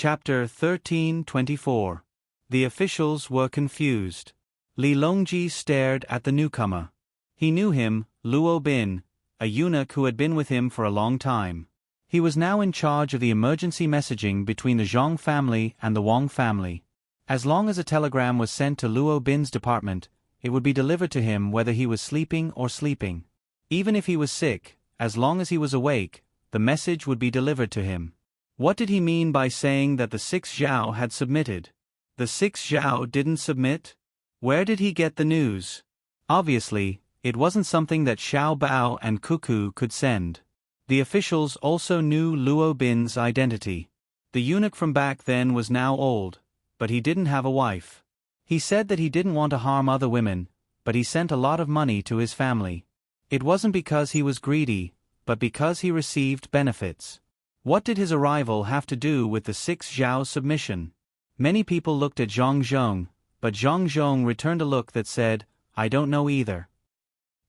Chapter 13:24. The officials were confused. Li Longji stared at the newcomer. He knew him, Luo Bin, a eunuch who had been with him for a long time. He was now in charge of the emergency messaging between the Zhong family and the Wang family. As long as a telegram was sent to Luo Bin's department, it would be delivered to him whether he was sleeping or sleeping. Even if he was sick, as long as he was awake, the message would be delivered to him. What did he mean by saying that the 6 Zhao had submitted? The 6 Zhao didn't submit? Where did he get the news? Obviously, it wasn't something that Xiao Bao and Cuckoo could send. The officials also knew Luo Bin's identity. The eunuch from back then was now old, but he didn't have a wife. He said that he didn't want to harm other women, but he sent a lot of money to his family. It wasn't because he was greedy, but because he received benefits. What did his arrival have to do with the 6 Zhao submission? Many people looked at Zhang Zhong, but Zhang Zhong returned a look that said, "I don't know either."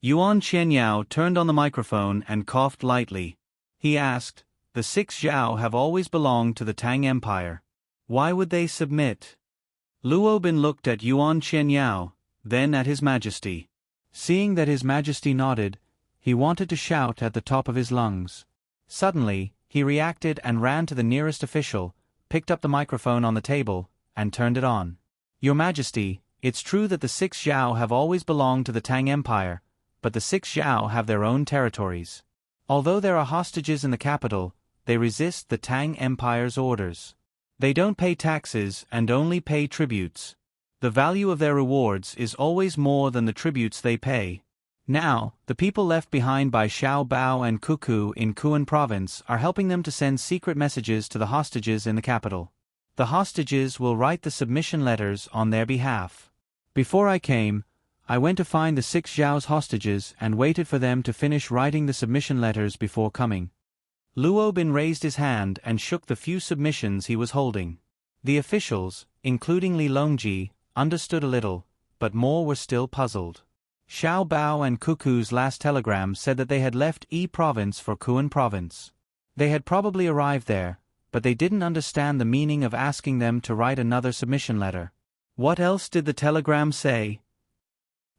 Yuan Qianyao turned on the microphone and coughed lightly. He asked, "The 6 Zhao have always belonged to the Tang Empire. Why would they submit?" Luo Bin looked at Yuan Qianyao, then at His Majesty. Seeing that His Majesty nodded, he wanted to shout at the top of his lungs. Suddenly, he reacted and ran to the nearest official, picked up the microphone on the table, and turned it on. "Your Majesty, it's true that the 6 Zhao have always belonged to the Tang Empire, but the 6 Zhao have their own territories. Although there are hostages in the capital, they resist the Tang Empire's orders. They don't pay taxes and only pay tributes. The value of their rewards is always more than the tributes they pay. Now, the people left behind by Xiao Bao and Cuckoo in Kuan province are helping them to send secret messages to the hostages in the capital. The hostages will write the submission letters on their behalf. Before I came, I went to find the 6 Zhao's hostages and waited for them to finish writing the submission letters before coming." Luo Bin raised his hand and shook the few submissions he was holding. The officials, including Li Longji, understood a little, but more were still puzzled. Xiao Bao and Cuckoo's last telegram said that they had left Yi province for Kuan province. They had probably arrived there, but they didn't understand the meaning of asking them to write another submission letter. "What else did the telegram say?"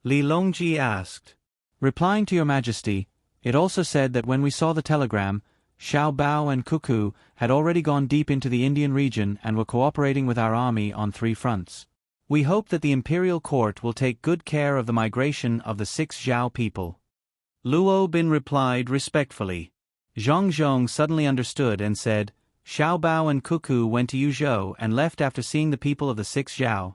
Li Longji asked. "Replying to Your Majesty, it also said that when we saw the telegram, Xiao Bao and Cuckoo had already gone deep into the Indian region and were cooperating with our army on 3 fronts. We hope that the imperial court will take good care of the migration of the 6 Zhao people." Luo Bin replied respectfully. Zhang Zhong suddenly understood and said, "Xiao Bao and Cuckoo went to Yuzhou and left after seeing the people of the 6 Zhao.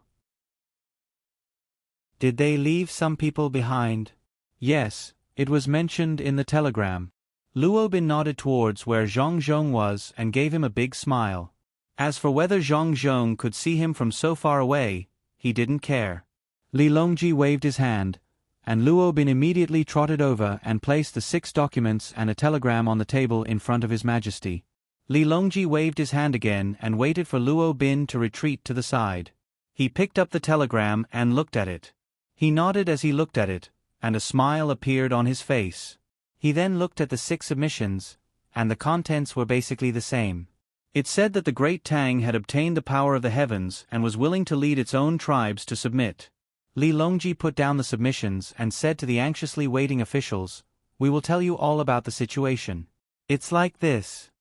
Did they leave some people behind?" "Yes, it was mentioned in the telegram." Luo Bin nodded towards where Zhang Zhong was and gave him a big smile. As for whether Zhang Zhong could see him from so far away, he didn't care. Li Longji waved his hand, and Luo Bin immediately trotted over and placed the 6 documents and a telegram on the table in front of His Majesty. Li Longji waved his hand again and waited for Luo Bin to retreat to the side. He picked up the telegram and looked at it. He nodded as he looked at it, and a smile appeared on his face. He then looked at the 6 submissions, and the contents were basically the same. It said that the great Tang had obtained the power of the heavens and was willing to lead its own tribes to submit. Li Longji put down the submissions and said to the anxiously waiting officials, "We will tell you all about the situation. It's like this.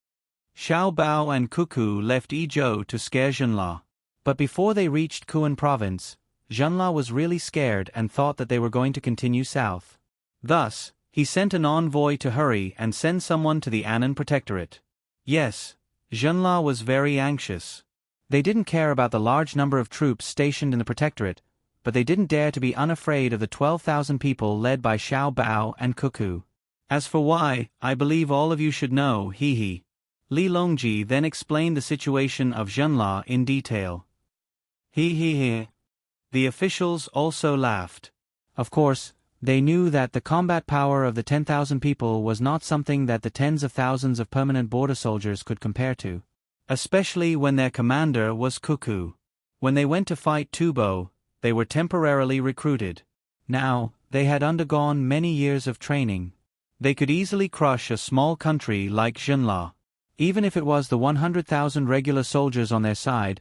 Xiao Bao and Cuckoo left Yizhou to scare Zhenla. But before they reached Kuan province, Zhenla was really scared and thought that they were going to continue south. Thus, he sent an envoy to hurry and send someone to the Annan Protectorate. Yes, Zhenla was very anxious. They didn't care about the large number of troops stationed in the Protectorate, but they didn't dare to be unafraid of the 12,000 people led by Xiao Bao and Cuckoo. As for why, I believe all of you should know, he. Li Longji then explained the situation of Zhenla in detail. He. The officials also laughed. Of course, they knew that the combat power of the 10,000 people was not something that the tens of thousands of permanent border soldiers could compare to. Especially when their commander was Cuckoo. When they went to fight Tubo, they were temporarily recruited. Now, they had undergone many years of training. They could easily crush a small country like Zhenla. Even if it was the 100,000 regular soldiers on their side,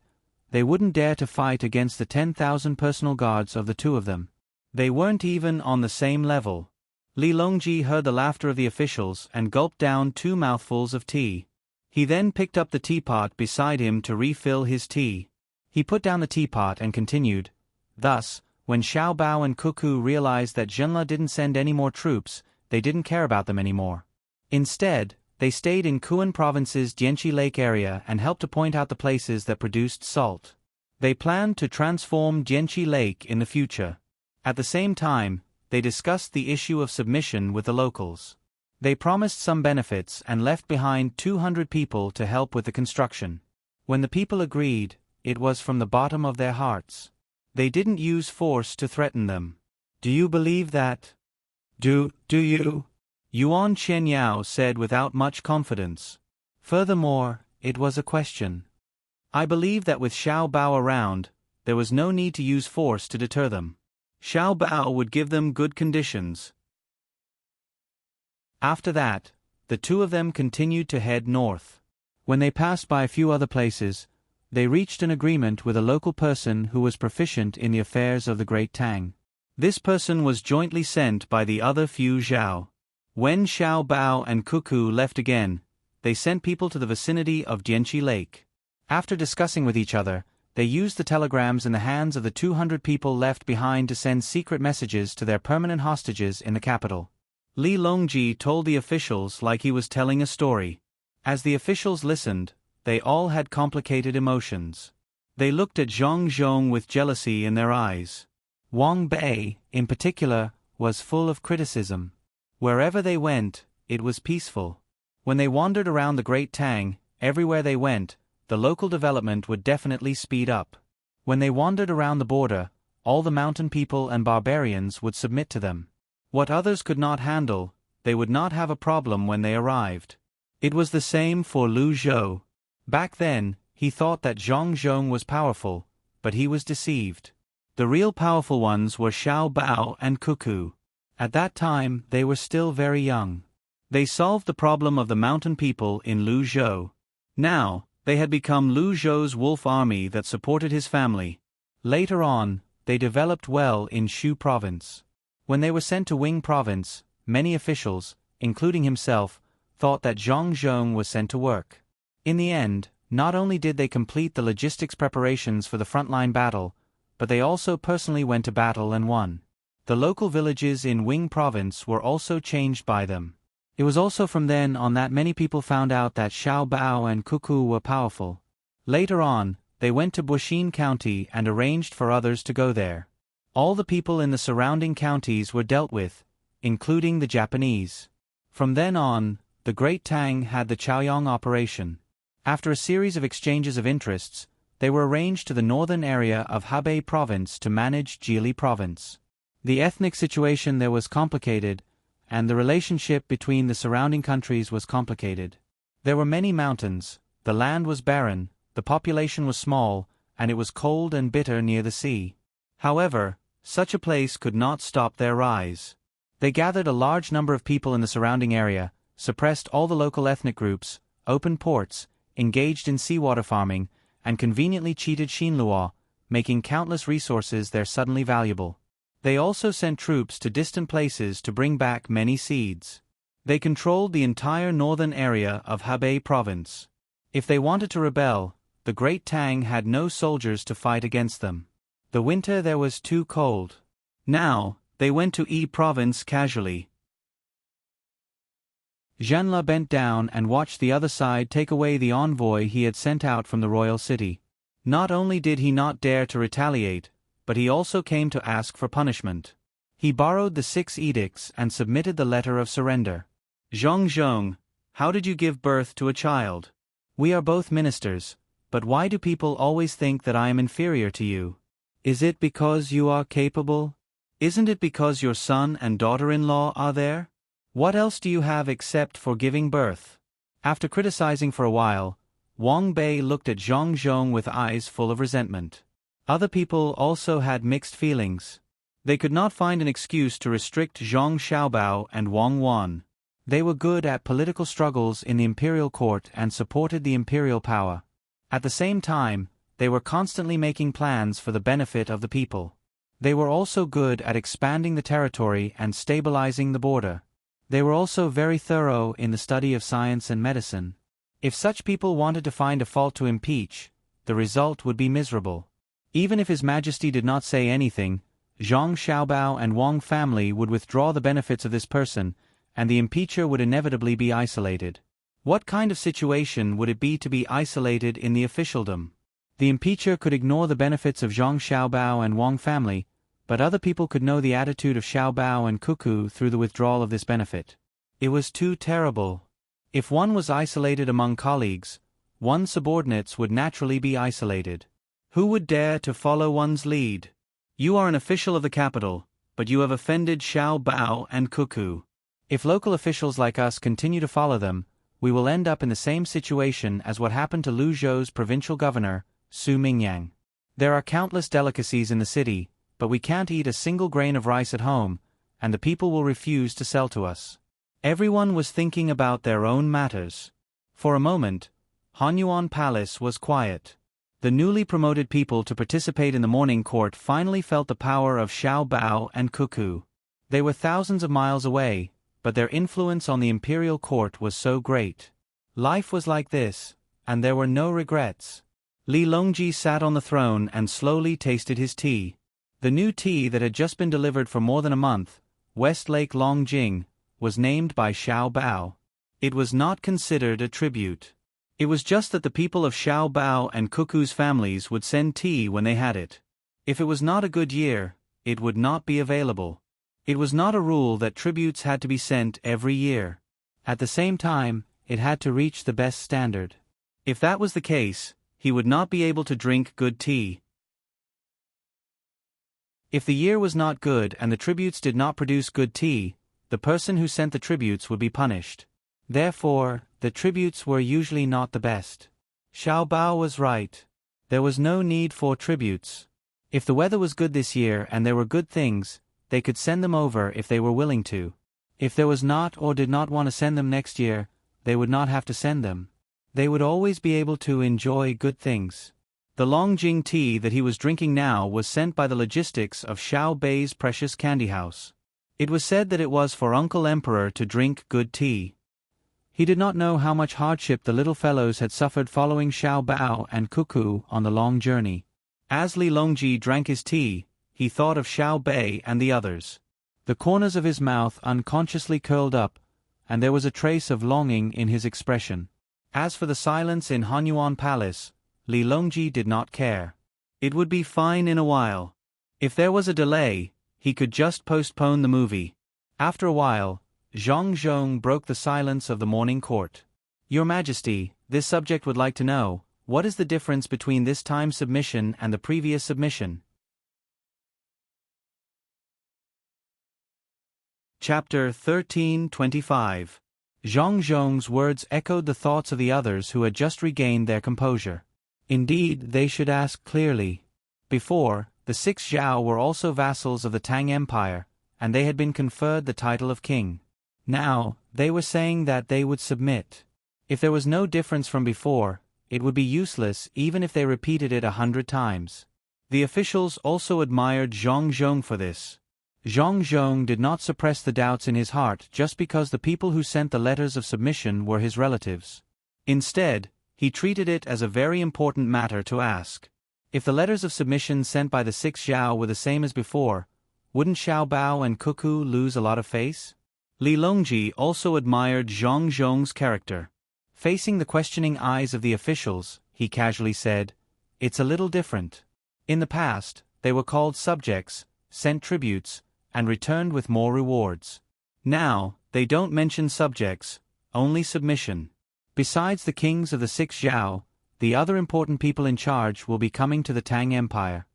they wouldn't dare to fight against the 10,000 personal guards of the two of them. They weren't even on the same level. Li Longji heard the laughter of the officials and gulped down 2 mouthfuls of tea. He then picked up the teapot beside him to refill his tea. He put down the teapot and continued. Thus, when Xiao Bao and Cuckoo realized that Zhenle didn't send any more troops, they didn't care about them anymore. Instead, they stayed in Kuan Province's Jianqi Lake area and helped to point out the places that produced salt. They planned to transform Jianqi Lake in the future. At the same time, they discussed the issue of submission with the locals. They promised some benefits and left behind 200 people to help with the construction. When the people agreed, it was from the bottom of their hearts. They didn't use force to threaten them. Do you believe that? Do you? Yuan Qianyao said without much confidence. Furthermore, it was a question. I believe that with Xiao Bao around, there was no need to use force to deter them. Xiao Bao would give them good conditions. After that, the two of them continued to head north. When they passed by a few other places, they reached an agreement with a local person who was proficient in the affairs of the great Tang. This person was jointly sent by the other few Zhao. When Xiao Bao and Cuckoo left again, they sent people to the vicinity of Jianqi Lake. After discussing with each other, they used the telegrams in the hands of the 200 people left behind to send secret messages to their permanent hostages in the capital. Li Longji told the officials like he was telling a story. As the officials listened, they all had complicated emotions. They looked at Zhang Zhong with jealousy in their eyes. Wang Bei, in particular, was full of criticism. Wherever they went, it was peaceful. When they wandered around the Great Tang, everywhere they went, the local development would definitely speed up. When they wandered around the border, all the mountain people and barbarians would submit to them. What others could not handle, they would not have a problem when they arrived. It was the same for Lu Zhou. Back then, he thought that Zhang Zhong was powerful, but he was deceived. The real powerful ones were Xiao Bao and Cuckoo. At that time, they were still very young. They solved the problem of the mountain people in Lu Zhou. Now, they had become Lu Zhou's wolf army that supported his family. Later on, they developed well in Shu Province. When they were sent to Wing Province, many officials, including himself, thought that Zhang Zhong was sent to work. In the end, not only did they complete the logistics preparations for the frontline battle, but they also personally went to battle and won. The local villages in Wing Province were also changed by them. It was also from then on that many people found out that Xiao Bao and Cuckoo were powerful. Later on, they went to Buxin County and arranged for others to go there. All the people in the surrounding counties were dealt with, including the Japanese. From then on, the Great Tang had the Chaoyang operation. After a series of exchanges of interests, they were arranged to the northern area of Hebei Province to manage Jili Province. The ethnic situation there was complicated, and the relationship between the surrounding countries was complicated. There were many mountains, the land was barren, the population was small, and it was cold and bitter near the sea. However, such a place could not stop their rise. They gathered a large number of people in the surrounding area, suppressed all the local ethnic groups, opened ports, engaged in seawater farming, and conveniently cheated Xinluo, making countless resources there suddenly valuable. They also sent troops to distant places to bring back many seeds. They controlled the entire northern area of Hebei Province. If they wanted to rebel, the Great Tang had no soldiers to fight against them. The winter there was too cold. Now, they went to Yi Province casually. Zhenle bent down and watched the other side take away the envoy he had sent out from the royal city. Not only did he not dare to retaliate, but he also came to ask for punishment. He borrowed the 6 edicts and submitted the letter of surrender. Zhang Zhong, how did you give birth to a child? We are both ministers, but why do people always think that I am inferior to you? Is it because you are capable? Isn't it because your son and daughter-in-law are there? What else do you have except for giving birth? After criticizing for a while, Wang Bei looked at Zhang Zhong with eyes full of resentment. Other people also had mixed feelings. They could not find an excuse to restrict Zhang Xiaobao and Wang Wan. They were good at political struggles in the imperial court and supported the imperial power. At the same time, they were constantly making plans for the benefit of the people. They were also good at expanding the territory and stabilizing the border. They were also very thorough in the study of science and medicine. If such people wanted to find a fault to impeach, the result would be miserable. Even if His Majesty did not say anything, Zhang Xiaobao and Wang family would withdraw the benefits of this person, and the impeacher would inevitably be isolated. What kind of situation would it be to be isolated in the officialdom? The impeacher could ignore the benefits of Zhang Xiaobao and Wang family, but other people could know the attitude of Xiaobao and Cuckoo through the withdrawal of this benefit. It was too terrible. If one was isolated among colleagues, one's subordinates would naturally be isolated. Who would dare to follow one's lead? You are an official of the capital, but you have offended Xiaobao and Cuckoo. If local officials like us continue to follow them, we will end up in the same situation as what happened to Luzhou's provincial governor, Su Mingyang. There are countless delicacies in the city, but we can't eat a single grain of rice at home, and the people will refuse to sell to us. Everyone was thinking about their own matters. For a moment, Hanyuan Palace was quiet. The newly promoted people to participate in the morning court finally felt the power of Xiaobao and Cuckoo. They were thousands of miles away, but their influence on the imperial court was so great. Life was like this, and there were no regrets. Li Longji sat on the throne and slowly tasted his tea. The new tea that had just been delivered for more than a month, Westlake Longjing, was named by Xiaobao. It was not considered a tribute. It was just that the people of Xiaobao and Cuckoo's families would send tea when they had it. If it was not a good year, it would not be available. It was not a rule that tributes had to be sent every year. At the same time, it had to reach the best standard. If that was the case, he would not be able to drink good tea. If the year was not good and the tributes did not produce good tea, the person who sent the tributes would be punished. Therefore, the tributes were usually not the best. Xiaobao was right. There was no need for tributes. If the weather was good this year and there were good things, they could send them over if they were willing to. If there was not or did not want to send them next year, they would not have to send them. They would always be able to enjoy good things. The Longjing tea that he was drinking now was sent by the logistics of Xiao Bei's precious candy house. It was said that it was for Uncle Emperor to drink good tea. He did not know how much hardship the little fellows had suffered following Xiaobao and Cuckoo on the long journey. As Li Longji drank his tea, he thought of Xiao Bei and the others. The corners of his mouth unconsciously curled up, and there was a trace of longing in his expression. As for the silence in Hanyuan Palace, Li Longji did not care. It would be fine in a while. If there was a delay, he could just postpone the movie. After a while, Zhang Zhong broke the silence of the morning court. Your Majesty, this subject would like to know, what is the difference between this time submission and the previous submission? Chapter 13:25. Zhang Zhong's words echoed the thoughts of the others who had just regained their composure. Indeed, they should ask clearly. Before, the six Zhao were also vassals of the Tang Empire, and they had been conferred the title of king. Now, they were saying that they would submit. If there was no difference from before, it would be useless even if they repeated it 100 times. The officials also admired Zhang Zhong for this. Zhang Zhong did not suppress the doubts in his heart just because the people who sent the letters of submission were his relatives. Instead, he treated it as a very important matter to ask. If the letters of submission sent by the six Zhao were the same as before, wouldn't Xiaobao and Cuckoo lose a lot of face? Li Longji also admired Zhang Zhong's character. Facing the questioning eyes of the officials, he casually said, "It's a little different. In the past, they were called subjects, sent tributes, and returned with more rewards. Now, they don't mention subjects, only submission. Besides the kings of the six Zhao, the other important people in charge will be coming to the Tang Empire."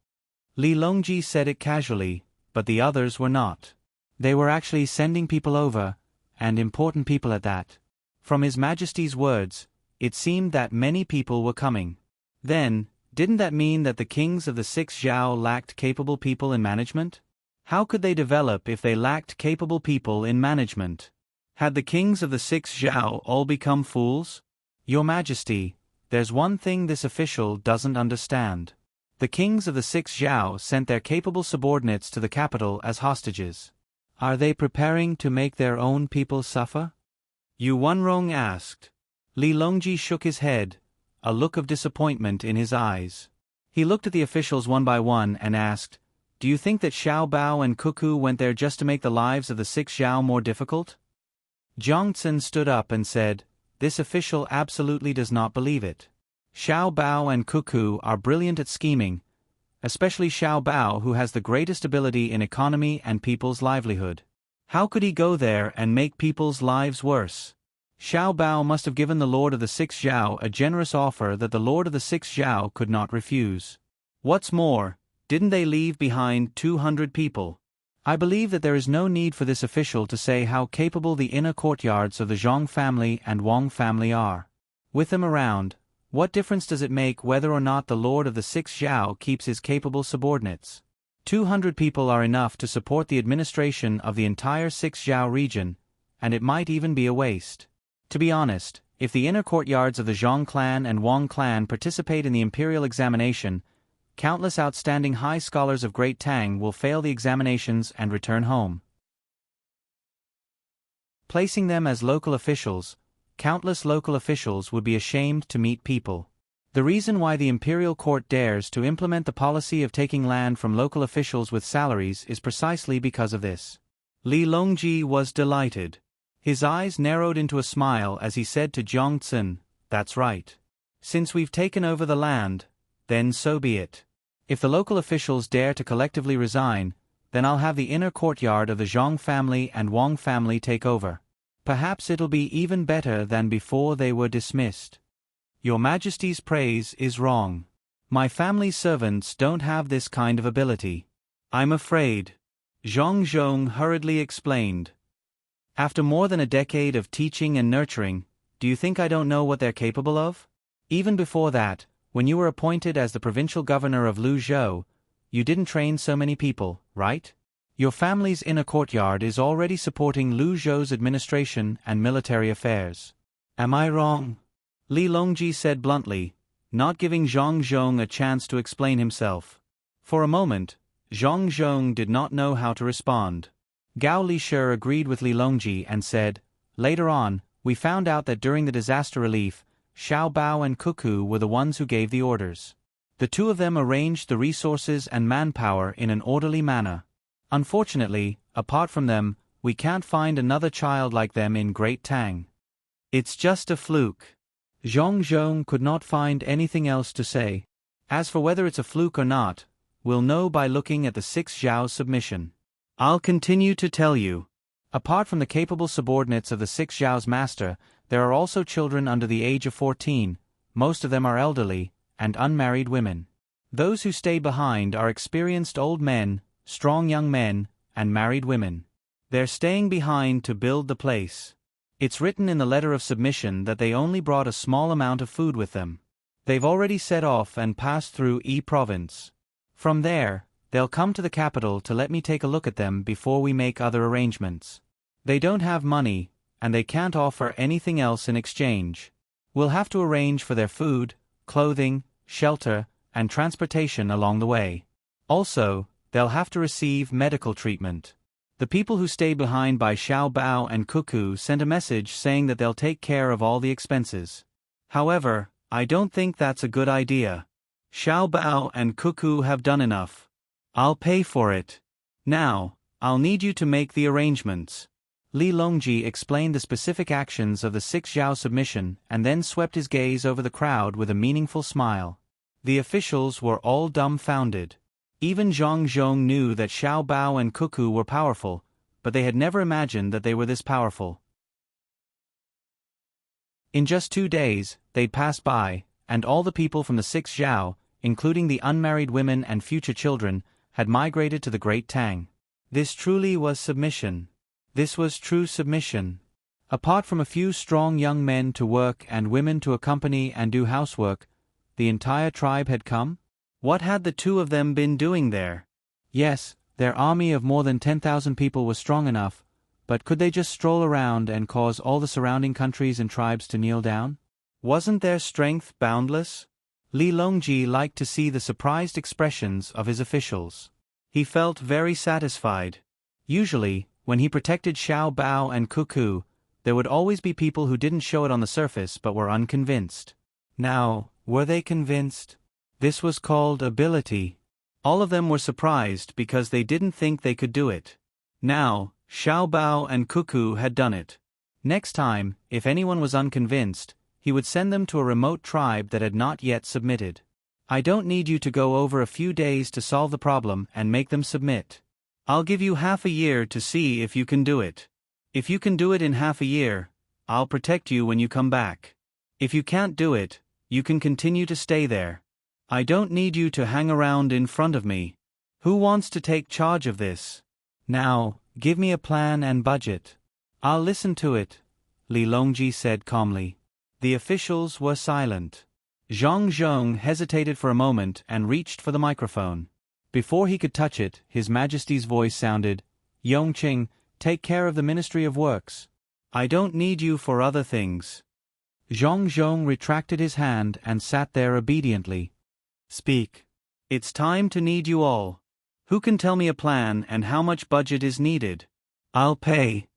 Li Longji said it casually, but the others were not. They were actually sending people over, and important people at that. From His Majesty's words, it seemed that many people were coming. Then, didn't that mean that the kings of the six Zhao lacked capable people in management? How could they develop if they lacked capable people in management? Had the kings of the 6 Zhao all become fools? Your Majesty, there's one thing this official doesn't understand. The kings of the 6 Zhao sent their capable subordinates to the capital as hostages. Are they preparing to make their own people suffer? Yu Wenrong asked. Li Longji shook his head, a look of disappointment in his eyes. He looked at the officials one by one and asked, "Do you think that Xiao Bao and Cuckoo went there just to make the lives of the 6 Zhao more difficult?" Jiang Tsun stood up and said, "This official absolutely does not believe it. Xiao Bao and Cuckoo are brilliant at scheming, especially Xiao Bao, who has the greatest ability in economy and people's livelihood. How could he go there and make people's lives worse? Xiao Bao must have given the Lord of the 6 Zhao a generous offer that the Lord of the 6 Zhao could not refuse. What's more, didn't they leave behind 200 people? I believe that there is no need for this official to say how capable the inner courtyards of the Zhong family and Wang family are. With them around, what difference does it make whether or not the Lord of the 6 Zhao keeps his capable subordinates? 200 people are enough to support the administration of the entire 6 Zhao region, and it might even be a waste. To be honest, if the inner courtyards of the Zhong clan and Wang clan participate in the imperial examination, countless outstanding high scholars of Great Tang will fail the examinations and return home. Placing them as local officials, countless local officials would be ashamed to meet people. The reason why the imperial court dares to implement the policy of taking land from local officials with salaries is precisely because of this. Li Longji was delighted. His eyes narrowed into a smile as he said to Jiang Tsun, "That's right. Since we've taken over the land, then so be it. If the local officials dare to collectively resign, then I'll have the inner courtyard of the Zhong family and Wang family take over. Perhaps it'll be even better than before they were dismissed." Your Majesty's praise is wrong. My family's servants don't have this kind of ability. I'm afraid. Zhong Zhong hurriedly explained. After more than a decade of teaching and nurturing, do you think I don't know what they're capable of? Even before that, when you were appointed as the provincial governor of Luzhou, you didn't train so many people, right? Your family's inner courtyard is already supporting Luzhou's administration and military affairs. Am I wrong? Li Longji said bluntly, not giving Zhong Zhong a chance to explain himself. For a moment, Zhong Zhong did not know how to respond. Gao Lisher agreed with Li Longji and said, "Later on, we found out that during the disaster relief, Xiao Bao and Cuckoo were the ones who gave the orders. The two of them arranged the resources and manpower in an orderly manner. Unfortunately, apart from them, we can't find another child like them in Great Tang. It's just a fluke." Zhong Zhong could not find anything else to say. As for whether it's a fluke or not, we'll know by looking at the 6 Zhao's submission. I'll continue to tell you. Apart from the capable subordinates of the 6 Zhao's master, there are also children under the age of 14, most of them are elderly, and unmarried women. Those who stay behind are experienced old men, strong young men, and married women. They're staying behind to build the place. It's written in the letter of submission that they only brought a small amount of food with them. They've already set off and passed through Yi province. From there, they'll come to the capital to let me take a look at them before we make other arrangements. They don't have money, and they can't offer anything else in exchange. We'll have to arrange for their food, clothing, shelter, and transportation along the way. Also, they'll have to receive medical treatment. The people who stay behind by Xiao Bao and Cuckoo sent a message saying that they'll take care of all the expenses. However, I don't think that's a good idea. Xiao Bao and Cuckoo have done enough. I'll pay for it. Now, I'll need you to make the arrangements. Li Longji explained the specific actions of the 6 Zhao submission and then swept his gaze over the crowd with a meaningful smile. The officials were all dumbfounded. Even Zhong Zhong knew that Xiao Bao and Cuckoo were powerful, but they had never imagined that they were this powerful. In just 2 days, they'd passed by, and all the people from the 6 Zhao, including the unmarried women and future children, had migrated to the Great Tang. This truly was submission. This was true submission. Apart from a few strong young men to work and women to accompany and do housework, the entire tribe had come? What had the two of them been doing there? Yes, their army of more than 10,000 people was strong enough, but could they just stroll around and cause all the surrounding countries and tribes to kneel down? Wasn't their strength boundless? Li Longji liked to see the surprised expressions of his officials. He felt very satisfied. Usually, when he protected Xiao Bao and Cuckoo, there would always be people who didn't show it on the surface but were unconvinced. Now, were they convinced? This was called ability. All of them were surprised because they didn't think they could do it. Now, Xiao Bao and Cuckoo had done it. Next time, if anyone was unconvinced, he would send them to a remote tribe that had not yet submitted. I don't need you to go over a few days to solve the problem and make them submit. I'll give you half a year to see if you can do it. If you can do it in half a year, I'll protect you when you come back. If you can't do it, you can continue to stay there. I don't need you to hang around in front of me. Who wants to take charge of this? Now, give me a plan and budget. I'll listen to it, Li Longji said calmly. The officials were silent. Zhang Zhong hesitated for a moment and reached for the microphone. Before he could touch it, His Majesty's voice sounded, Yongqing, take care of the Ministry of Works. I don't need you for other things. Zhang Zhong retracted his hand and sat there obediently. Speak. It's time to need you all. Who can tell me a plan and how much budget is needed? I'll pay.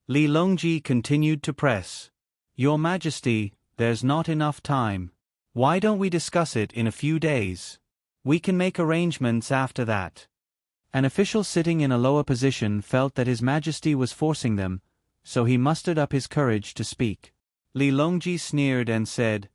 Li Longji continued to press. Your Majesty, there's not enough time. Why don't we discuss it in a few days? We can make arrangements after that. An official sitting in a lower position felt that His Majesty was forcing them, so he mustered up his courage to speak. Li Longji sneered and said,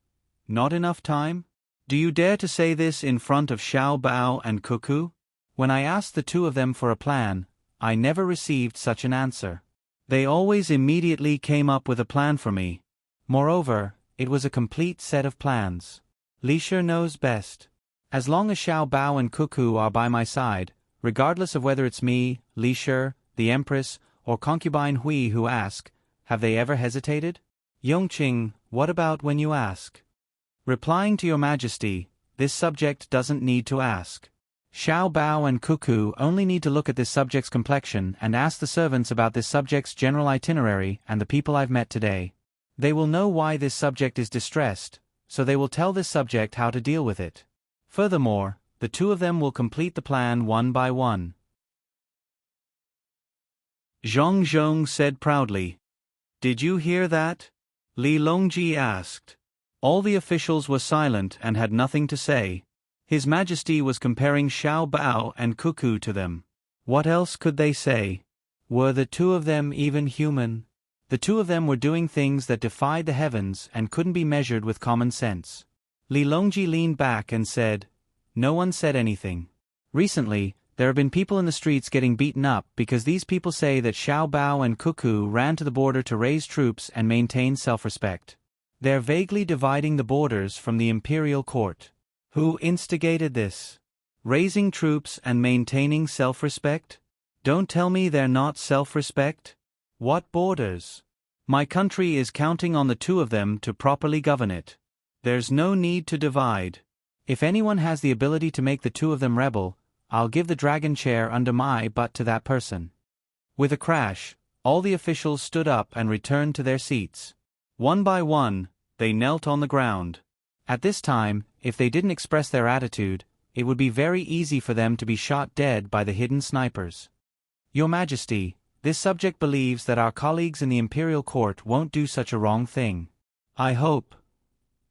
Not enough time? Do you dare to say this in front of Xiao Bao and Cuckoo? When I asked the two of them for a plan, I never received such an answer. They always immediately came up with a plan for me. Moreover, it was a complete set of plans. Li Shi knows best. As long as Xiao Bao and Cuckoo are by my side, regardless of whether it's me, Li Shi, the Empress, or concubine Hui who ask, have they ever hesitated? Yongqing, what about when you ask? Replying to Your Majesty, this subject doesn't need to ask. Xiao Bao and Cuckoo only need to look at this subject's complexion and ask the servants about this subject's general itinerary and the people I've met today. They will know why this subject is distressed, so they will tell this subject how to deal with it. Furthermore, the two of them will complete the plan one by one. Zhang Zhong said proudly. Did you hear that? Li Longji asked. All the officials were silent and had nothing to say. His Majesty was comparing Xiao Bao and Cuckoo to them. What else could they say? Were the two of them even human? The two of them were doing things that defied the heavens and couldn't be measured with common sense. Li Longji leaned back and said, No one said anything. Recently, there have been people in the streets getting beaten up because these people say that Xiao Bao and Cuckoo ran to the border to raise troops and maintain self-respect. They're vaguely dividing the borders from the imperial court. Who instigated this? Raising troops and maintaining self-respect? Don't tell me they're not self-respect. What borders? My country is counting on the two of them to properly govern it. There's no need to divide. If anyone has the ability to make the two of them rebel, I'll give the dragon chair under my butt to that person. With a crash, all the officials stood up and returned to their seats. One by one, they knelt on the ground. At this time, if they didn't express their attitude, it would be very easy for them to be shot dead by the hidden snipers. Your Majesty, this subject believes that our colleagues in the imperial court won't do such a wrong thing. I hope.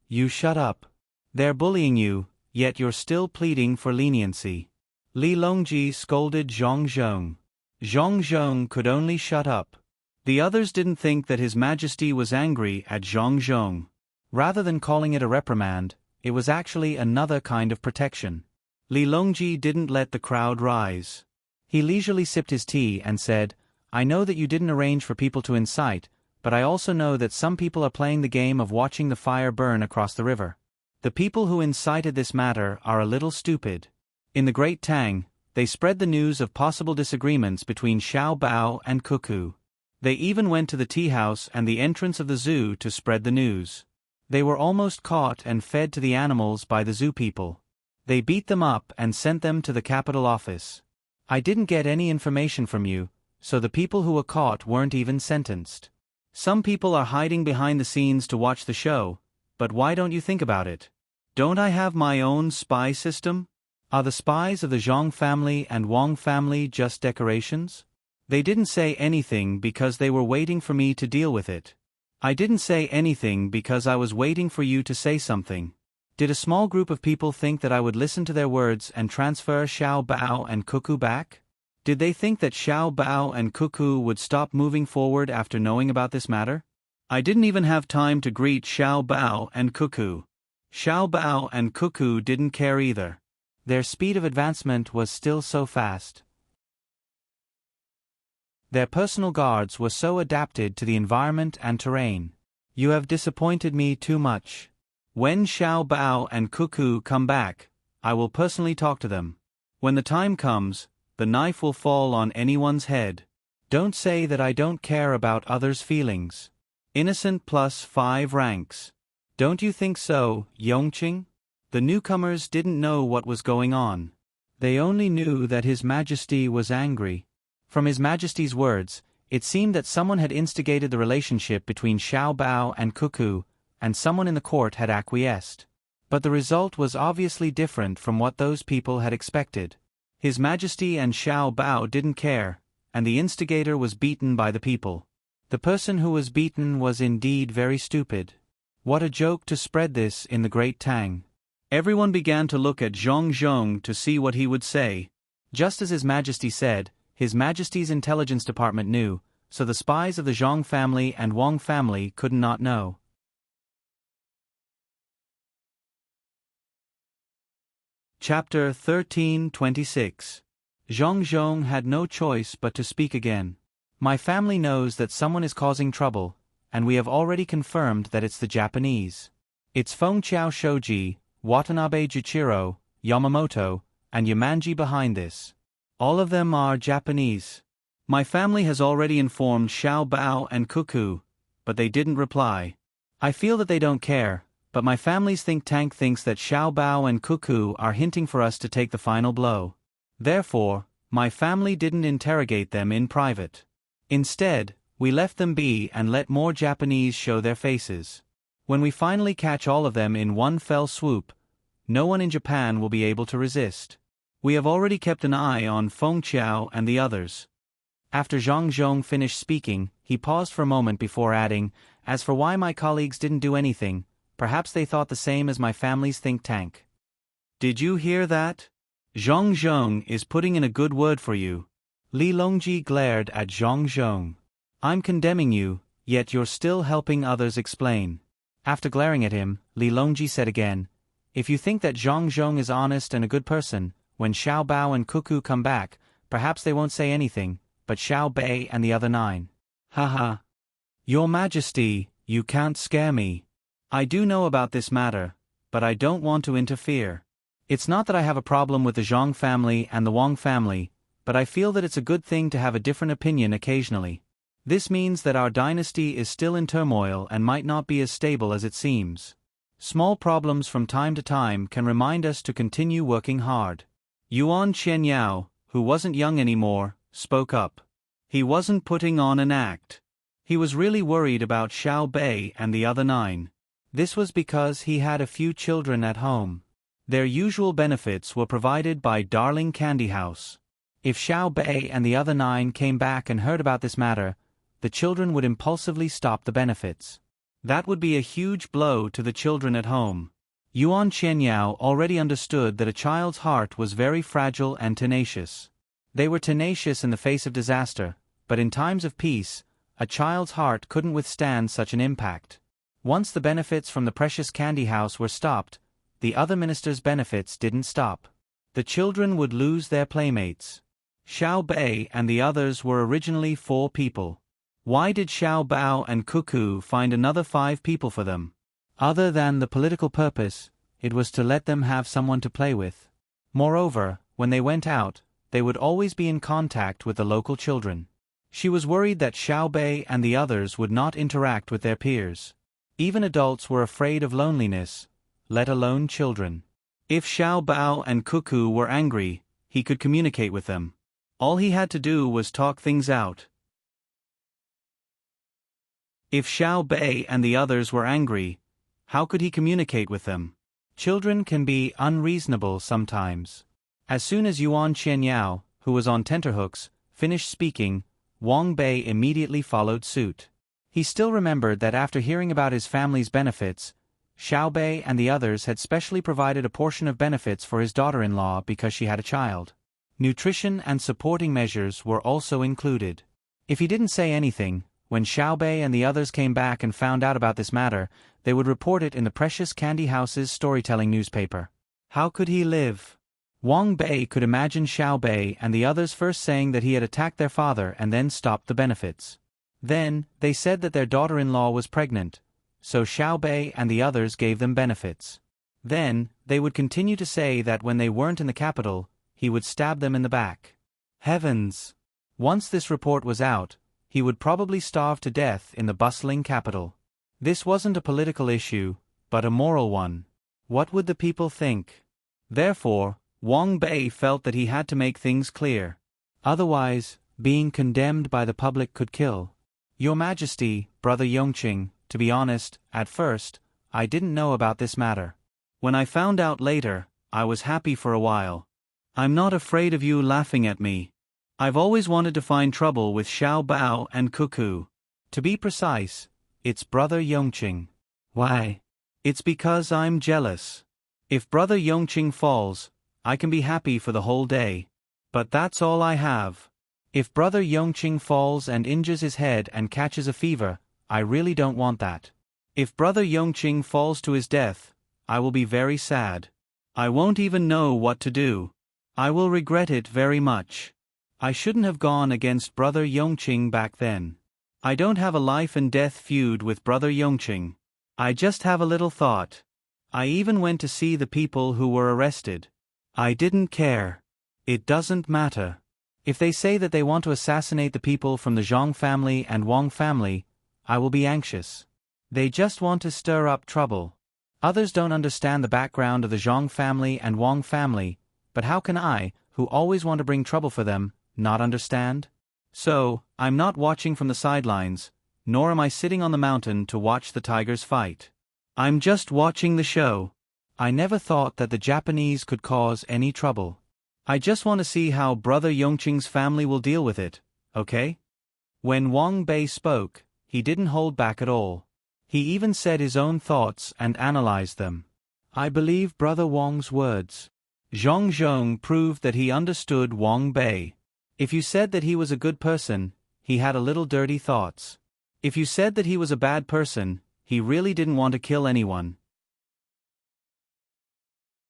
You shut up. They're bullying you, yet you're still pleading for leniency. Li Longji scolded Zhang Zhong. Zhang Zhong could only shut up. The others didn't think that His Majesty was angry at Zhang Zhong. Rather than calling it a reprimand, it was actually another kind of protection. Li Longji didn't let the crowd rise. He leisurely sipped his tea and said, I know that you didn't arrange for people to incite, but I also know that some people are playing the game of watching the fire burn across the river. The people who incited this matter are a little stupid. In the Great Tang, they spread the news of possible disagreements between Xiao Bao and Cuckoo. They even went to the tea house and the entrance of the zoo to spread the news. They were almost caught and fed to the animals by the zoo people. They beat them up and sent them to the capital office. I didn't get any information from you, so the people who were caught weren't even sentenced. Some people are hiding behind the scenes to watch the show, but why don't you think about it? Don't I have my own spy system? Are the spies of the Zhang family and Wang family just decorations? They didn't say anything because they were waiting for me to deal with it. I didn't say anything because I was waiting for you to say something. Did a small group of people think that I would listen to their words and transfer Xiao Bao and Cuckoo back? Did they think that Xiao Bao and Cuckoo would stop moving forward after knowing about this matter? I didn't even have time to greet Xiao Bao and Cuckoo. Xiao Bao and Cuckoo didn't care either. Their speed of advancement was still so fast. Their personal guards were so adapted to the environment and terrain. You have disappointed me too much. When Xiao Bao and Cuckoo come back, I will personally talk to them. When the time comes, the knife will fall on anyone's head. Don't say that I don't care about others' feelings. Innocent plus 5 ranks. Don't you think so, Yongqing? The newcomers didn't know what was going on. They only knew that His Majesty was angry. From His Majesty's words, it seemed that someone had instigated the relationship between Xiao Bao and Cuckoo, and someone in the court had acquiesced. But the result was obviously different from what those people had expected. His Majesty and Xiao Bao didn't care, and the instigator was beaten by the people. The person who was beaten was indeed very stupid. What a joke to spread this in the great Tang. Everyone began to look at Zhong to see what he would say. Just as His Majesty said, His Majesty's intelligence department knew, so the spies of the Zhang family and Wang family could not know. Chapter 13:26. Zhong had no choice but to speak again. My family knows that someone is causing trouble, and we have already confirmed that it's the Japanese. It's Fengqiao Shoji, Watanabe Juichiro, Yamamoto, and Yamanji behind this. All of them are Japanese. My family has already informed Xiao Bao and Cuckoo, but they didn't reply. I feel that they don't care, but my family's think tank thinks that Xiao Bao and Cuckoo are hinting for us to take the final blow. Therefore, my family didn't interrogate them in private. Instead, we left them be and let more Japanese show their faces. When we finally catch all of them in one fell swoop, no one in Japan will be able to resist. We have already kept an eye on Fengqiao and the others. After Zhong finished speaking, he paused for a moment before adding, as for why my colleagues didn't do anything, perhaps they thought the same as my family's think tank. Did you hear that? Zhong is putting in a good word for you. Li Longji glared at Zhong. I'm condemning you, yet you're still helping others explain. After glaring at him, Li Longji said again, if you think that Zhong is honest and a good person, when Xiao Bao and Cuckoo come back, perhaps they won't say anything, but Xiao Bei and the other 9. Haha. Your Majesty, you can't scare me. I do know about this matter, but I don't want to interfere. It's not that I have a problem with the Zhang family and the Wang family, but I feel that it's a good thing to have a different opinion occasionally. This means that our dynasty is still in turmoil and might not be as stable as it seems. Small problems from time to time can remind us to continue working hard. Yuan Qianyao, who wasn't young anymore, spoke up. He wasn't putting on an act. He was really worried about Xiao Bei and the other 9. This was because he had a few children at home. Their usual benefits were provided by Darling Candy House. If Xiao Bei and the other 9 came back and heard about this matter, the children would impulsively stop the benefits. That would be a huge blow to the children at home. Yuan Qianyao already understood that a child's heart was very fragile and tenacious. They were tenacious in the face of disaster, but in times of peace, a child's heart couldn't withstand such an impact. Once the benefits from the precious candy house were stopped, the other ministers' benefits didn't stop. The children would lose their playmates. Xiao Bei and the others were originally 4 people. Why did Xiao Bao and Cuckoo find another 5 people for them? Other than the political purpose, it was to let them have someone to play with. Moreover, when they went out, they would always be in contact with the local children. She was worried that Xiao Bei and the others would not interact with their peers. Even adults were afraid of loneliness, let alone children. If Xiao Bao and Cuckoo were angry, he could communicate with them. All he had to do was talk things out. If Xiao Bei and the others were angry, how could he communicate with them? Children can be unreasonable sometimes. As soon as Yuan Qianyao, who was on tenterhooks, finished speaking, Wang Bei immediately followed suit. He still remembered that after hearing about his family's benefits, Xiao Bei and the others had specially provided a portion of benefits for his daughter-in-law because she had a child. Nutrition and supporting measures were also included. If he didn't say anything, when Xiao Bei and the others came back and found out about this matter, they would report it in the Precious Candy House's storytelling newspaper. How could he live? Wang Bei could imagine Xiao Bei and the others first saying that he had attacked their father and then stopped the benefits. Then, they said that their daughter-in-law was pregnant, so Xiao Bei and the others gave them benefits. Then, they would continue to say that when they weren't in the capital, he would stab them in the back. Heavens! Once this report was out, he would probably starve to death in the bustling capital. This wasn't a political issue, but a moral one. What would the people think? Therefore, Wang Bei felt that he had to make things clear. Otherwise, being condemned by the public could kill. Your Majesty, Brother Yongqing, to be honest, at first, I didn't know about this matter. When I found out later, I was happy for a while. I'm not afraid of you laughing at me. I've always wanted to find trouble with Xiao Bao and Cuckoo. To be precise, it's Brother Yongqing. Why? It's because I'm jealous. If Brother Yongqing falls, I can be happy for the whole day. But that's all I have. If Brother Yongqing falls and injures his head and catches a fever, I really don't want that. If Brother Yongqing falls to his death, I will be very sad. I won't even know what to do. I will regret it very much. I shouldn't have gone against Brother Yongqing back then. I don't have a life and death feud with Brother Yongqing. I just have a little thought. I even went to see the people who were arrested. I didn't care. It doesn't matter. If they say that they want to assassinate the people from the Zhang family and Wang family, I will be anxious. They just want to stir up trouble. Others don't understand the background of the Zhang family and Wang family, but how can I, who always want to bring trouble for them, not understand? So, I'm not watching from the sidelines, nor am I sitting on the mountain to watch the tigers fight. I'm just watching the show. I never thought that the Japanese could cause any trouble. I just want to see how Brother Yongqing's family will deal with it, okay? When Wang Bei spoke, he didn't hold back at all. He even said his own thoughts and analyzed them. I believe Brother Wang's words. Zhong Zhong proved that he understood Wang Bei. If you said that he was a good person, he had a little dirty thoughts. If you said that he was a bad person, he really didn't want to kill anyone.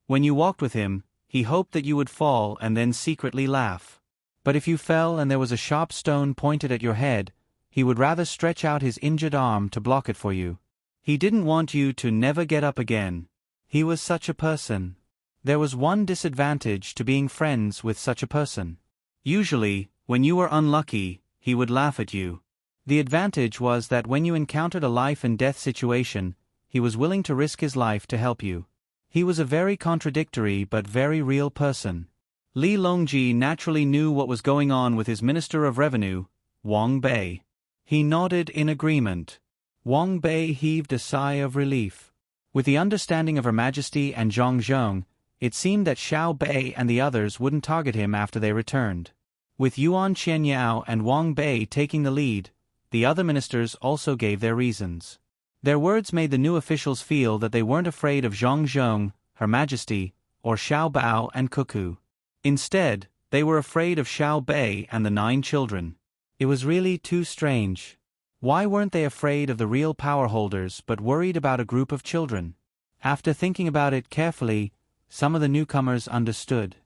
When you walked with him, he hoped that you would fall and then secretly laugh. But if you fell and there was a sharp stone pointed at your head, he would rather stretch out his injured arm to block it for you. He didn't want you to never get up again. He was such a person. There was one disadvantage to being friends with such a person. Usually, when you were unlucky, he would laugh at you. The advantage was that when you encountered a life and death situation, he was willing to risk his life to help you. He was a very contradictory but very real person. Li Longji naturally knew what was going on with his Minister of Revenue, Wang Bei. He nodded in agreement. Wang Bei heaved a sigh of relief. With the understanding of Her Majesty and Zhong Zhong, it seemed that Xiao Bei and the others wouldn't target him after they returned. With Yuan Qianyao and Wang Bei taking the lead, the other ministers also gave their reasons. Their words made the new officials feel that they weren't afraid of Zhong Zhong, Her Majesty, or Xiao Bao and Cuckoo. Instead, they were afraid of Xiao Bei and the 9 children. It was really too strange. Why weren't they afraid of the real power holders but worried about a group of children? After thinking about it carefully, some of the newcomers understood.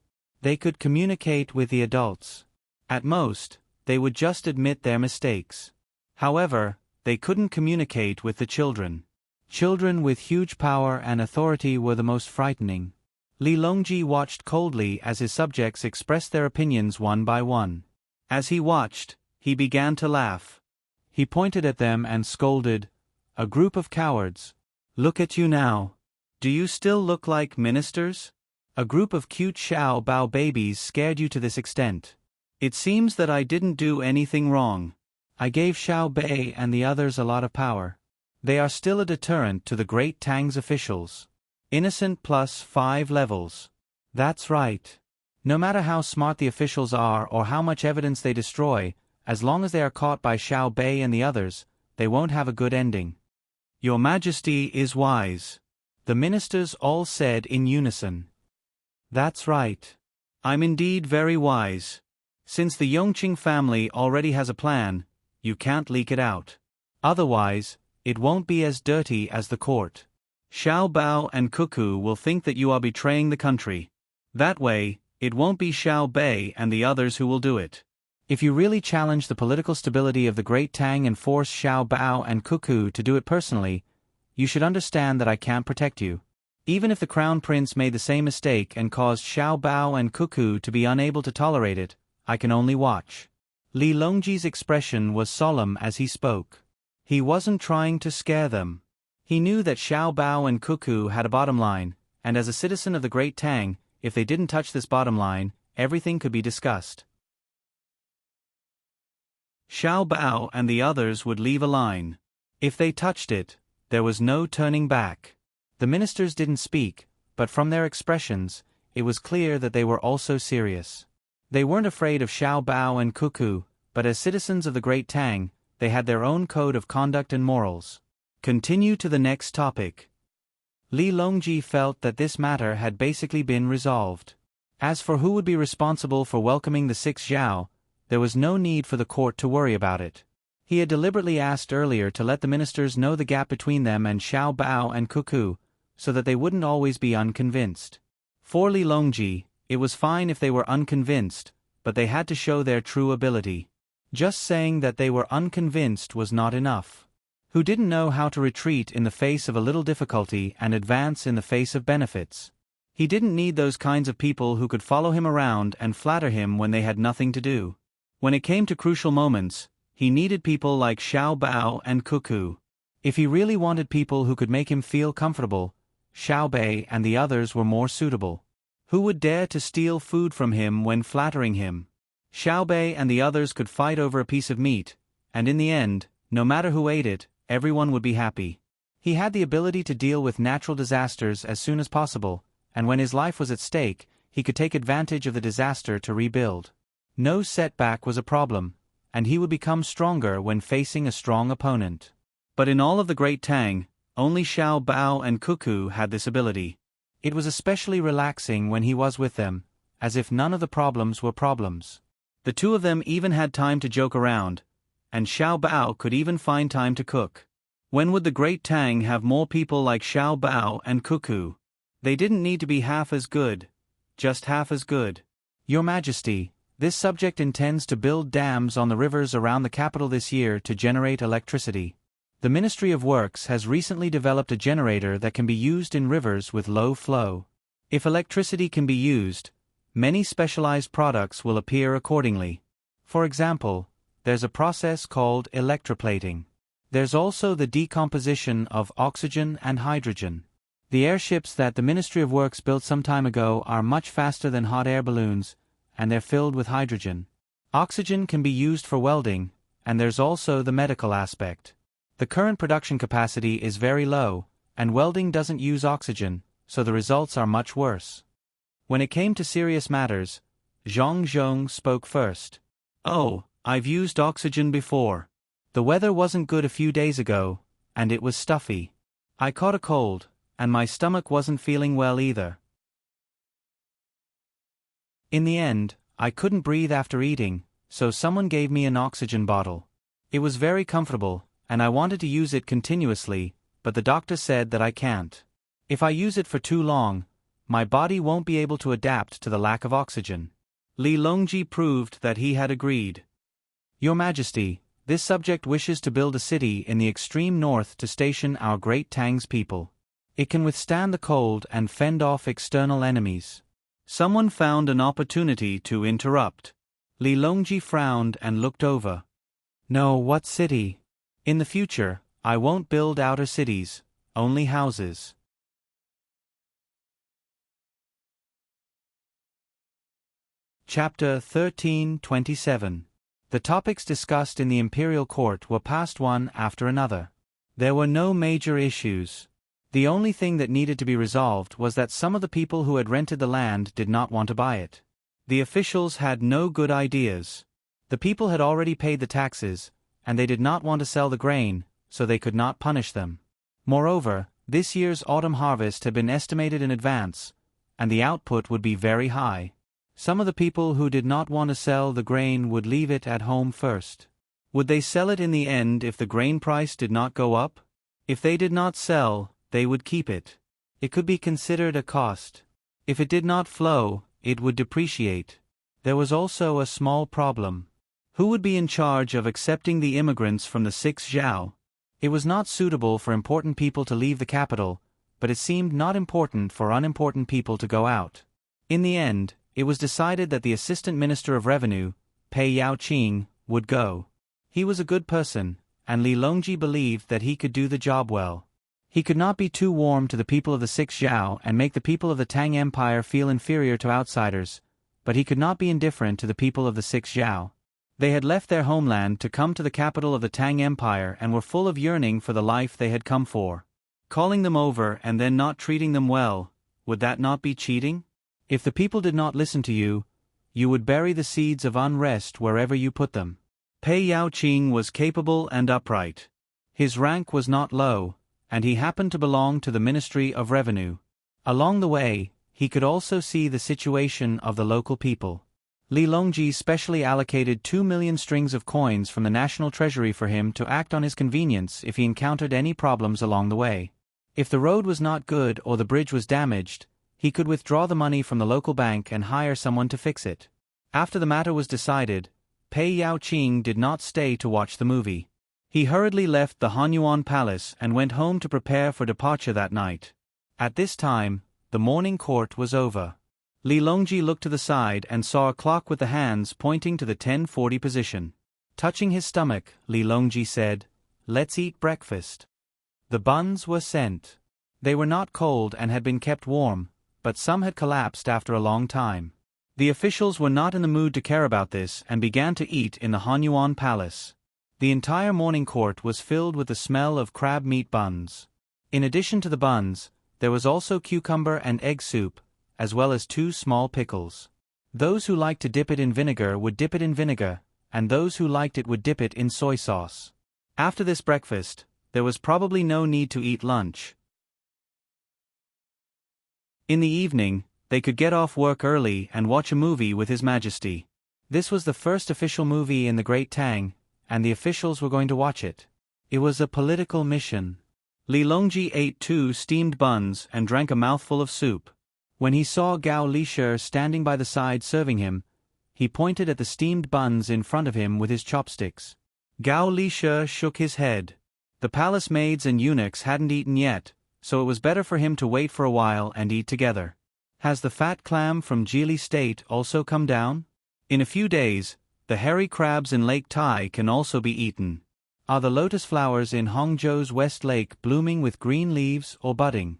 They could communicate with the adults. At most, they would just admit their mistakes. However, they couldn't communicate with the children. Children with huge power and authority were the most frightening. Li Longji watched coldly as his subjects expressed their opinions one by one. As he watched, he began to laugh. He pointed at them and scolded, "A group of cowards. Look at you now. Do you still look like ministers? A group of cute Xiao Bao babies scared you to this extent. It seems that I didn't do anything wrong. I gave Xiao Bei and the others a lot of power. They are still a deterrent to the great Tang's officials. Innocent plus 5 levels. That's right. No matter how smart the officials are or how much evidence they destroy, as long as they are caught by Xiao Bei and the others, they won't have a good ending. Your Majesty is wise. The ministers all said in unison. That's right. I'm indeed very wise. Since the Yongqing family already has a plan, you can't leak it out. Otherwise, it won't be as dirty as the court. Xiao Bao and Cuckoo will think that you are betraying the country. That way, it won't be Xiao Bei and the others who will do it. If you really challenge the political stability of the Great Tang and force Xiao Bao and Cuckoo to do it personally, you should understand that I can't protect you. Even if the Crown Prince made the same mistake and caused Xiao Bao and Cuckoo to be unable to tolerate it, I can only watch. Li Longji's expression was solemn as he spoke. He wasn't trying to scare them. He knew that Xiao Bao and Cuckoo had a bottom line, and as a citizen of the Great Tang, if they didn't touch this bottom line, everything could be discussed. Xiao Bao and the others would leave a line. If they touched it, there was no turning back. The ministers didn't speak, but from their expressions, it was clear that they were also serious. They weren't afraid of Xiao Bao and Cuckoo, but as citizens of the Great Tang, they had their own code of conduct and morals. Continue to the next topic. Li Longji felt that this matter had basically been resolved. As for who would be responsible for welcoming the 6 Zhao, there was no need for the court to worry about it. He had deliberately asked earlier to let the ministers know the gap between them and Xiao Bao and Cuckoo, so that they wouldn't always be unconvinced. For Li Longji, it was fine if they were unconvinced, but they had to show their true ability. Just saying that they were unconvinced was not enough. Who didn't know how to retreat in the face of a little difficulty and advance in the face of benefits. He didn't need those kinds of people who could follow him around and flatter him when they had nothing to do. When it came to crucial moments, he needed people like Xiao Bao and Cuckoo. If he really wanted people who could make him feel comfortable, Xiao Bei and the others were more suitable. Who would dare to steal food from him when flattering him? Xiao Bei and the others could fight over a piece of meat, and in the end, no matter who ate it, everyone would be happy. He had the ability to deal with natural disasters as soon as possible, and when his life was at stake, he could take advantage of the disaster to rebuild. No setback was a problem, and he would become stronger when facing a strong opponent. But in all of the Great Tang, only Xiao Bao and Cuckoo had this ability. It was especially relaxing when he was with them, as if none of the problems were problems. The two of them even had time to joke around, and Xiao Bao could even find time to cook. When would the Great Tang have more people like Xiao Bao and Cuckoo? They didn't need to be half as good, just half as good. Your Majesty, this subject intends to build dams on the rivers around the capital this year to generate electricity. The Ministry of Works has recently developed a generator that can be used in rivers with low flow. If electricity can be used, many specialized products will appear accordingly. For example, there's a process called electroplating. There's also the decomposition of oxygen and hydrogen. The airships that the Ministry of Works built some time ago are much faster than hot air balloons, and they're filled with hydrogen. Oxygen can be used for welding, and there's also the medical aspect. The current production capacity is very low, and welding doesn't use oxygen, so the results are much worse. When it came to serious matters, Zhang Zhong spoke first. Oh, I've used oxygen before. The weather wasn't good a few days ago, and it was stuffy. I caught a cold, and my stomach wasn't feeling well either. In the end, I couldn't breathe after eating, so someone gave me an oxygen bottle. It was very comfortable, and I wanted to use it continuously, but the doctor said that I can't. If I use it for too long, my body won't be able to adapt to the lack of oxygen. Li Longji proved that he had agreed. Your Majesty, this subject wishes to build a city in the extreme north to station our Great Tang's people. It can withstand the cold and fend off external enemies. Someone found an opportunity to interrupt. Li Longji frowned and looked over. No, what city? In the future, I won't build outer cities, only houses. Chapter 13:27. The topics discussed in the imperial court were passed one after another. There were no major issues. The only thing that needed to be resolved was that some of the people who had rented the land did not want to buy it. The officials had no good ideas. The people had already paid the taxes, and they did not want to sell the grain, so they could not punish them. Moreover, this year's autumn harvest had been estimated in advance, and the output would be very high. Some of the people who did not want to sell the grain would leave it at home first. Would they sell it in the end if the grain price did not go up? If they did not sell, they would keep it. It could be considered a cost. If it did not flow, it would depreciate. There was also a small problem. Who would be in charge of accepting the immigrants from the 6th Zhao? It was not suitable for important people to leave the capital, but it seemed not important for unimportant people to go out. In the end, it was decided that the Assistant Minister of Revenue, Pei Yaoqing, would go. He was a good person, and Li Longji believed that he could do the job well. He could not be too warm to the people of the 6th Zhao and make the people of the Tang Empire feel inferior to outsiders, but he could not be indifferent to the people of the 6th Zhao. They had left their homeland to come to the capital of the Tang Empire and were full of yearning for the life they had come for. Calling them over and then not treating them well, would that not be cheating? If the people did not listen to you, you would bury the seeds of unrest wherever you put them. Pei Yaoqing was capable and upright. His rank was not low, and he happened to belong to the Ministry of Revenue. Along the way, he could also see the situation of the local people. Li Longji specially allocated 2 million strings of coins from the national treasury for him to act on his convenience if he encountered any problems along the way. If the road was not good or the bridge was damaged, he could withdraw the money from the local bank and hire someone to fix it. After the matter was decided, Pei Yaoqing did not stay to watch the movie. He hurriedly left the Hanyuan Palace and went home to prepare for departure that night. At this time, the morning court was over. Li Longji looked to the side and saw a clock with the hands pointing to the 10:40 position. Touching his stomach, Li Longji said, "Let's eat breakfast." The buns were sent. They were not cold and had been kept warm, but some had collapsed after a long time. The officials were not in the mood to care about this and began to eat in the Hanyuan Palace. The entire morning court was filled with the smell of crab meat buns. In addition to the buns, there was also cucumber and egg soup, as well as 2 small pickles. Those who liked to dip it in vinegar would dip it in vinegar, and those who liked it would dip it in soy sauce. After this breakfast, there was probably no need to eat lunch. In the evening, they could get off work early and watch a movie with His Majesty. This was the first official movie in the Great Tang, and the officials were going to watch it. It was a political mission. Li Longji ate 2 steamed buns and drank a mouthful of soup. When he saw Gao Lisher standing by the side serving him, he pointed at the steamed buns in front of him with his chopsticks. Gao Lisher shook his head. The palace maids and eunuchs hadn't eaten yet, so it was better for him to wait for a while and eat together. Has the fat clam from Jili State also come down? In a few days, the hairy crabs in Lake Tai can also be eaten. Are the lotus flowers in Hongzhou's West Lake blooming with green leaves or budding?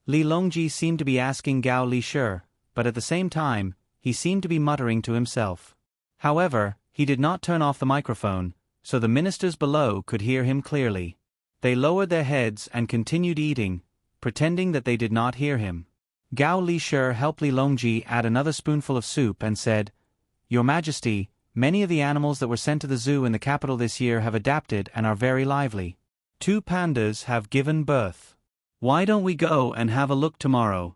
Li Longji seemed to be asking Gao Lisher, but at the same time, he seemed to be muttering to himself. However, he did not turn off the microphone, so the ministers below could hear him clearly. They lowered their heads and continued eating, pretending that they did not hear him. Gao Lisher helped Li Longji add another spoonful of soup and said, "Your Majesty, many of the animals that were sent to the zoo in the capital this year have adapted and are very lively. 2 pandas have given birth. Why don't we go and have a look tomorrow?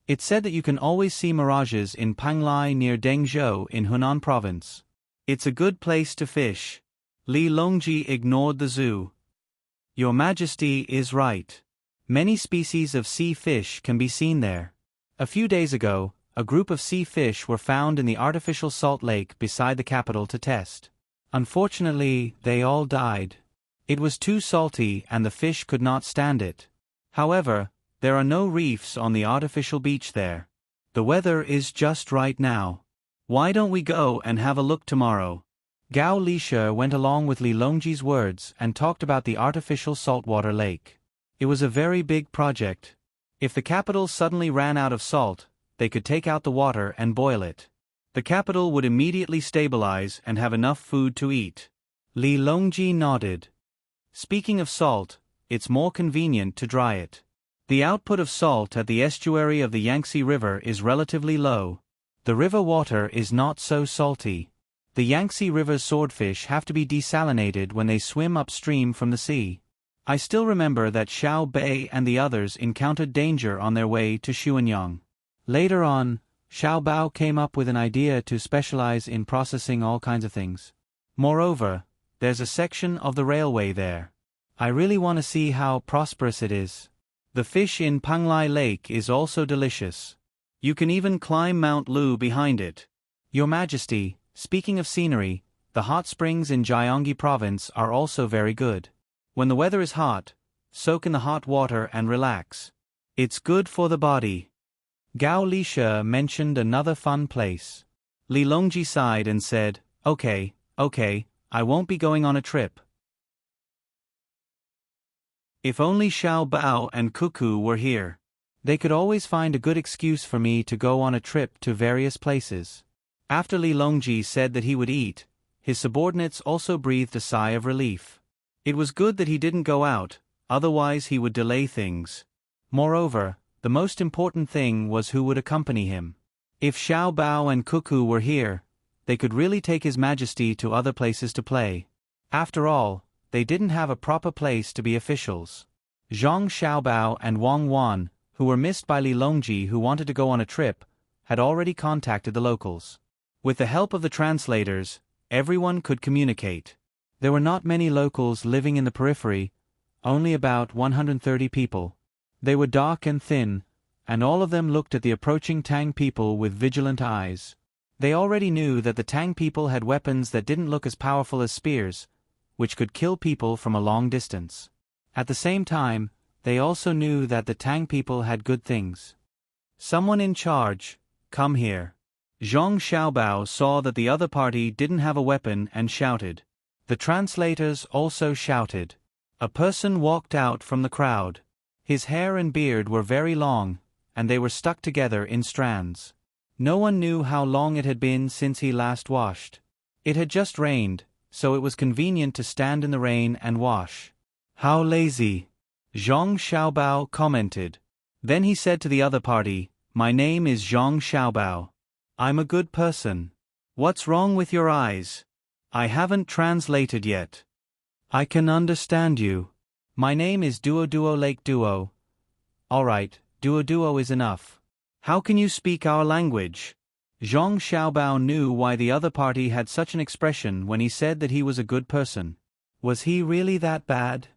It's said that you can always see mirages in Panglai near Dengzhou in Hunan province. It's a good place to fish." Li Longji ignored the zoo. "Your Majesty is right. Many species of sea fish can be seen there. A few days ago, a group of sea fish were found in the artificial salt lake beside the capital to test. Unfortunately, they all died. It was too salty and the fish could not stand it. However, there are no reefs on the artificial beach there. The weather is just right now. Why don't we go and have a look tomorrow?" Gao Lisher went along with Li Longji's words and talked about the artificial saltwater lake. It was a very big project. If the capital suddenly ran out of salt, they could take out the water and boil it. The capital would immediately stabilize and have enough food to eat. Li Longji nodded. Speaking of salt, it's more convenient to dry it. The output of salt at the estuary of the Yangtze River is relatively low. The river water is not so salty. The Yangtze River's swordfish have to be desalinated when they swim upstream from the sea. I still remember that Xiao Bei and the others encountered danger on their way to Xuanyang. Later on, Xiao Bao came up with an idea to specialize in processing all kinds of things. Moreover, there's a section of the railway there. I really want to see how prosperous it is. The fish in Panglai Lake is also delicious. You can even climb Mount Lu behind it. Your Majesty, speaking of scenery, the hot springs in Gyeonggi Province are also very good. When the weather is hot, soak in the hot water and relax. It's good for the body. Gao Lisha mentioned another fun place. Li Longji sighed and said, Okay, I won't be going on a trip. If only Xiao Bao and Cuckoo were here. They could always find a good excuse for me to go on a trip to various places. After Li Longji said that he would eat, his subordinates also breathed a sigh of relief. It was good that he didn't go out, otherwise he would delay things. Moreover, the most important thing was who would accompany him. If Xiao Bao and Cuckoo were here, they could really take His Majesty to other places to play. After all, they didn't have a proper place to be officials. Zhang Xiaobao and Wang Wan, who were missed by Li Longji who wanted to go on a trip, had already contacted the locals. With the help of the translators, everyone could communicate. There were not many locals living in the periphery, only about 130 people. They were dark and thin, and all of them looked at the approaching Tang people with vigilant eyes. They already knew that the Tang people had weapons that didn't look as powerful as spears, which could kill people from a long distance. At the same time, they also knew that the Tang people had good things. Someone in charge, come here. Zhang Xiaobao saw that the other party didn't have a weapon and shouted. The translators also shouted. A person walked out from the crowd. His hair and beard were very long, and they were stuck together in strands. No one knew how long it had been since he last washed. It had just rained, so it was convenient to stand in the rain and wash. How lazy, Zhang Xiaobao commented. Then he said to the other party, My name is Zhang Xiaobao. I'm a good person. What's wrong with your eyes? I haven't translated yet. I can understand you. My name is Duo Lake Duo. Alright, Duo is enough. How can you speak our language? Zhang Xiaobao knew why the other party had such an expression when he said that he was a good person. Was he really that bad?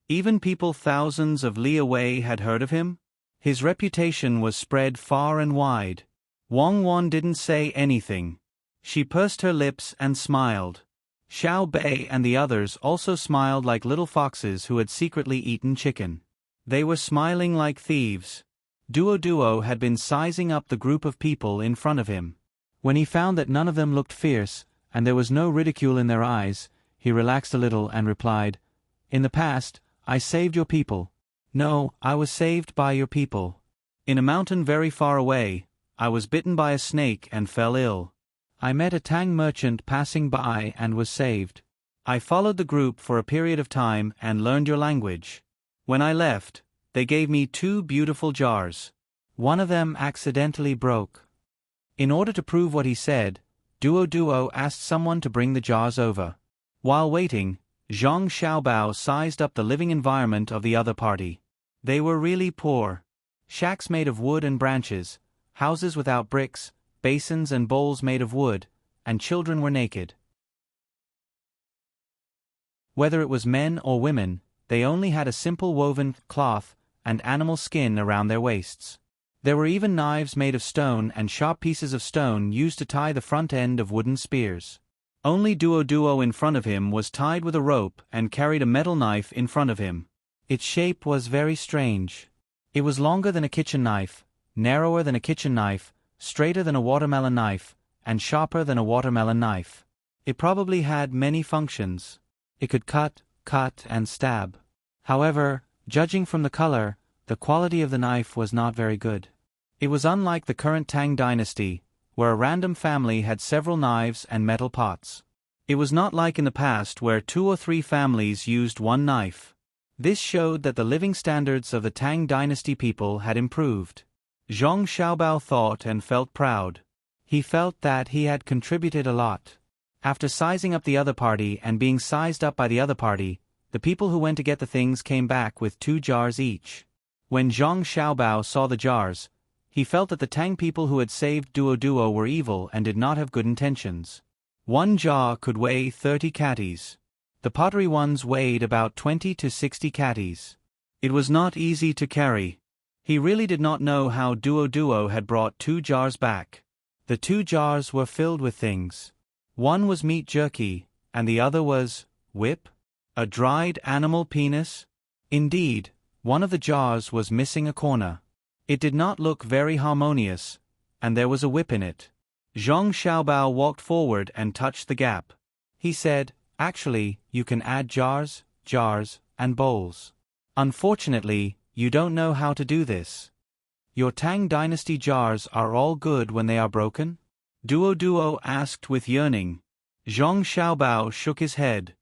Even people thousands of li away had heard of him? His reputation was spread far and wide. Wang Wan didn't say anything. She pursed her lips and smiled. Xiao Bei and the others also smiled like little foxes who had secretly eaten chicken. They were smiling like thieves. Duo had been sizing up the group of people in front of him. When he found that none of them looked fierce, and there was no ridicule in their eyes, he relaxed a little and replied, In the past, I saved your people. No, I was saved by your people. In a mountain very far away, I was bitten by a snake and fell ill. I met a Tang merchant passing by and was saved. I followed the group for a period of time and learned your language. When I left, they gave me 2 beautiful jars. One of them accidentally broke. In order to prove what he said, Duo asked someone to bring the jars over. While waiting, Zhang Xiaobao sized up the living environment of the other party. They were really poor. Shacks made of wood and branches, houses without bricks, basins and bowls made of wood, and children were naked. Whether it was men or women, they only had a simple woven cloth and animal skin around their waists. There were even knives made of stone and sharp pieces of stone used to tie the front end of wooden spears. Only Duo in front of him was tied with a rope and carried a metal knife in front of him. Its shape was very strange. It was longer than a kitchen knife, narrower than a kitchen knife, straighter than a watermelon knife, and sharper than a watermelon knife. It probably had many functions. It could cut, and stab. However, judging from the color, the quality of the knife was not very good. It was unlike the current Tang Dynasty, where a random family had several knives and metal pots. It was not like in the past where 2 or 3 families used one knife. This showed that the living standards of the Tang Dynasty people had improved. Zhang Xiaobao thought and felt proud. He felt that he had contributed a lot. After sizing up the other party and being sized up by the other party, the people who went to get the things came back with 2 jars each. When Zhang Xiaobao saw the jars, he felt that the Tang people who had saved Duo were evil and did not have good intentions. 1 jar could weigh 30 catties. The pottery ones weighed about 20 to 60 catties. It was not easy to carry. He really did not know how Duo had brought 2 jars back. The 2 jars were filled with things. One was meat jerky, and the other was whip? A dried animal penis? Indeed, one of the jars was missing a corner. It did not look very harmonious, and there was a whip in it. Zhang Xiaobao walked forward and touched the gap. He said, "Actually, you can add jars, and bowls. Unfortunately, you don't know how to do this. Your Tang Dynasty jars are all good when they are broken?" Duo asked with yearning. Zhang Xiaobao shook his head.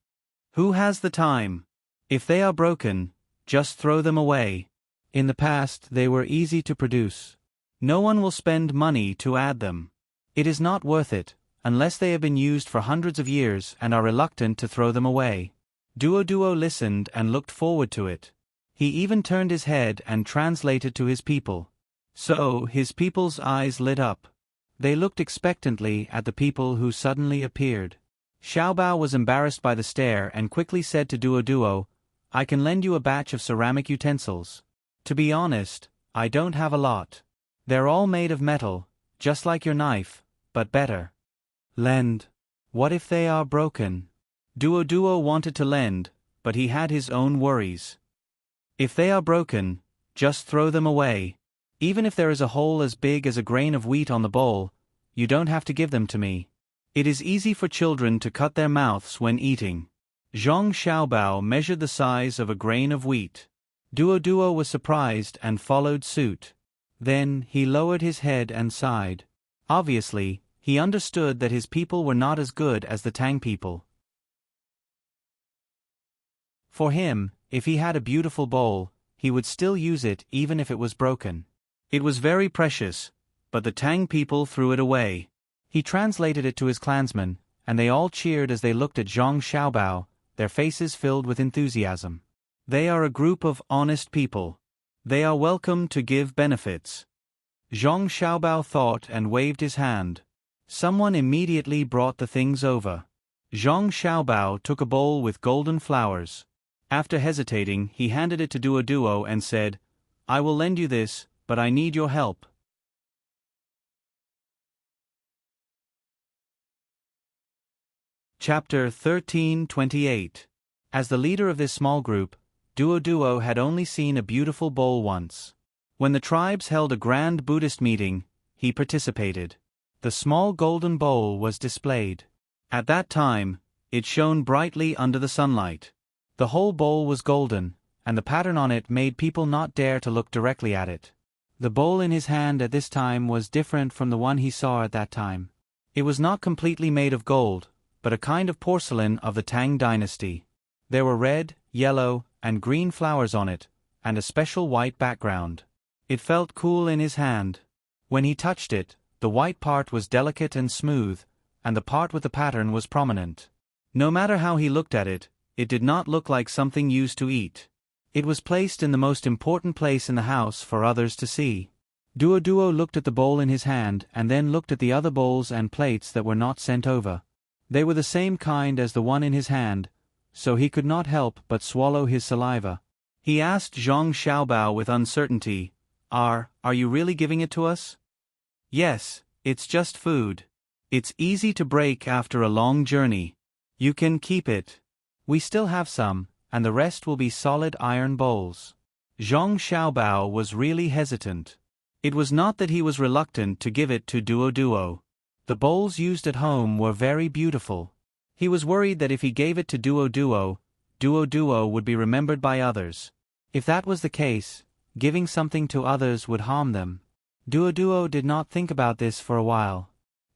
"Who has the time? If they are broken, just throw them away. In the past they were easy to produce. No one will spend money to add them. It is not worth it, unless they have been used for hundreds of years and are reluctant to throw them away." Duo listened and looked forward to it. He even turned his head and translated to his people. So his people's eyes lit up. They looked expectantly at the people who suddenly appeared. Xiaobao was embarrassed by the stare and quickly said to Duo, "I can lend you a batch of ceramic utensils. To be honest, I don't have a lot. They're all made of metal, just like your knife, but better." Lend. What if they are broken? Duo wanted to lend, but he had his own worries. If they are broken, just throw them away. Even if there is a hole as big as a grain of wheat on the bowl, you don't have to give them to me. It is easy for children to cut their mouths when eating. Zhang Xiaobao measured the size of a grain of wheat. Duo was surprised and followed suit. Then he lowered his head and sighed. Obviously, he understood that his people were not as good as the Tang people. For him, if he had a beautiful bowl, he would still use it even if it was broken. It was very precious, but the Tang people threw it away. He translated it to his clansmen, and they all cheered as they looked at Zhang Xiaobao, their faces filled with enthusiasm. They are a group of honest people. They are welcome to give benefits. Zhang Xiaobao thought and waved his hand. Someone immediately brought the things over. Zhang Xiaobao took a bowl with golden flowers. After hesitating, he handed it to Duo and said, "I will lend you this, but I need your help." Chapter 13:28. As the leader of this small group, Duo had only seen a beautiful bowl once. When the tribes held a grand Buddhist meeting, he participated. The small golden bowl was displayed. At that time, it shone brightly under the sunlight. The whole bowl was golden, and the pattern on it made people not dare to look directly at it. The bowl in his hand at this time was different from the one he saw at that time. It was not completely made of gold, but a kind of porcelain of the Tang Dynasty. There were red, yellow, and green flowers on it, and a special white background. It felt cool in his hand. When he touched it, the white part was delicate and smooth, and the part with the pattern was prominent. No matter how he looked at it, it did not look like something used to eat. It was placed in the most important place in the house for others to see. Duo looked at the bowl in his hand and then looked at the other bowls and plates that were not sent over. They were the same kind as the one in his hand, so he could not help but swallow his saliva. He asked Zhang Xiaobao with uncertainty, Are you really giving it to us?" "Yes, it's just food. It's easy to break after a long journey. You can keep it. We still have some, and the rest will be solid iron bowls." Zhang Xiaobao was really hesitant. It was not that he was reluctant to give it to Duo. The bowls used at home were very beautiful. He was worried that if he gave it to Duo would be remembered by others. If that was the case, giving something to others would harm them. Duo did not think about this for a while.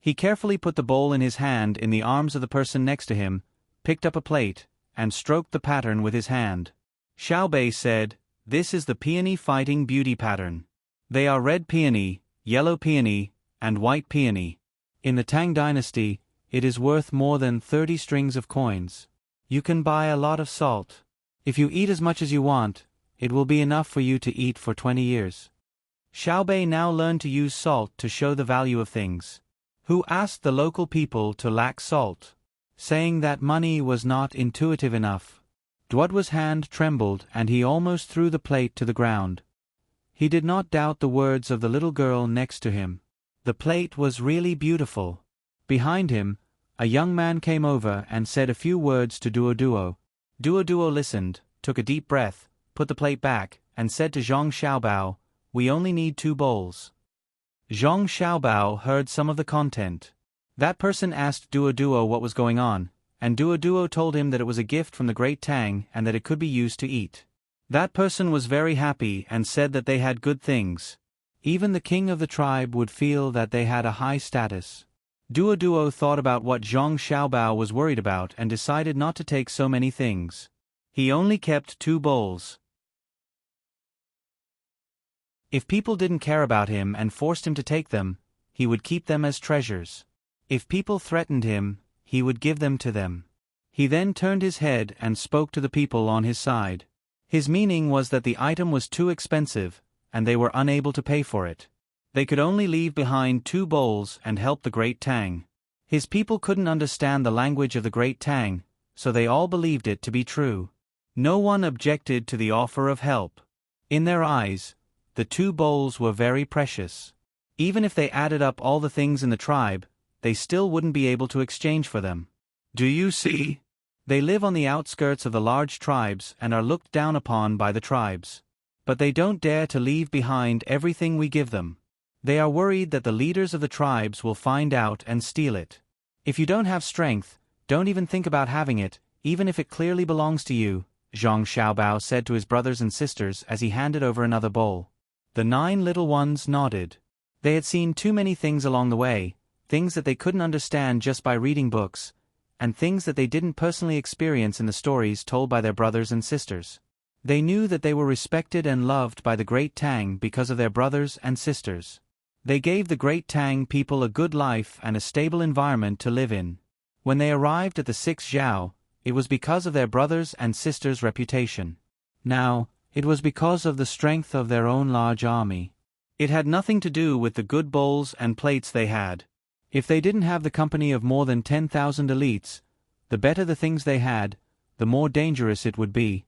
He carefully put the bowl in his hand in the arms of the person next to him, picked up a plate, and stroked the pattern with his hand. Xiao Bei said, "This is the peony fighting beauty pattern. They are red peony, yellow peony, and white peony. In the Tang Dynasty, it is worth more than 30 strings of coins. You can buy a lot of salt. If you eat as much as you want, it will be enough for you to eat for 20 years. Xiao Bei now learned to use salt to show the value of things. Who asked the local people to lack salt, saying that money was not intuitive enough. Duodwa's hand trembled and he almost threw the plate to the ground. He did not doubt the words of the little girl next to him. The plate was really beautiful. Behind him, a young man came over and said a few words to Duo. Duo listened, took a deep breath, put the plate back, and said to Zhang Xiaobao, "We only need 2 bowls." Zhang Xiaobao heard some of the content. That person asked Duo what was going on, and Duo told him that it was a gift from the great Tang and that it could be used to eat. That person was very happy and said that they had good things. Even the king of the tribe would feel that they had a high status. Duo thought about what Zhang Xiaobao was worried about and decided not to take so many things. He only kept 2 bowls. If people didn't care about him and forced him to take them, he would keep them as treasures. If people threatened him, he would give them to them. He then turned his head and spoke to the people on his side. His meaning was that the item was too expensive, and they were unable to pay for it. They could only leave behind 2 bowls and help the great Tang. His people couldn't understand the language of the great Tang, so they all believed it to be true. No one objected to the offer of help. In their eyes, the 2 bowls were very precious. Even if they added up all the things in the tribe, they still wouldn't be able to exchange for them. Do you see? They live on the outskirts of the large tribes and are looked down upon by the tribes. But they don't dare to leave behind everything we give them. They are worried that the leaders of the tribes will find out and steal it. If you don't have strength, don't even think about having it, even if it clearly belongs to you, Zhang Xiaobao said to his brothers and sisters as he handed over another bowl. The 9 little ones nodded. They had seen too many things along the way, things that they couldn't understand just by reading books, and things that they didn't personally experience in the stories told by their brothers and sisters. They knew that they were respected and loved by the great Tang because of their brothers and sisters. They gave the great Tang people a good life and a stable environment to live in. When they arrived at the 6th Zhao, it was because of their brothers and sisters' reputation. Now, it was because of the strength of their own large army. It had nothing to do with the good bowls and plates they had. If they didn't have the company of more than 10,000 elites, the better the things they had, the more dangerous it would be.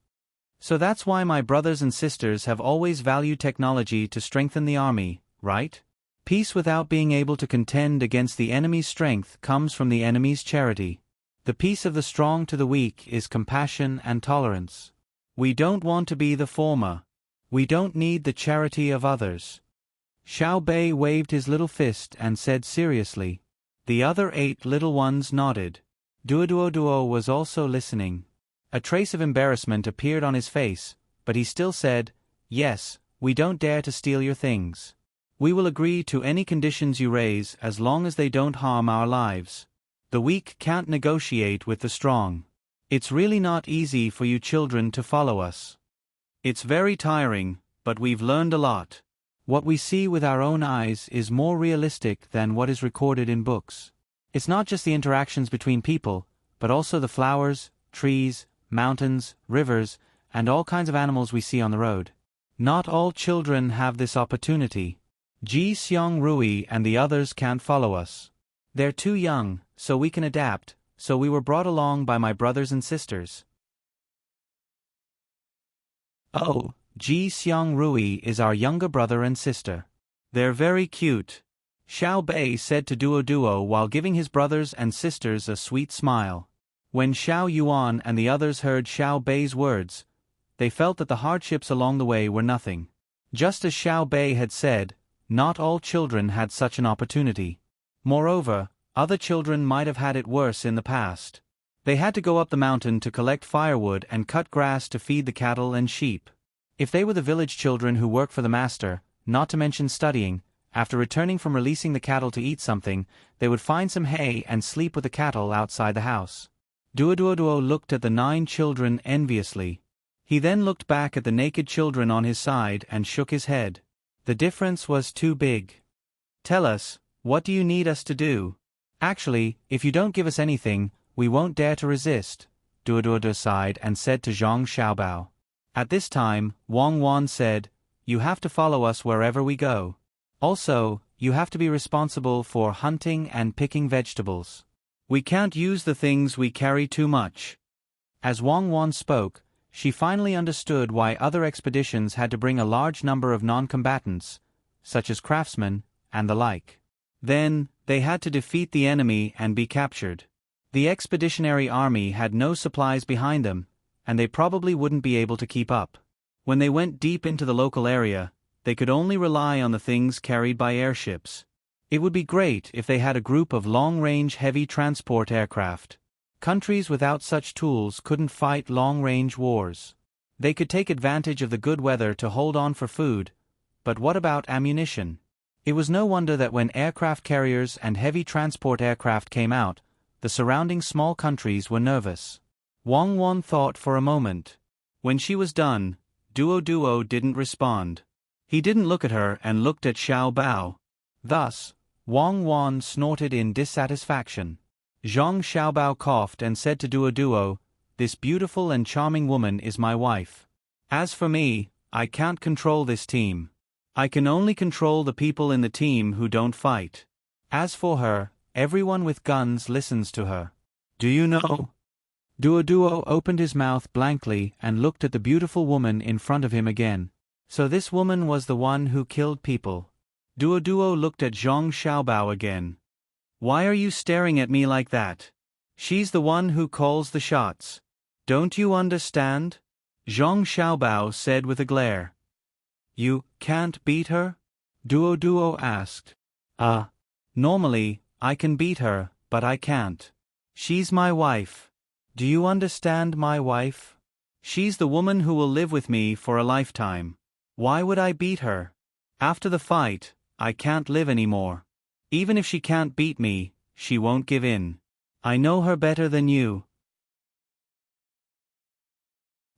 So that's why my brothers and sisters have always valued technology to strengthen the army, right? Peace without being able to contend against the enemy's strength comes from the enemy's charity. The peace of the strong to the weak is compassion and tolerance. We don't want to be the former. We don't need the charity of others. Xiao Bei waved his little fist and said seriously. The other 8 little ones nodded. Duo was also listening. A trace of embarrassment appeared on his face, but he still said, "Yes, we don't dare to steal your things. We will agree to any conditions you raise as long as they don't harm our lives. The weak can't negotiate with the strong. It's really not easy for you children to follow us. It's very tiring, but we've learned a lot. What we see with our own eyes is more realistic than what is recorded in books. It's not just the interactions between people, but also the flowers, trees, mountains, rivers, and all kinds of animals we see on the road. Not all children have this opportunity. Ji Xiong Rui and the others can't follow us. They're too young, so we can adapt, so we were brought along by my brothers and sisters." Oh, Ji Xiong Rui is our younger brother and sister. They're very cute, Xiao Bei said to Duo while giving his brothers and sisters a sweet smile. When Xiao Yuan and the others heard Xiao Bei's words, they felt that the hardships along the way were nothing. Just as Xiao Bei had said, not all children had such an opportunity. Moreover, other children might have had it worse in the past. They had to go up the mountain to collect firewood and cut grass to feed the cattle and sheep. If they were the village children who work for the master, not to mention studying, After returning from releasing the cattle to eat something, they would find some hay and sleep with the cattle outside the house. Duo looked at the 9 children enviously. He then looked back at the naked children on his side and shook his head. The difference was too big. Tell us, what do you need us to do? Actually, if you don't give us anything, we won't dare to resist, Duo sighed and said to Zhang Xiaobao. At this time, Wang Wan said, you have to follow us wherever we go. Also, you have to be responsible for hunting and picking vegetables. We can't use the things we carry too much. As Wang Wan spoke, she finally understood why other expeditions had to bring a large number of non-combatants, such as craftsmen, and the like. Then, they had to defeat the enemy and be captured. The expeditionary army had no supplies behind them, and they probably wouldn't be able to keep up. When they went deep into the local area, they could only rely on the things carried by airships. It would be great if they had a group of long-range heavy transport aircraft. Countries without such tools couldn't fight long-range wars. They could take advantage of the good weather to hold on for food, but what about ammunition? It was no wonder that when aircraft carriers and heavy transport aircraft came out, the surrounding small countries were nervous. Wang Wan thought for a moment. When she was done, Duo didn't respond. He didn't look at her and looked at Xiao Bao. Thus, Wang Wan snorted in dissatisfaction. Zhang Xiaobao coughed and said to Duo, this beautiful and charming woman is my wife. As for me, I can't control this team. I can only control the people in the team who don't fight. As for her, everyone with guns listens to her. Do you know? Duo opened his mouth blankly and looked at the beautiful woman in front of him again. So this woman was the one who killed people. Duo looked at Zhang Xiaobao again. Why are you staring at me like that? She's the one who calls the shots. Don't you understand? Zhang Xiaobao said with a glare. You can't beat her? Duo asked. Normally, I can beat her, but I can't. She's my wife. Do you understand my wife? She's the woman who will live with me for a lifetime. Why would I beat her? After the fight, I can't live anymore. Even if she can't beat me, she won't give in. I know her better than you.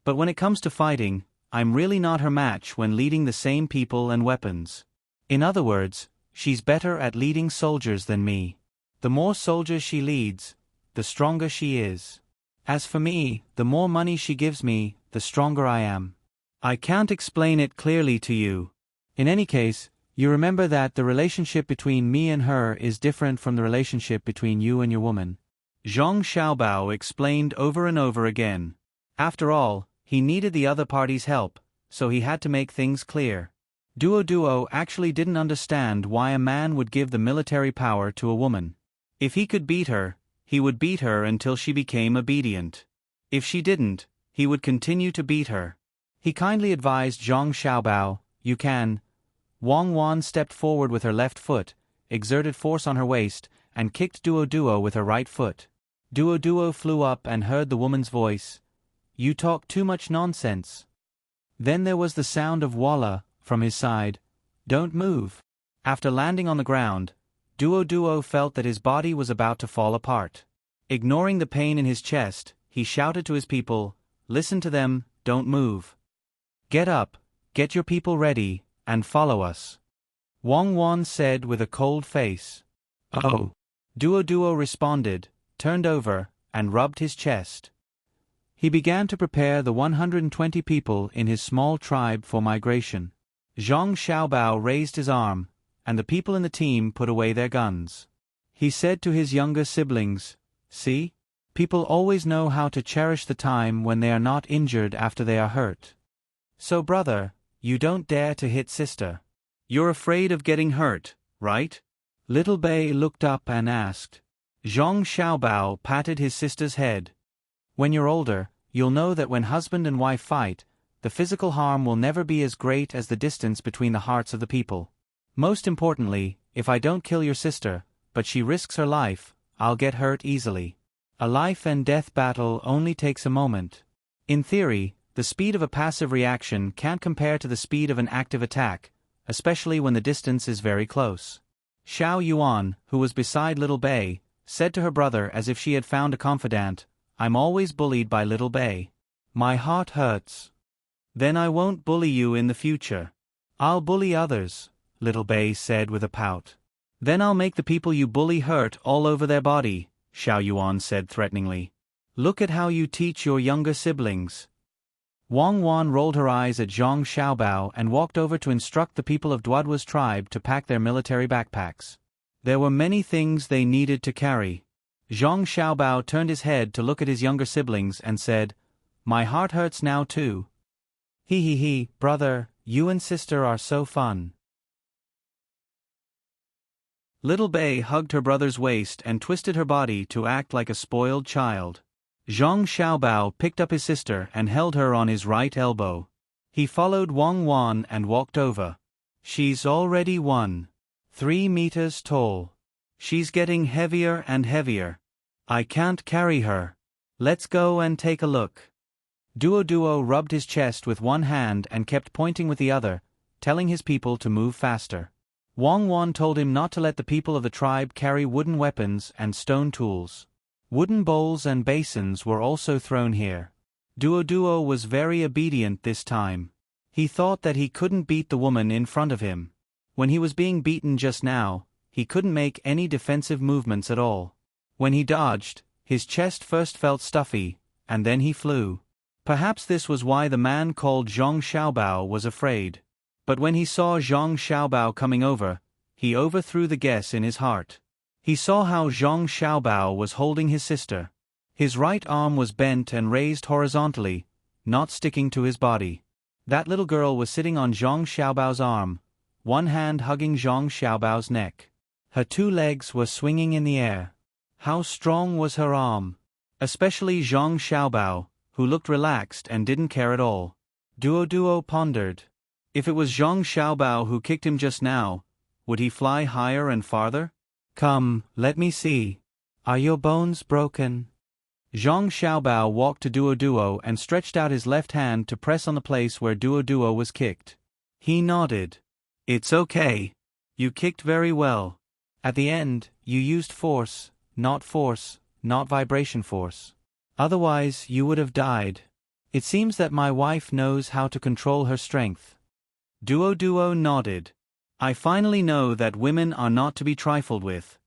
But when it comes to fighting, I'm really not her match when leading the same people and weapons. In other words, she's better at leading soldiers than me. The more soldiers she leads, the stronger she is. As for me, the more money she gives me, the stronger I am. I can't explain it clearly to you. In any case, you remember that the relationship between me and her is different from the relationship between you and your woman. Zhang Xiaobao explained over and over again. After all, he needed the other party's help, so he had to make things clear. Duo actually didn't understand why a man would give the military power to a woman. If he could beat her, he would beat her until she became obedient. If she didn't, he would continue to beat her. He kindly advised Zhang Xiaobao, you can. Wang Wan stepped forward with her left foot, exerted force on her waist, and kicked Duo with her right foot. Duo flew up and heard the woman's voice. You talk too much nonsense. Then there was the sound of Walla, from his side. Don't move. After landing on the ground, Duo felt that his body was about to fall apart. Ignoring the pain in his chest, he shouted to his people, listen to them, don't move. Get up, get your people ready, and follow us. Wang Wan said with a cold face. Oh. Duo responded, turned over, and rubbed his chest. He began to prepare the 120 people in his small tribe for migration. Zhang Xiaobao raised his arm, and the people in the team put away their guns. He said to his younger siblings, see? People always know how to cherish the time when they are not injured after they are hurt. So brother, you don't dare to hit sister. You're afraid of getting hurt, right? Little Bei looked up and asked. Zhang Xiaobao patted his sister's head. When you're older, you'll know that when husband and wife fight, the physical harm will never be as great as the distance between the hearts of the people. Most importantly, if I don't kill your sister, but she risks her life, I'll get hurt easily. A life and death battle only takes a moment. In theory, the speed of a passive reaction can't compare to the speed of an active attack, especially when the distance is very close. Xiao Yuan, who was beside Little Bei, said to her brother as if she had found a confidant, "I'm always bullied by Little Bei. My heart hurts." "Then I won't bully you in the future. I'll bully others," Little Bei said with a pout. "Then I'll make the people you bully hurt all over their body," Xiao Yuan said threateningly. "Look at how you teach your younger siblings." Wang Wan rolled her eyes at Zhang Xiaobao and walked over to instruct the people of Duoduo's tribe to pack their military backpacks. There were many things they needed to carry. Zhang Xiaobao turned his head to look at his younger siblings and said, "My heart hurts now too." He, brother, you and sister are so fun." Little Bei hugged her brother's waist and twisted her body to act like a spoiled child. Zhang Xiaobao picked up his sister and held her on his right elbow. He followed Wang Wan and walked over. "She's already 3 meters tall. She's getting heavier and heavier. I can't carry her. Let's go and take a look." Duo rubbed his chest with one hand and kept pointing with the other, telling his people to move faster. Wang Wan told him not to let the people of the tribe carry wooden weapons and stone tools. Wooden bowls and basins were also thrown here. Duo was very obedient this time. He thought that he couldn't beat the woman in front of him. When he was being beaten just now, he couldn't make any defensive movements at all. When he dodged, his chest first felt stuffy, and then he flew. Perhaps this was why the man called Zhang Xiaobao was afraid. But when he saw Zhang Xiaobao coming over, he overthrew the guess in his heart. He saw how Zhang Xiaobao was holding his sister. His right arm was bent and raised horizontally, not sticking to his body. That little girl was sitting on Zhang Xiaobao's arm, one hand hugging Zhang Xiaobao's neck. Her 2 legs were swinging in the air. How strong was her arm! Especially Zhang Xiaobao, who looked relaxed and didn't care at all. Duo pondered. If it was Zhang Xiaobao who kicked him just now, would he fly higher and farther? "Come, let me see. Are your bones broken?" Zhang Xiaobao walked to Duo and stretched out his left hand to press on the place where Duo was kicked. He nodded. "It's okay. You kicked very well. At the end, you used force, not vibration force. Otherwise, you would have died. It seems that my wife knows how to control her strength." Duo nodded. "I finally know that women are not to be trifled with."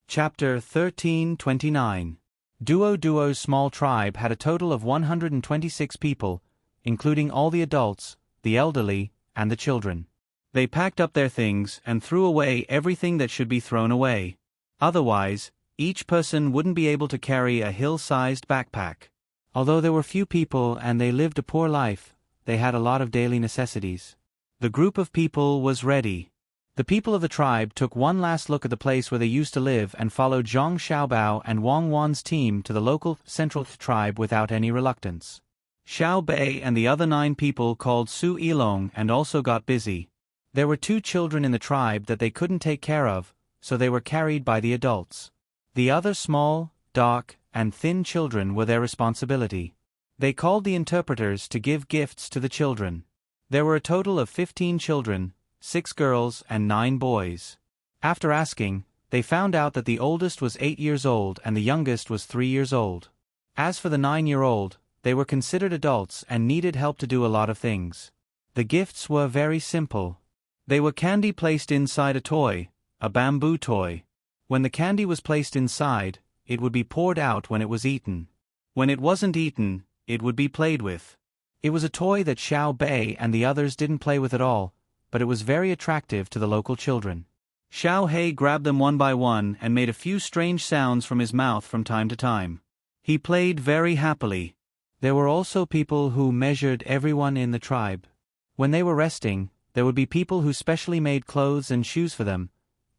Chapter 13:29. Duo's small tribe had a total of 126 people, including all the adults, the elderly, and the children. They packed up their things and threw away everything that should be thrown away. Otherwise, each person wouldn't be able to carry a hill-sized backpack. Although there were few people and they lived a poor life, they had a lot of daily necessities. The group of people was ready. The people of the tribe took one last look at the place where they used to live and followed Zhang Xiaobao and Wang Wan's team to the local central tribe without any reluctance. Xiao Bei and the other 9 people called Su Yilong and also got busy. There were 2 children in the tribe that they couldn't take care of, so they were carried by the adults. The other small, dark, and thin children were their responsibility. They called the interpreters to give gifts to the children. There were a total of 15 children, 6 girls and 9 boys. After asking, they found out that the oldest was 8 years old and the youngest was 3 years old. As for the 9-year-old, they were considered adults and needed help to do a lot of things. The gifts were very simple. They were candy placed inside a toy, a bamboo toy. When the candy was placed inside, it would be poured out when it was eaten. When it wasn't eaten, it would be played with. It was a toy that Xiao Bei and the others didn't play with at all, but it was very attractive to the local children. Xiao He grabbed them one by one and made a few strange sounds from his mouth from time to time. He played very happily. There were also people who measured everyone in the tribe. When they were resting, there would be people who specially made clothes and shoes for them,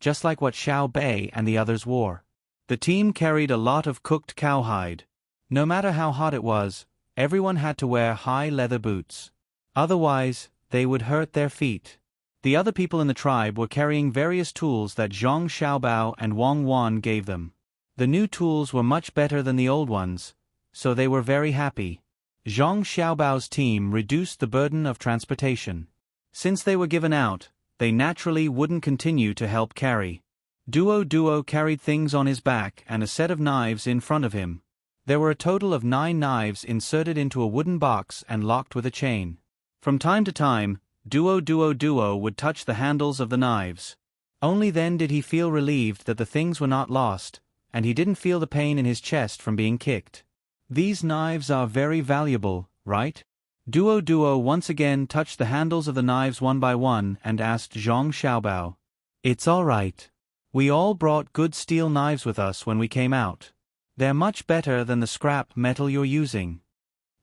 just like what Xiao Bei and the others wore. The team carried a lot of cooked cowhide. No matter how hot it was, everyone had to wear high leather boots. Otherwise, they would hurt their feet. The other people in the tribe were carrying various tools that Zhang Xiaobao and Wang Wan gave them. The new tools were much better than the old ones, so they were very happy. Zhang Xiaobao's team reduced the burden of transportation. Since they were given out, they naturally wouldn't continue to help carry. Duo carried things on his back and a set of knives in front of him. There were a total of 9 knives inserted into a wooden box and locked with a chain. From time to time, Duo would touch the handles of the knives. Only then did he feel relieved that the things were not lost, and he didn't feel the pain in his chest from being kicked. These knives are very valuable, right? Duo once again touched the handles of the knives one by one and asked Zhang Xiaobao. It's all right. We all brought good steel knives with us when we came out. They're much better than the scrap metal you're using.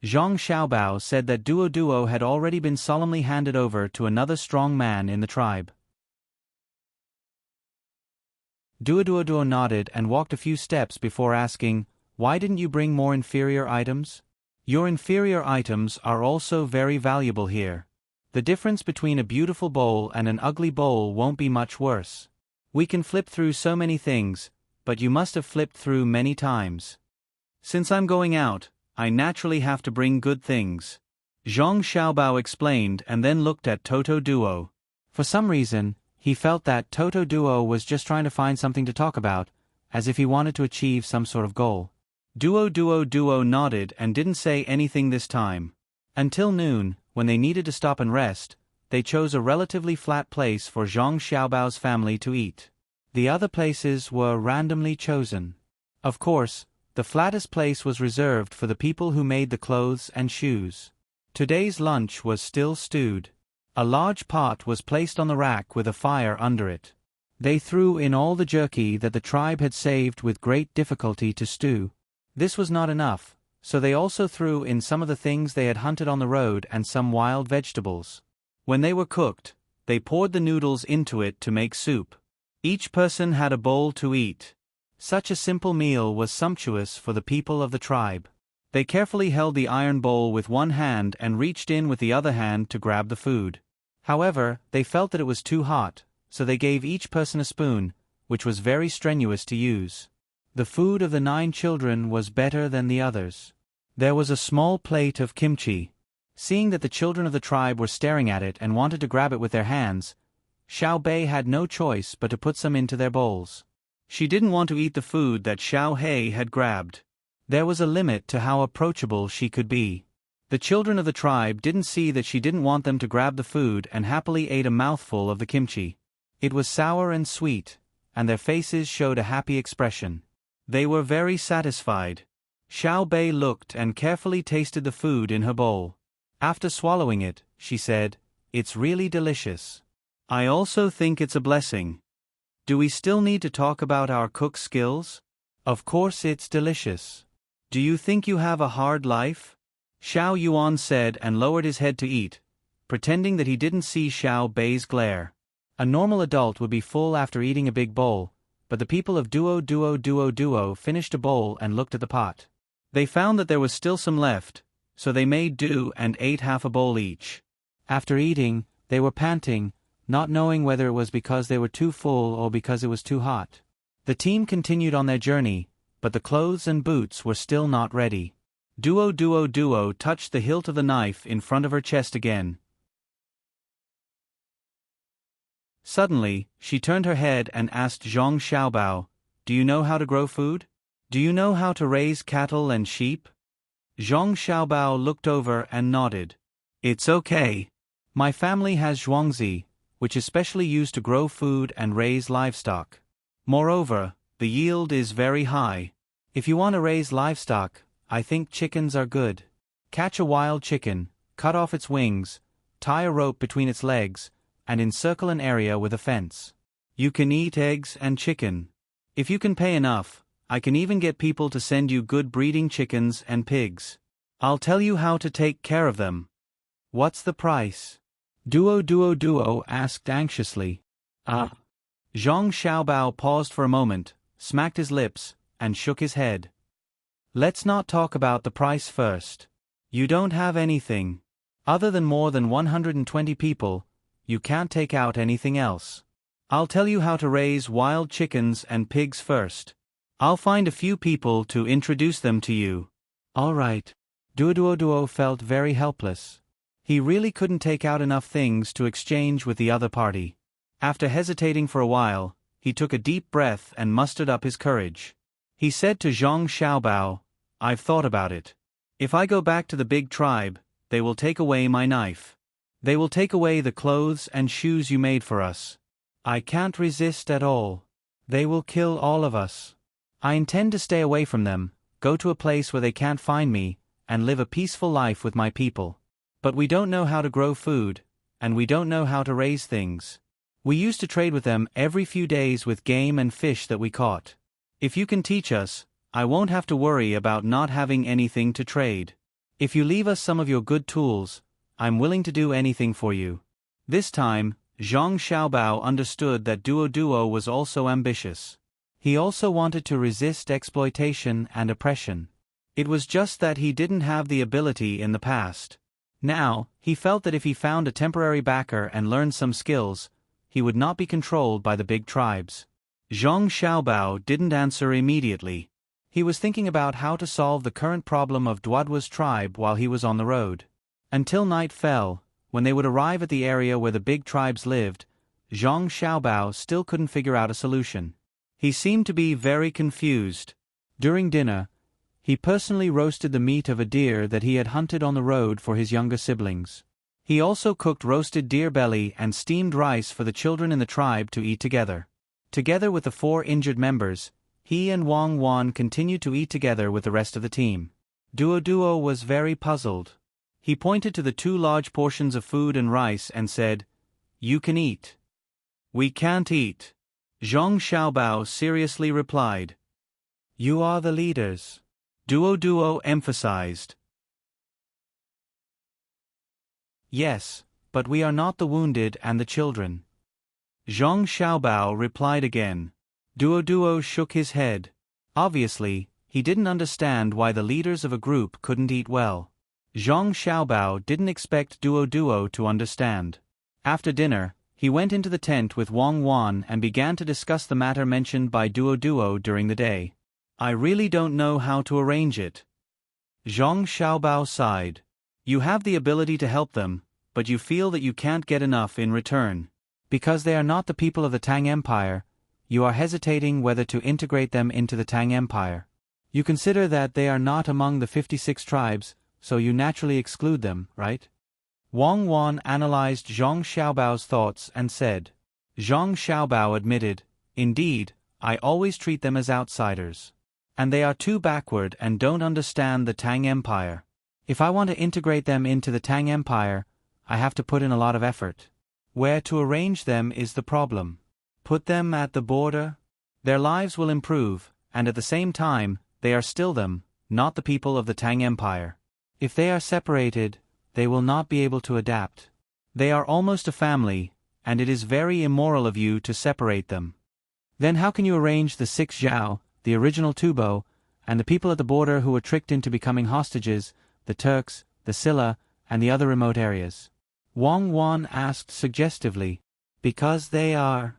Zhang Xiaobao said that Duo had already been solemnly handed over to another strong man in the tribe. Duo nodded and walked a few steps before asking, "Why didn't you bring more inferior items?" "Your inferior items are also very valuable here. The difference between a beautiful bowl and an ugly bowl won't be much worse. We can flip through so many things, but you must have flipped through many times. Since I'm going out, I naturally have to bring good things," Zhang Xiaobao explained and then looked at Toto Duo. For some reason, he felt that Toto Duo was just trying to find something to talk about, as if he wanted to achieve some sort of goal. Duo nodded and didn't say anything this time. Until noon, when they needed to stop and rest, they chose a relatively flat place for Zhang Xiaobao's family to eat. The other places were randomly chosen. Of course, the flattest place was reserved for the people who made the clothes and shoes. Today's lunch was still stewed. A large pot was placed on the rack with a fire under it. They threw in all the jerky that the tribe had saved with great difficulty to stew. This was not enough, so they also threw in some of the things they had hunted on the road and some wild vegetables. When they were cooked, they poured the noodles into it to make soup. Each person had a bowl to eat. Such a simple meal was sumptuous for the people of the tribe. They carefully held the iron bowl with one hand and reached in with the other hand to grab the food. However, they felt that it was too hot, so they gave each person a spoon, which was very strenuous to use. The food of the 9 children was better than the others. There was a small plate of kimchi. Seeing that the children of the tribe were staring at it and wanted to grab it with their hands, Xiao Bei had no choice but to put some into their bowls. She didn't want to eat the food that Xiao Hei had grabbed. There was a limit to how approachable she could be. The children of the tribe didn't see that she didn't want them to grab the food and happily ate a mouthful of the kimchi. It was sour and sweet, and their faces showed a happy expression. They were very satisfied. Xiao Bei looked and carefully tasted the food in her bowl. After swallowing it, she said, "It's really delicious. I also think it's a blessing. Do we still need to talk about our cook skills? Of course it's delicious. Do you think you have a hard life?" Xiao Yuan said and lowered his head to eat, pretending that he didn't see Xiao Bei's glare. A normal adult would be full after eating a big bowl, but the people of Duo finished a bowl and looked at the pot. They found that there was still some left, so they made do and ate half a bowl each. After eating, they were panting, not knowing whether it was because they were too full or because it was too hot. The team continued on their journey, but the clothes and boots were still not ready. Duo touched the hilt of the knife in front of her chest again. Suddenly, she turned her head and asked Zhang Xiaobao, "Do you know how to grow food? Do you know how to raise cattle and sheep?" Zhang Xiaobao looked over and nodded. "It's okay. My family has zhuangzi, which is specially used to grow food and raise livestock. Moreover, the yield is very high. If you want to raise livestock, I think chickens are good. Catch a wild chicken, cut off its wings, tie a rope between its legs, and encircle an area with a fence. You can eat eggs and chicken. If you can pay enough, I can even get people to send you good breeding chickens and pigs. I'll tell you how to take care of them." "What's the price?" Duo asked anxiously. Zhang Xiaobao paused for a moment, smacked his lips, and shook his head. "Let's not talk about the price first. You don't have anything. Other than more than 120 people, you can't take out anything else. I'll tell you how to raise wild chickens and pigs first. I'll find a few people to introduce them to you." "All right." Duoduo felt very helpless. He really couldn't take out enough things to exchange with the other party. After hesitating for a while, he took a deep breath and mustered up his courage. He said to Zhang Xiaobao, "I've thought about it. If I go back to the big tribe, they will take away my knife. They will take away the clothes and shoes you made for us. I can't resist at all. They will kill all of us. I intend to stay away from them, go to a place where they can't find me, and live a peaceful life with my people. But we don't know how to grow food, and we don't know how to raise things. We used to trade with them every few days with game and fish that we caught. If you can teach us, I won't have to worry about not having anything to trade. If you leave us some of your good tools, I'm willing to do anything for you." This time, Zhang Xiaobao understood that Duoduo was also ambitious. He also wanted to resist exploitation and oppression. It was just that he didn't have the ability in the past. Now, he felt that if he found a temporary backer and learned some skills, he would not be controlled by the big tribes. Zhang Xiaobao didn't answer immediately. He was thinking about how to solve the current problem of Duoduo's tribe while he was on the road. Until night fell, when they would arrive at the area where the big tribes lived, Zhang Xiaobao still couldn't figure out a solution. He seemed to be very confused. During dinner, he personally roasted the meat of a deer that he had hunted on the road for his younger siblings. He also cooked roasted deer belly and steamed rice for the children in the tribe to eat together. Together with the 4 injured members, he and Wang Wan continued to eat together with the rest of the team. Duoduo was very puzzled. He pointed to the 2 large portions of food and rice and said, "You can eat." "We can't eat," Zhang Xiaobao seriously replied. "You are the leaders," Duoduo emphasized. "Yes, but we are not the wounded and the children," Zhang Xiaobao replied again. Duoduo shook his head. Obviously, he didn't understand why the leaders of a group couldn't eat well. Zhang Xiaobao didn't expect Duoduo to understand. After dinner, he went into the tent with Wang Wan and began to discuss the matter mentioned by Duoduo during the day. "I really don't know how to arrange it." Zhang Xiaobao sighed. "You have the ability to help them, but you feel that you can't get enough in return. Because they are not the people of the Tang Empire, you are hesitating whether to integrate them into the Tang Empire. You consider that they are not among the 56 tribes, so you naturally exclude them, right?" Wang Wan analyzed Zhang Xiaobao's thoughts and said. Zhang Xiaobao admitted, "Indeed, I always treat them as outsiders. And they are too backward and don't understand the Tang Empire. If I want to integrate them into the Tang Empire, I have to put in a lot of effort. Where to arrange them is the problem. Put them at the border? Their lives will improve, and at the same time, they are still them, not the people of the Tang Empire. If they are separated, they will not be able to adapt. They are almost a family, and it is very immoral of you to separate them. Then how can you arrange the 6 Zhao, the original Tubo, and the people at the border who were tricked into becoming hostages, the Turks, the Silla, and the other remote areas?" Wang Wan asked suggestively. "Because they are...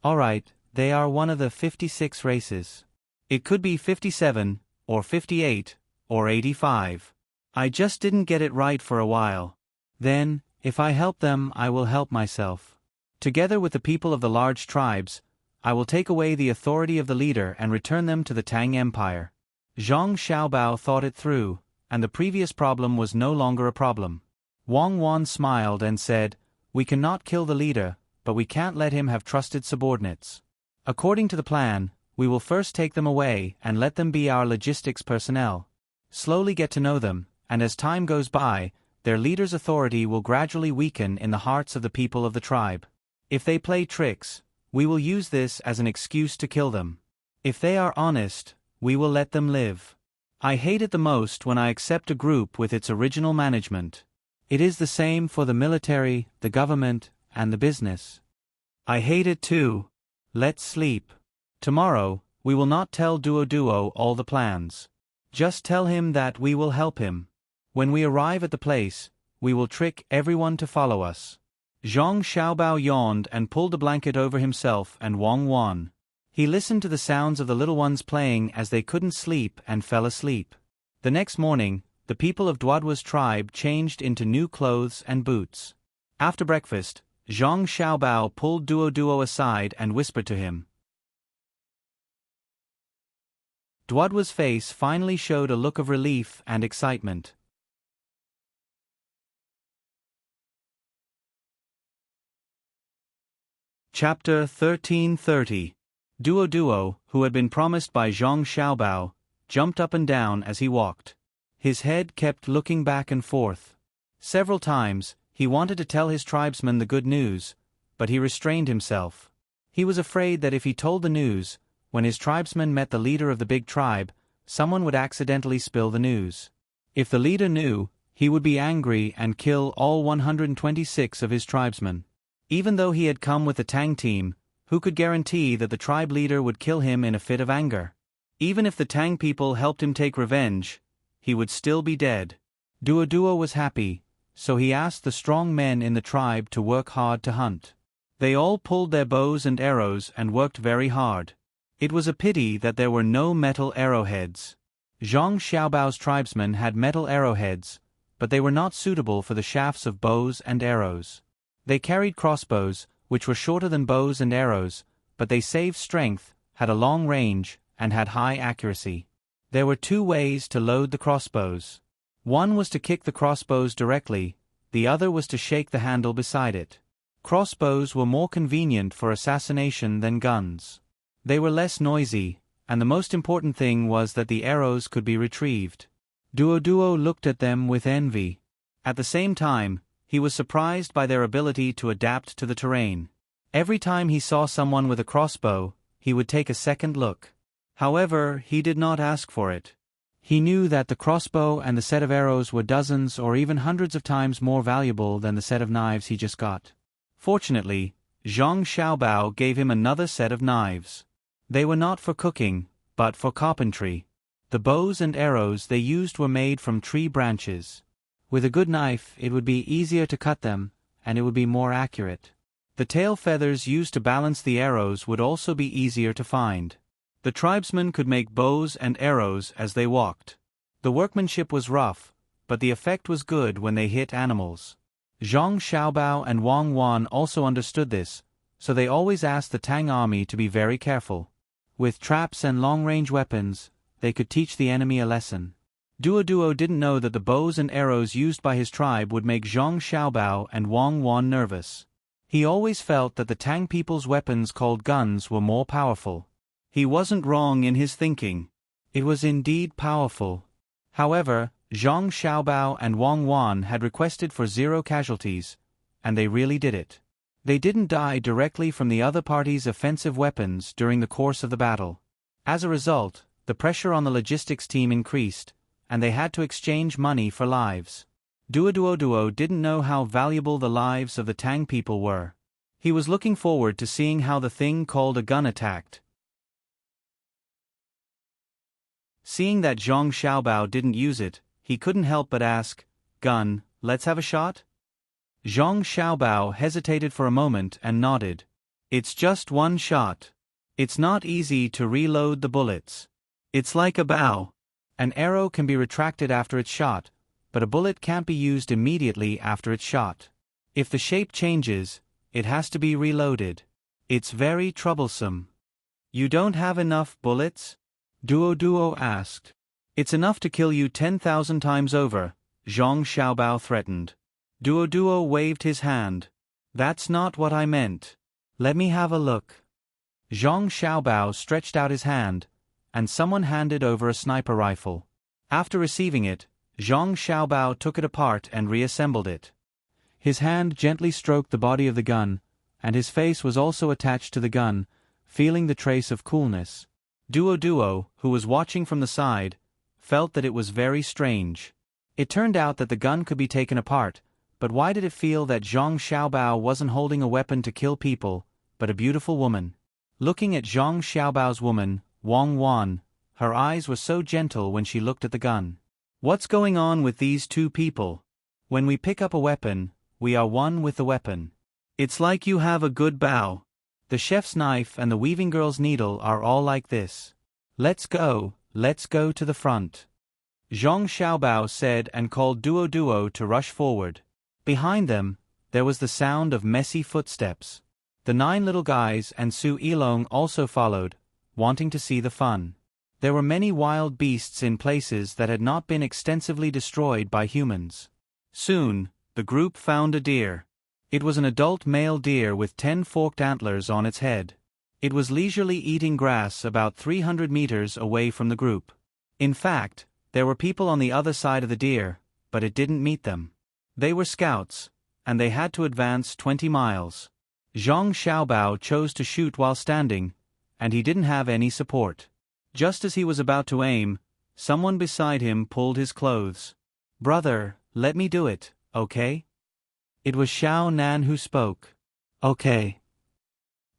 Alright, they are one of the 56 races. It could be 57, or 58, or 85. I just didn't get it right for a while. Then, if I help them, I will help myself. Together with the people of the large tribes, I will take away the authority of the leader and return them to the Tang Empire." Zhang Xiaobao thought it through, and the previous problem was no longer a problem. Wang Wan smiled and said, "We cannot kill the leader, but we can't let him have trusted subordinates. According to the plan, we will first take them away and let them be our logistics personnel. Slowly get to know them, and as time goes by, their leader's authority will gradually weaken in the hearts of the people of the tribe. If they play tricks, we will use this as an excuse to kill them. If they are honest, we will let them live. I hate it the most when I accept a group with its original management. It is the same for the military, the government, and the business. I hate it too. Let's sleep. Tomorrow, we will not tell Duoduo all the plans. Just tell him that we will help him. When we arrive at the place, we will trick everyone to follow us." Zhang Xiaobao yawned and pulled a blanket over himself and Wang Wan. He listened to the sounds of the little ones playing as they couldn't sleep and fell asleep. The next morning, the people of Duoduo's tribe changed into new clothes and boots. After breakfast, Zhang Xiaobao pulled Duoduo aside and whispered to him. Duoduo's face finally showed a look of relief and excitement. Chapter 1330. Duoduo, who had been promised by Zhang Xiaobao, jumped up and down as he walked. His head kept looking back and forth. Several times, he wanted to tell his tribesmen the good news, but he restrained himself. He was afraid that if he told the news, when his tribesmen met the leader of the big tribe, someone would accidentally spill the news. If the leader knew, he would be angry and kill all 126 of his tribesmen. Even though he had come with the Tang team, who could guarantee that the tribe leader would kill him in a fit of anger? Even if the Tang people helped him take revenge, he would still be dead. Duoduo was happy, so he asked the strong men in the tribe to work hard to hunt. They all pulled their bows and arrows and worked very hard. It was a pity that there were no metal arrowheads. Zhang Xiaobao's tribesmen had metal arrowheads, but they were not suitable for the shafts of bows and arrows. They carried crossbows, which were shorter than bows and arrows, but they saved strength, had a long range, and had high accuracy. There were two ways to load the crossbows. One was to kick the crossbows directly, the other was to shake the handle beside it. Crossbows were more convenient for assassination than guns. They were less noisy, and the most important thing was that the arrows could be retrieved. Duoduo looked at them with envy. At the same time, he was surprised by their ability to adapt to the terrain. Every time he saw someone with a crossbow, he would take a second look. However, he did not ask for it. He knew that the crossbow and the set of arrows were dozens or even hundreds of times more valuable than the set of knives he just got. Fortunately, Zhang Xiaobao gave him another set of knives. They were not for cooking, but for carpentry. The bows and arrows they used were made from tree branches. With a good knife, it would be easier to cut them, and it would be more accurate. The tail feathers used to balance the arrows would also be easier to find. The tribesmen could make bows and arrows as they walked. The workmanship was rough, but the effect was good when they hit animals. Zhang Xiaobao and Wang Wan also understood this, so they always asked the Tang army to be very careful. With traps and long-range weapons, they could teach the enemy a lesson. Duoduo didn't know that the bows and arrows used by his tribe would make Zhang Xiaobao and Wang Wan nervous. He always felt that the Tang people's weapons called guns were more powerful. He wasn't wrong in his thinking. It was indeed powerful. However, Zhang Xiaobao and Wang Wan had requested for 0 casualties, and they really did it. They didn't die directly from the other party's offensive weapons during the course of the battle. As a result, the pressure on the logistics team increased, and they had to exchange money for lives. Duoduo didn't know how valuable the lives of the Tang people were. He was looking forward to seeing how the thing called a gun attacked. Seeing that Zhang Xiaobao didn't use it, he couldn't help but ask, "Gun, let's have a shot?" Zhang Xiaobao hesitated for a moment and nodded. "It's just one shot. It's not easy to reload the bullets. It's like a bow. An arrow can be retracted after it's shot, but a bullet can't be used immediately after it's shot. If the shape changes, it has to be reloaded. It's very troublesome." "You don't have enough bullets?" Duoduo asked. "It's enough to kill you 10,000 times over," Zhang Xiaobao threatened. Duoduo waved his hand. "That's not what I meant. Let me have a look." Zhang Xiaobao stretched out his hand, and someone handed over a sniper rifle. After receiving it, Zhang Xiaobao took it apart and reassembled it. His hand gently stroked the body of the gun, and his face was also attached to the gun, feeling the trace of coolness. Duoduo, who was watching from the side, felt that it was very strange. It turned out that the gun could be taken apart, but why did it feel that Zhang Xiaobao wasn't holding a weapon to kill people, but a beautiful woman? Looking at Zhang Xiaobao's woman, Wang Wan, her eyes were so gentle when she looked at the gun. "What's going on with these two people? When we pick up a weapon, we are one with the weapon. It's like you have a good bow. The chef's knife and the weaving girl's needle are all like this. Let's go to the front." Zhang Xiaobao said and called Duo Duo to rush forward. Behind them, there was the sound of messy footsteps. The 9 little guys and Su Yilong also followed, wanting to see the fun. There were many wild beasts in places that had not been extensively destroyed by humans. Soon, the group found a deer. It was an adult male deer with 10 forked antlers on its head. It was leisurely eating grass about 300 meters away from the group. In fact, there were people on the other side of the deer, but it didn't meet them. They were scouts, and they had to advance 20 miles. Zhang Xiaobao chose to shoot while standing, and he didn't have any support. Just as he was about to aim, someone beside him pulled his clothes. "Brother, let me do it, okay?" It was Xiao Nan who spoke. "Okay."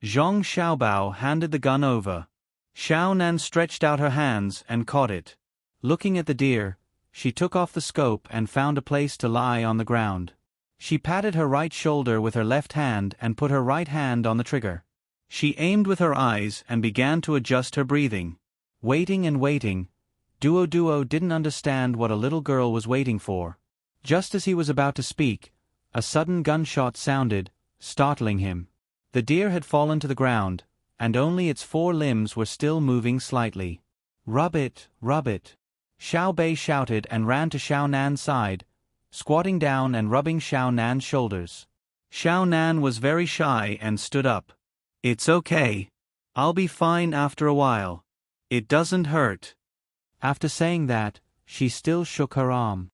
Zhang Xiaobao handed the gun over. Xiao Nan stretched out her hands and caught it. Looking at the deer, she took off the scope and found a place to lie on the ground. She patted her right shoulder with her left hand and put her right hand on the trigger. She aimed with her eyes and began to adjust her breathing. Waiting and waiting, Duo Duo didn't understand what a little girl was waiting for. Just as he was about to speak, a sudden gunshot sounded, startling him. The deer had fallen to the ground, and only its 4 limbs were still moving slightly. "Rub it, rub it." Xiao Bei shouted and ran to Xiao Nan's side, squatting down and rubbing Xiao Nan's shoulders. Xiao Nan was very shy and stood up. "It's okay. I'll be fine after a while. It doesn't hurt." After saying that, she still shook her arm.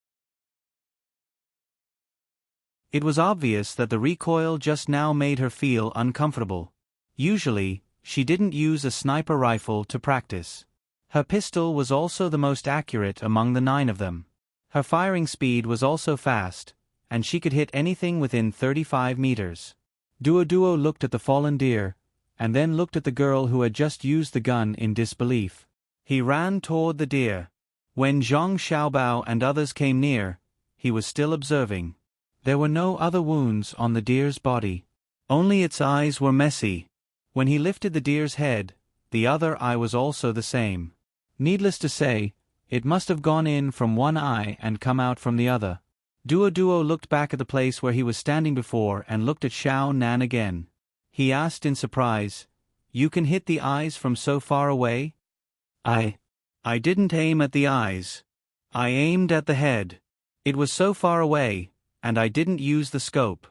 It was obvious that the recoil just now made her feel uncomfortable. Usually, she didn't use a sniper rifle to practice. Her pistol was also the most accurate among the 9 of them. Her firing speed was also fast, and she could hit anything within 35 meters. Duo Duo looked at the fallen deer, and then looked at the girl who had just used the gun in disbelief. He ran toward the deer. When Zhang Xiaobao and others came near, he was still observing. There were no other wounds on the deer's body. Only its eyes were messy. When he lifted the deer's head, the other eye was also the same. Needless to say, it must have gone in from one eye and come out from the other. Duo Duo looked back at the place where he was standing before and looked at Xiao Nan again. He asked in surprise, "You can hit the eyes from so far away?" I didn't aim at the eyes. I aimed at the head. It was so far away, and I didn't use the scope.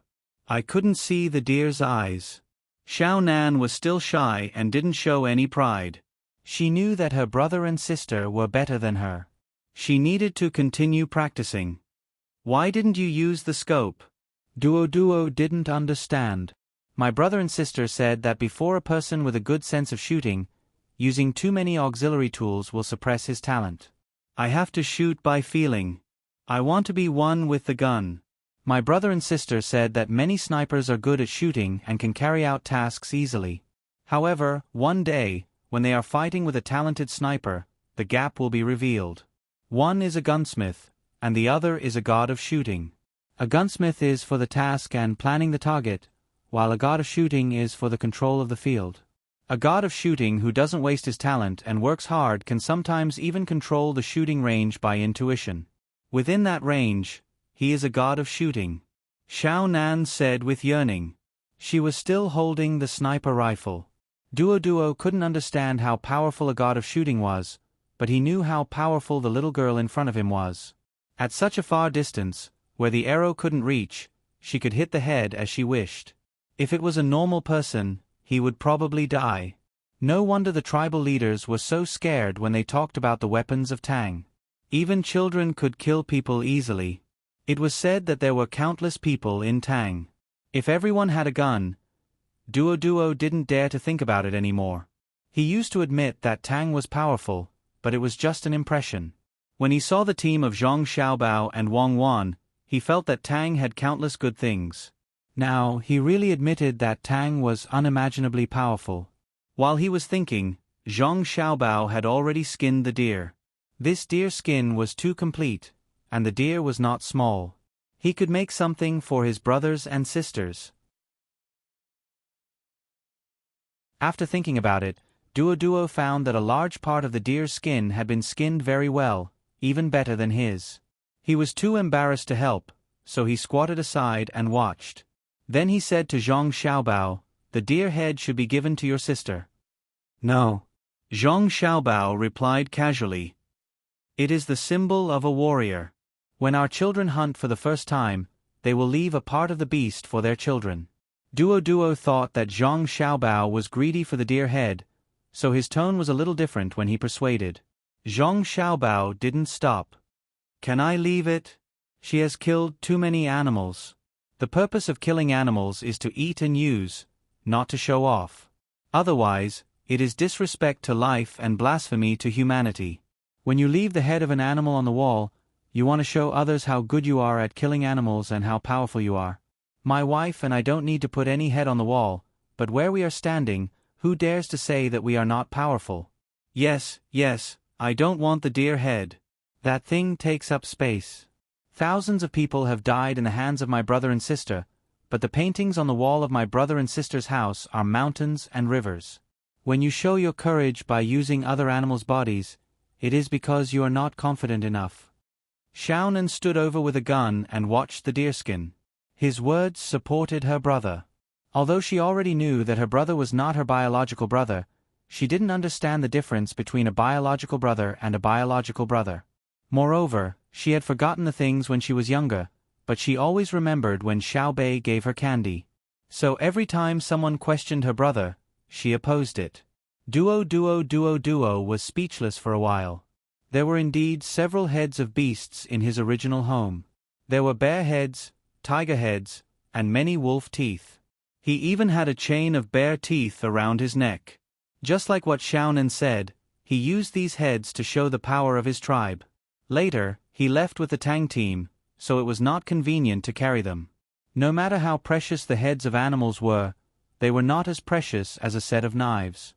I couldn't see the deer's eyes." Xiao Nan was still shy and didn't show any pride. She knew that her brother and sister were better than her. She needed to continue practicing. "Why didn't you use the scope?" Duo Duo didn't understand. "My brother and sister said that before a person with a good sense of shooting, using too many auxiliary tools will suppress his talent. I have to shoot by feeling. I want to be one with the gun. My brother and sister said that many snipers are good at shooting and can carry out tasks easily. However, one day, when they are fighting with a talented sniper, the gap will be revealed. One is a gunsmith, and the other is a god of shooting. A gunsmith is for the task and planning the target, while a god of shooting is for the control of the field. A god of shooting who doesn't waste his talent and works hard can sometimes even control the shooting range by intuition. Within that range, he is a god of shooting," Xiao Nan said with yearning. She was still holding the sniper rifle. Duo Duo couldn't understand how powerful a god of shooting was, but he knew how powerful the little girl in front of him was. At such a far distance, where the arrow couldn't reach, she could hit the head as she wished. If it was a normal person, he would probably die. No wonder the tribal leaders were so scared when they talked about the weapons of Tang. Even children could kill people easily. It was said that there were countless people in Tang. If everyone had a gun, Duo Duo didn't dare to think about it anymore. He used to admit that Tang was powerful, but it was just an impression. When he saw the team of Zhang Xiaobao and Wang Wan, he felt that Tang had countless good things. Now, he really admitted that Tang was unimaginably powerful. While he was thinking, Zhang Xiaobao had already skinned the deer. This deer skin was too complete, and the deer was not small. He could make something for his brothers and sisters. After thinking about it, Duo Duo found that a large part of the deer's skin had been skinned very well, even better than his. He was too embarrassed to help, so he squatted aside and watched. Then he said to Zhang Xiaobao, "The deer head should be given to your sister." "No." Zhang Xiaobao replied casually. "It is the symbol of a warrior. When our children hunt for the first time, they will leave a part of the beast for their children." Duo thought that Zhang Xiaobao was greedy for the deer head, so his tone was a little different when he persuaded. Zhang Xiaobao didn't stop. "Can I leave it? She has killed too many animals. The purpose of killing animals is to eat and use, not to show off. Otherwise, it is disrespect to life and blasphemy to humanity. When you leave the head of an animal on the wall, you want to show others how good you are at killing animals and how powerful you are. My wife and I don't need to put any head on the wall, but where we are standing, who dares to say that we are not powerful? Yes, I don't want the deer head. That thing takes up space. Thousands of people have died in the hands of my brother and sister, but the paintings on the wall of my brother and sister's house are mountains and rivers. When you show your courage by using other animals' bodies, it is because you are not confident enough." Xiaonan stood over with a gun and watched the deerskin. His words supported her brother. Although she already knew that her brother was not her biological brother, she didn't understand the difference between a biological brother and a biological brother. Moreover, she had forgotten the things when she was younger, but she always remembered when Xiaobei gave her candy. So every time someone questioned her brother, she opposed it. Duo was speechless for a while. There were indeed several heads of beasts in his original home. There were bear heads, tiger heads, and many wolf teeth. He even had a chain of bear teeth around his neck. Just like what Xiaonan said, he used these heads to show the power of his tribe. Later, he left with the Tang team, so it was not convenient to carry them. No matter how precious the heads of animals were, they were not as precious as a set of knives.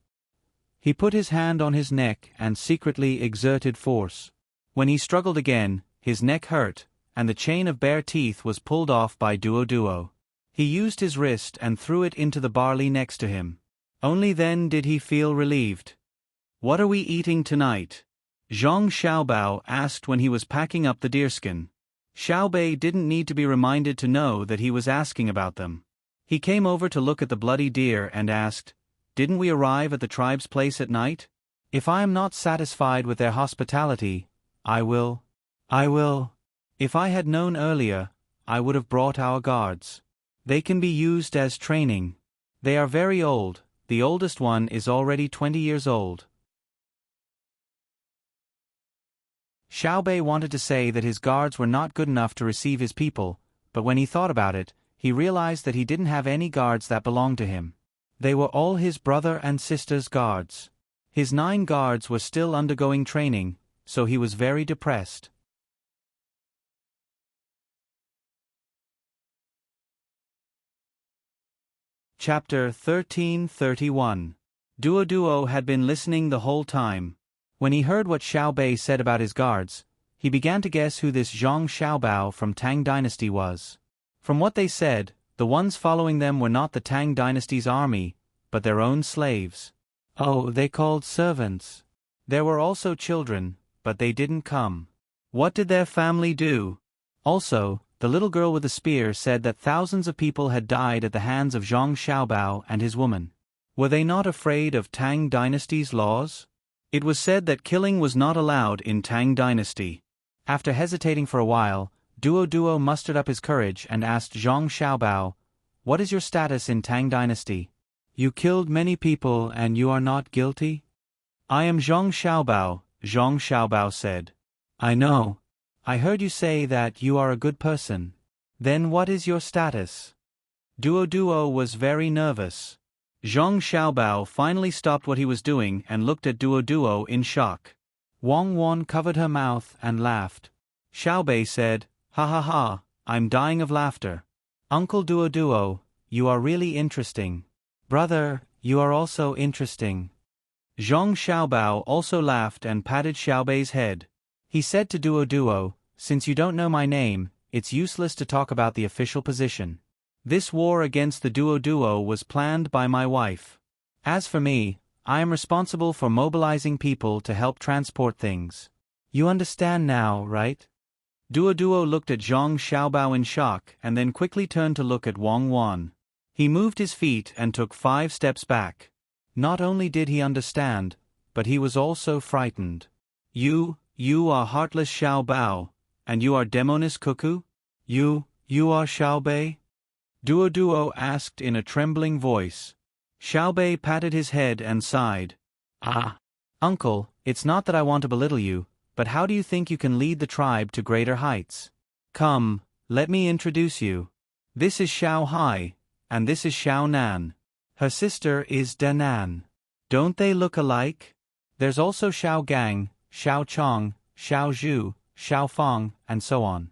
He put his hand on his neck and secretly exerted force. When he struggled again, his neck hurt, and the chain of bear teeth was pulled off by Duo. He used his wrist and threw it into the barley next to him. Only then did he feel relieved. "What are we eating tonight?" Zhang Xiaobao asked when he was packing up the deerskin. Xiaobei didn't need to be reminded to know that he was asking about them. He came over to look at the bloody deer and asked, "Didn't we arrive at the tribe's place at night? If I am not satisfied with their hospitality, I will. If I had known earlier, I would have brought our guards. They can be used as training. They are very old, the oldest one is already 20 years old." Xiaobei wanted to say that his guards were not good enough to receive his people, but when he thought about it, he realized that he didn't have any guards that belonged to him. They were all his brother and sister's guards. His 9 guards were still undergoing training, so he was very depressed. Chapter 1331. Duo had been listening the whole time. When he heard what Xiaobei said about his guards, he began to guess who this Zhang Xiaobao from Tang Dynasty was. From what they said, the ones following them were not the Tang Dynasty's army, but their own slaves. Oh, they called servants. There were also children, but they didn't come. What did their family do? Also, the little girl with the spear said that thousands of people had died at the hands of Zhang Xiaobao and his woman. Were they not afraid of Tang Dynasty's laws? It was said that killing was not allowed in Tang Dynasty. After hesitating for a while, Duo mustered up his courage and asked Zhang Xiaobao, "What is your status in Tang Dynasty? You killed many people and you are not guilty?" "I am Zhang Xiaobao said. "I know. I heard you say that you are a good person. Then what is your status?" Duo was very nervous. Zhang Xiaobao finally stopped what he was doing and looked at Duo in shock. Wang covered her mouth and laughed. Xiaobei said, Ha, I'm dying of laughter. "Uncle Duo, you are really interesting. Brother, you are also interesting." Zhang Xiaobao also laughed and patted Xiaobei's head. He said to Duo, "Since you don't know my name, it's useless to talk about the official position. This war against the Duo was planned by my wife. As for me, I am responsible for mobilizing people to help transport things. You understand now, right? Duo looked at Zhang Xiaobao in shock and then quickly turned to look at Wang Wan. He moved his feet and took 5 steps back. Not only did he understand, but he was also frightened. You are heartless Xiaobao, and you are demoness Cuckoo? You are Xiaobei? Duo asked in a trembling voice. Xiaobei patted his head and sighed. Ah, uncle, it's not that I want to belittle you, but how do you think you can lead the tribe to greater heights? Come, let me introduce you. This is Xiao Hai, and this is Xiao Nan. Her sister is Danan. Don't they look alike? There's also Xiao Gang, Xiao Chong, Xiao Zhu, Xiao Fang, and so on.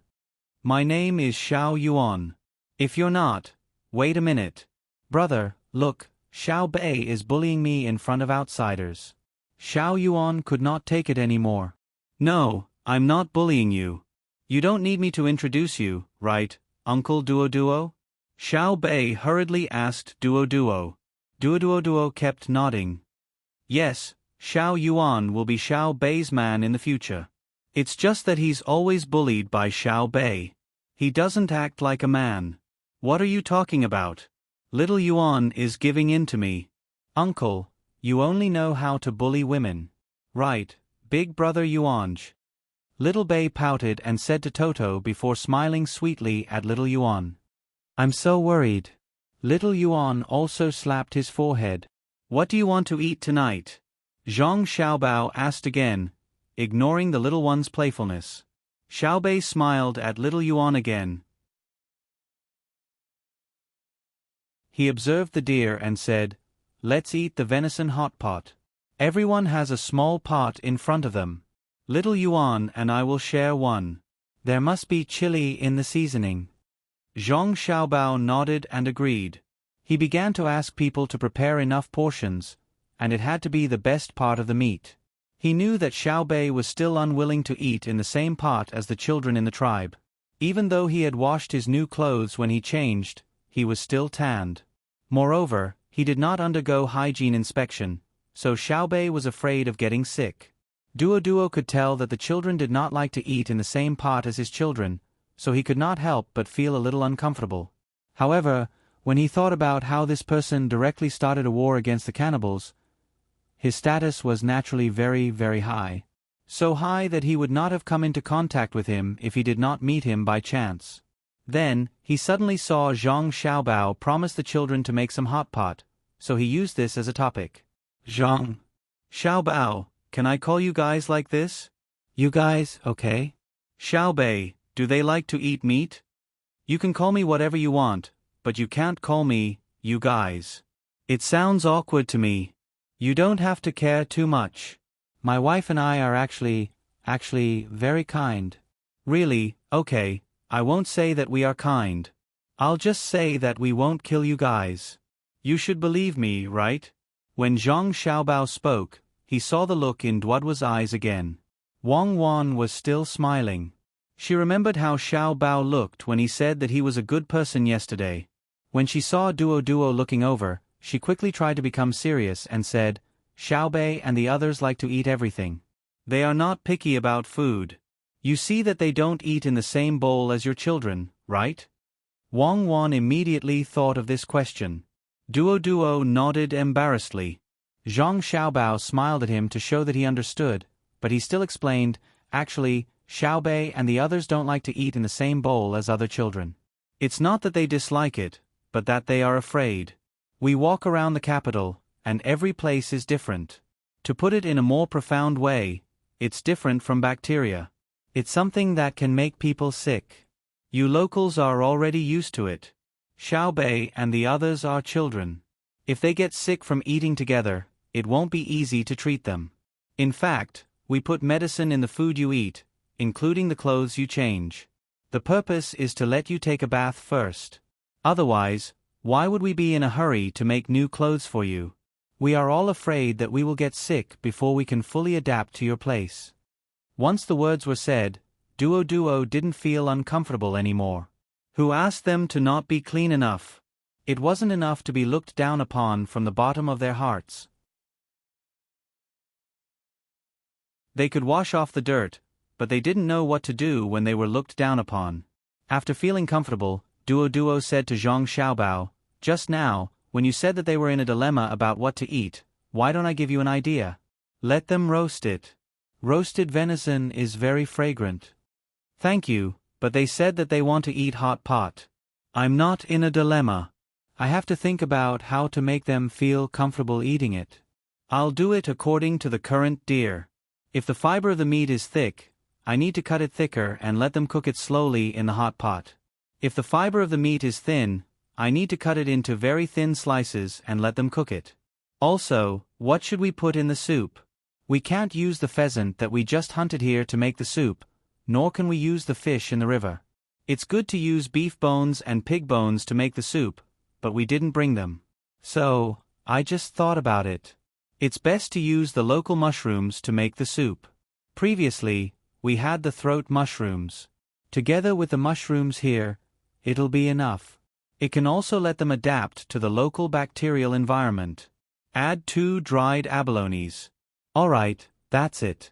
My name is Xiao Yuan. If you're not, wait a minute. Brother, look, Xiao Bei is bullying me in front of outsiders. Xiao Yuan could not take it anymore. No, I'm not bullying you. You don't need me to introduce you, right, Uncle Duo? Xiao Bei hurriedly asked Duo. Duo kept nodding. Yes, Xiao Yuan will be Xiao Bei's man in the future. It's just that he's always bullied by Xiao Bei. He doesn't act like a man. What are you talking about? Little Yuan is giving in to me. Uncle, you only know how to bully women. Right, big brother Yuanj. Little Bei pouted and said to Toto before smiling sweetly at Little Yuan. I'm so worried. Little Yuan also slapped his forehead. What do you want to eat tonight? Zhang Xiaobao asked again, ignoring the little one's playfulness. Xiaobei smiled at Little Yuan again. He observed the deer and said, Let's eat the venison hot pot. Everyone has a small pot in front of them. Little Yuan and I will share one. There must be chili in the seasoning. Zhang Xiaobao nodded and agreed. He began to ask people to prepare enough portions, and it had to be the best part of the meat. He knew that Xiaobei was still unwilling to eat in the same pot as the children in the tribe. Even though he had washed his new clothes when he changed, he was still tanned. Moreover, he did not undergo hygiene inspection, so Xiaobei was afraid of getting sick. Duo could tell that the children did not like to eat in the same pot as his children, so he could not help but feel a little uncomfortable. However, when he thought about how this person directly started a war against the cannibals, his status was naturally very, very high. So high that he would not have come into contact with him if he did not meet him by chance. Then, he suddenly saw Zhang Xiaobao promise the children to make some hot pot, so he used this as a topic. Zhang Xiaobao, can I call you guys like this? You guys, okay? Xiaobei, do they like to eat meat? You can call me whatever you want, but you can't call me, you guys. It sounds awkward to me. You don't have to care too much. My wife and I are actually very kind. Really, okay, I won't say that we are kind. I'll just say that we won't kill you guys. You should believe me, right? When Zhang Xiaobao spoke, he saw the look in Duo's eyes again. Wang Wan was still smiling. She remembered how Xiaobao looked when he said that he was a good person yesterday. When she saw Duo looking over, she quickly tried to become serious and said, Xiaobei and the others like to eat everything. They are not picky about food. You see that they don't eat in the same bowl as your children, right? Wang Wan immediately thought of this question. Duo nodded embarrassedly. Zhang Xiaobao smiled at him to show that he understood, but he still explained, actually, Xiaobei and the others don't like to eat in the same bowl as other children. It's not that they dislike it, but that they are afraid. We walk around the capital, and every place is different. To put it in a more profound way, it's different from bacteria. It's something that can make people sick. You locals are already used to it. Xiaobei and the others are children. If they get sick from eating together, it won't be easy to treat them. In fact, we put medicine in the food you eat, including the clothes you change. The purpose is to let you take a bath first. Otherwise, why would we be in a hurry to make new clothes for you? We are all afraid that we will get sick before we can fully adapt to your place. Once the words were said, Duo didn't feel uncomfortable anymore. Who asked them to not be clean enough? It wasn't enough to be looked down upon from the bottom of their hearts. They could wash off the dirt, but they didn't know what to do when they were looked down upon. After feeling comfortable, Duo said to Zhang Xiaobao, "Just now, when you said that they were in a dilemma about what to eat, why don't I give you an idea? Let them roast it. Roasted venison is very fragrant." "Thank you, but they said that they want to eat hot pot." "I'm not in a dilemma. I have to think about how to make them feel comfortable eating it. I'll do it according to the current deer. If the fiber of the meat is thick, I need to cut it thicker and let them cook it slowly in the hot pot. If the fiber of the meat is thin, I need to cut it into very thin slices and let them cook it. Also, what should we put in the soup? We can't use the pheasant that we just hunted here to make the soup, nor can we use the fish in the river. It's good to use beef bones and pig bones to make the soup, but we didn't bring them. So, I just thought about it. It's best to use the local mushrooms to make the soup. Previously, we had the throat mushrooms. Together with the mushrooms here, it'll be enough. It can also let them adapt to the local bacterial environment. Add 2 dried abalones. Alright, that's it."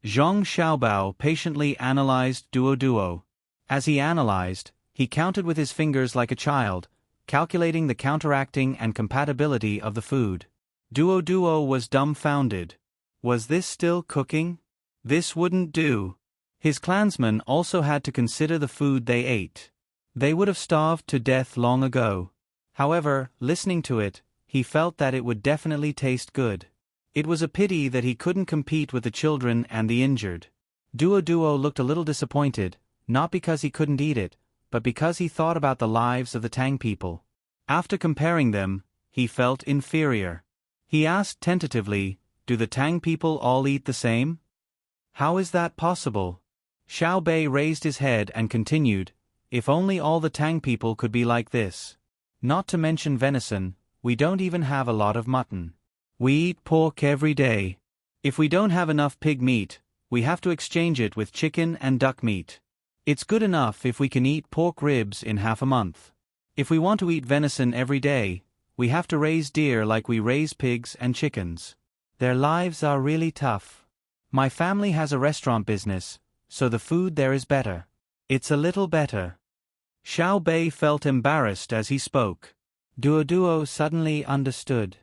Zhang Xiaobao patiently analyzed Duo. As he analyzed, he counted with his fingers like a child, calculating the counteracting and compatibility of the food. Duo was dumbfounded. Was this still cooking? This wouldn't do. His clansmen also had to consider the food they ate. They would have starved to death long ago. However, listening to it, he felt that it would definitely taste good. It was a pity that he couldn't compete with the children and the injured. Duo looked a little disappointed, not because he couldn't eat it, but because he thought about the lives of the Tang people. After comparing them, he felt inferior. He asked tentatively, "Do the Tang people all eat the same?" "How is that possible?" Xiao Bei raised his head and continued, "If only all the Tang people could be like this. Not to mention venison, we don't even have a lot of mutton. We eat pork every day. If we don't have enough pig meat, we have to exchange it with chicken and duck meat. It's good enough if we can eat pork ribs in half a month. If we want to eat venison every day, we have to raise deer like we raise pigs and chickens. Their lives are really tough. My family has a restaurant business, so the food there is better. It's a little better." Xiao Bei felt embarrassed as he spoke. Duo suddenly understood.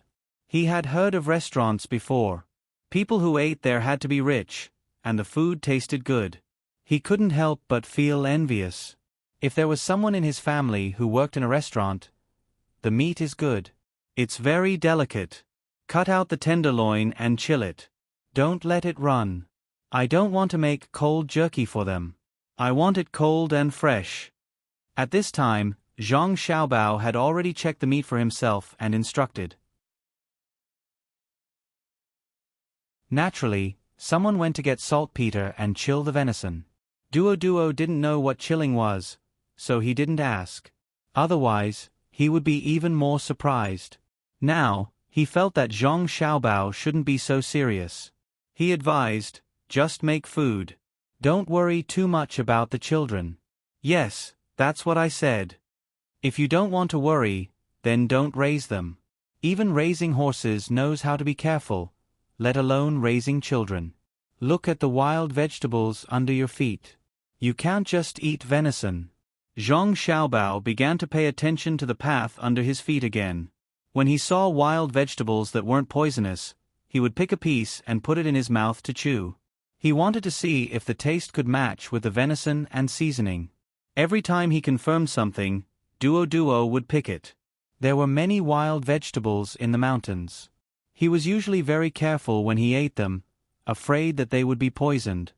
He had heard of restaurants before. People who ate there had to be rich, and the food tasted good. He couldn't help but feel envious. If there was someone in his family who worked in a restaurant, the meat is good. It's very delicate. Cut out the tenderloin and chill it. Don't let it run. I don't want to make cold jerky for them. I want it cold and fresh. At this time, Zhang Xiaobao had already checked the meat for himself and instructed. Naturally, someone went to get saltpeter and chill the venison. Duo didn't know what chilling was, so he didn't ask. Otherwise, he would be even more surprised. Now, he felt that Zhang Xiaobao shouldn't be so serious. He advised, "Just make food. Don't worry too much about the children." "Yes, that's what I said. If you don't want to worry, then don't raise them. Even raising horses knows how to be careful, let alone raising children. Look at the wild vegetables under your feet. You can't just eat venison." Zhang Xiaobao began to pay attention to the path under his feet again. When he saw wild vegetables that weren't poisonous, he would pick a piece and put it in his mouth to chew. He wanted to see if the taste could match with the venison and seasoning. Every time he confirmed something, Duo would pick it. There were many wild vegetables in the mountains. He was usually very careful when he ate them, afraid that they would be poisoned.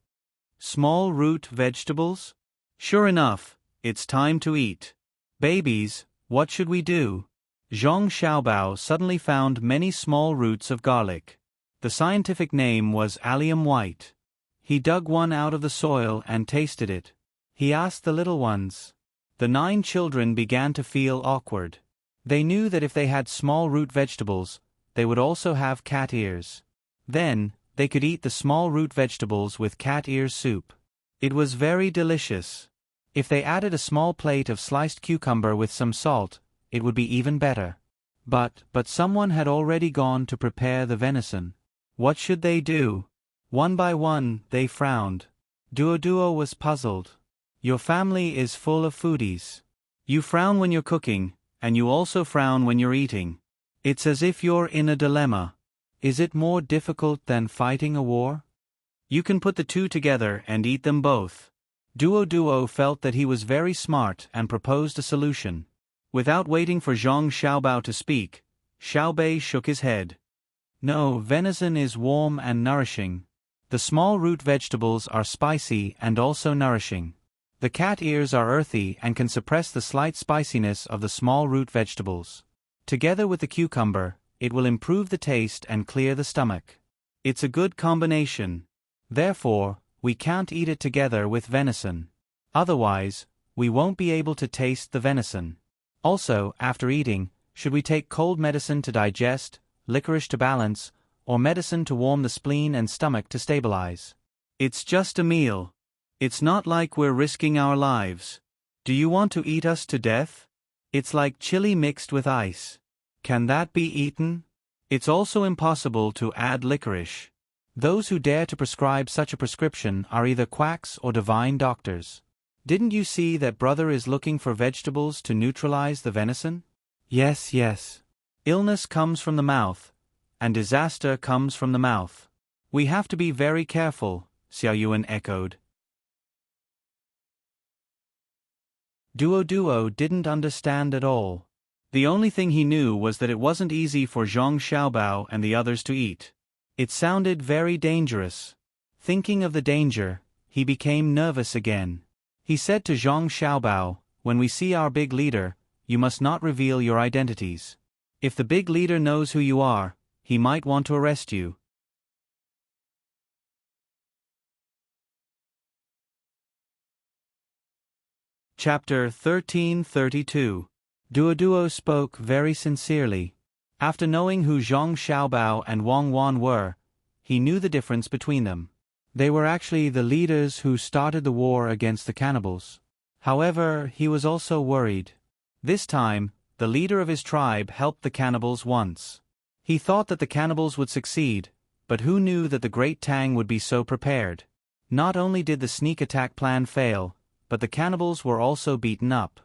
Small root vegetables? Sure enough, it's time to eat. Babies, what should we do? Zhang Xiaobao suddenly found many small roots of garlic. The scientific name was allium white. He dug one out of the soil and tasted it. He asked the little ones. The 9 children began to feel awkward. They knew that if they had small root vegetables, they would also have cat ears. Then, they could eat the small root vegetables with cat ear soup. It was very delicious. If they added a small plate of sliced cucumber with some salt, it would be even better. But someone had already gone to prepare the venison. What should they do? One by one, they frowned. Duo was puzzled. Your family is full of foodies. You frown when you're cooking, and you also frown when you're eating. It's as if you're in a dilemma. Is it more difficult than fighting a war? You can put the two together and eat them both. Duo felt that he was very smart and proposed a solution. Without waiting for Zhang Xiaobao to speak, Xiaobei shook his head. No, venison is warm and nourishing. The small root vegetables are spicy and also nourishing. The cat ears are earthy and can suppress the slight spiciness of the small root vegetables. Together with the cucumber, it will improve the taste and clear the stomach. It's a good combination. Therefore, we can't eat it together with venison. Otherwise, we won't be able to taste the venison. Also, after eating, should we take cold medicine to digest, licorice to balance, or medicine to warm the spleen and stomach to stabilize? It's just a meal. It's not like we're risking our lives. Do you want to eat us to death? It's like chili mixed with ice. Can that be eaten? It's also impossible to add licorice. Those who dare to prescribe such a prescription are either quacks or divine doctors. Didn't you see that brother is looking for vegetables to neutralize the venison? Yes. Illness comes from the mouth, and disaster comes from the mouth. We have to be very careful, Xiao Yuan echoed. Duo didn't understand at all. The only thing he knew was that it wasn't easy for Zhang Xiaobao and the others to eat. It sounded very dangerous. Thinking of the danger, he became nervous again. He said to Zhang Xiaobao, "When we see our big leader, you must not reveal your identities. If the big leader knows who you are, he might want to arrest you." Chapter 1332. Duo spoke very sincerely. After knowing who Zhang Xiaobao and Wang Wan were, he knew the difference between them. They were actually the leaders who started the war against the cannibals. However, he was also worried. This time, the leader of his tribe helped the cannibals once. He thought that the cannibals would succeed, but who knew that the great Tang would be so prepared? Not only did the sneak attack plan fail, but the cannibals were also beaten up.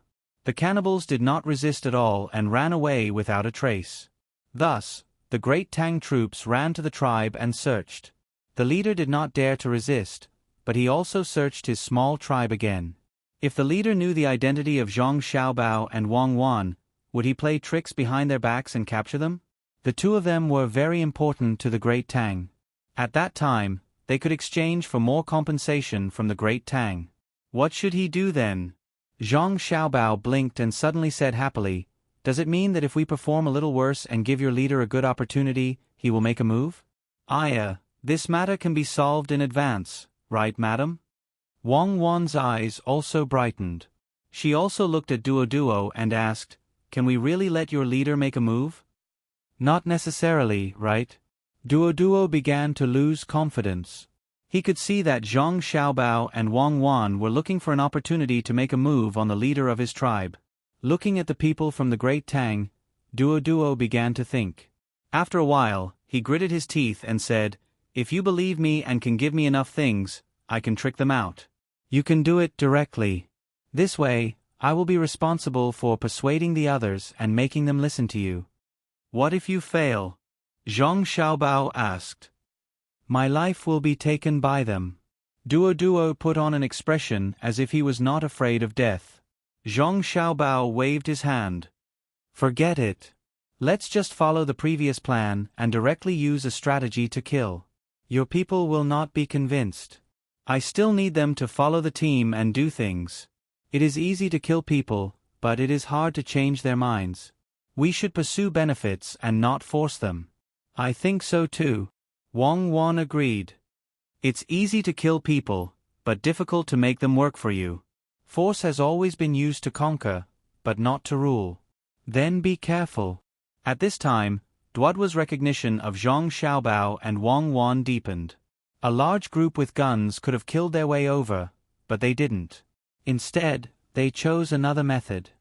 The cannibals did not resist at all and ran away without a trace. Thus, the great Tang troops ran to the tribe and searched. The leader did not dare to resist, but he also searched his small tribe again. If the leader knew the identity of Zhang Xiaobao and Wang Wan, would he play tricks behind their backs and capture them? The two of them were very important to the great Tang. At that time, they could exchange for more compensation from the great Tang. What should he do then? Zhang Xiaobao blinked and suddenly said happily, "Does it mean that if we perform a little worse and give your leader a good opportunity, he will make a move?" This matter can be solved in advance, right, madam? Wang Wan's eyes also brightened. She also looked at Duo and asked, "Can we really let your leader make a move?" "Not necessarily, right?" Duo began to lose confidence. He could see that Zhang Xiaobao and Wang Wan were looking for an opportunity to make a move on the leader of his tribe. Looking at the people from the great Tang, Duo began to think. After a while, he gritted his teeth and said, "If you believe me and can give me enough things, I can trick them out. You can do it directly. This way, I will be responsible for persuading the others and making them listen to you." "What if you fail?" Zhang Xiaobao asked. "My life will be taken by them." Duo put on an expression as if he was not afraid of death. Zhang Xiaobao waved his hand. "Forget it. Let's just follow the previous plan and directly use a strategy to kill. Your people will not be convinced. I still need them to follow the team and do things. It is easy to kill people, but it is hard to change their minds. We should pursue benefits and not force them." "I think so too." Wang Wan agreed. "It's easy to kill people, but difficult to make them work for you. Force has always been used to conquer, but not to rule. Then be careful." At this time, Duoduo's recognition of Zhang Xiaobao and Wang Wan deepened. A large group with guns could have killed their way over, but they didn't. Instead, they chose another method.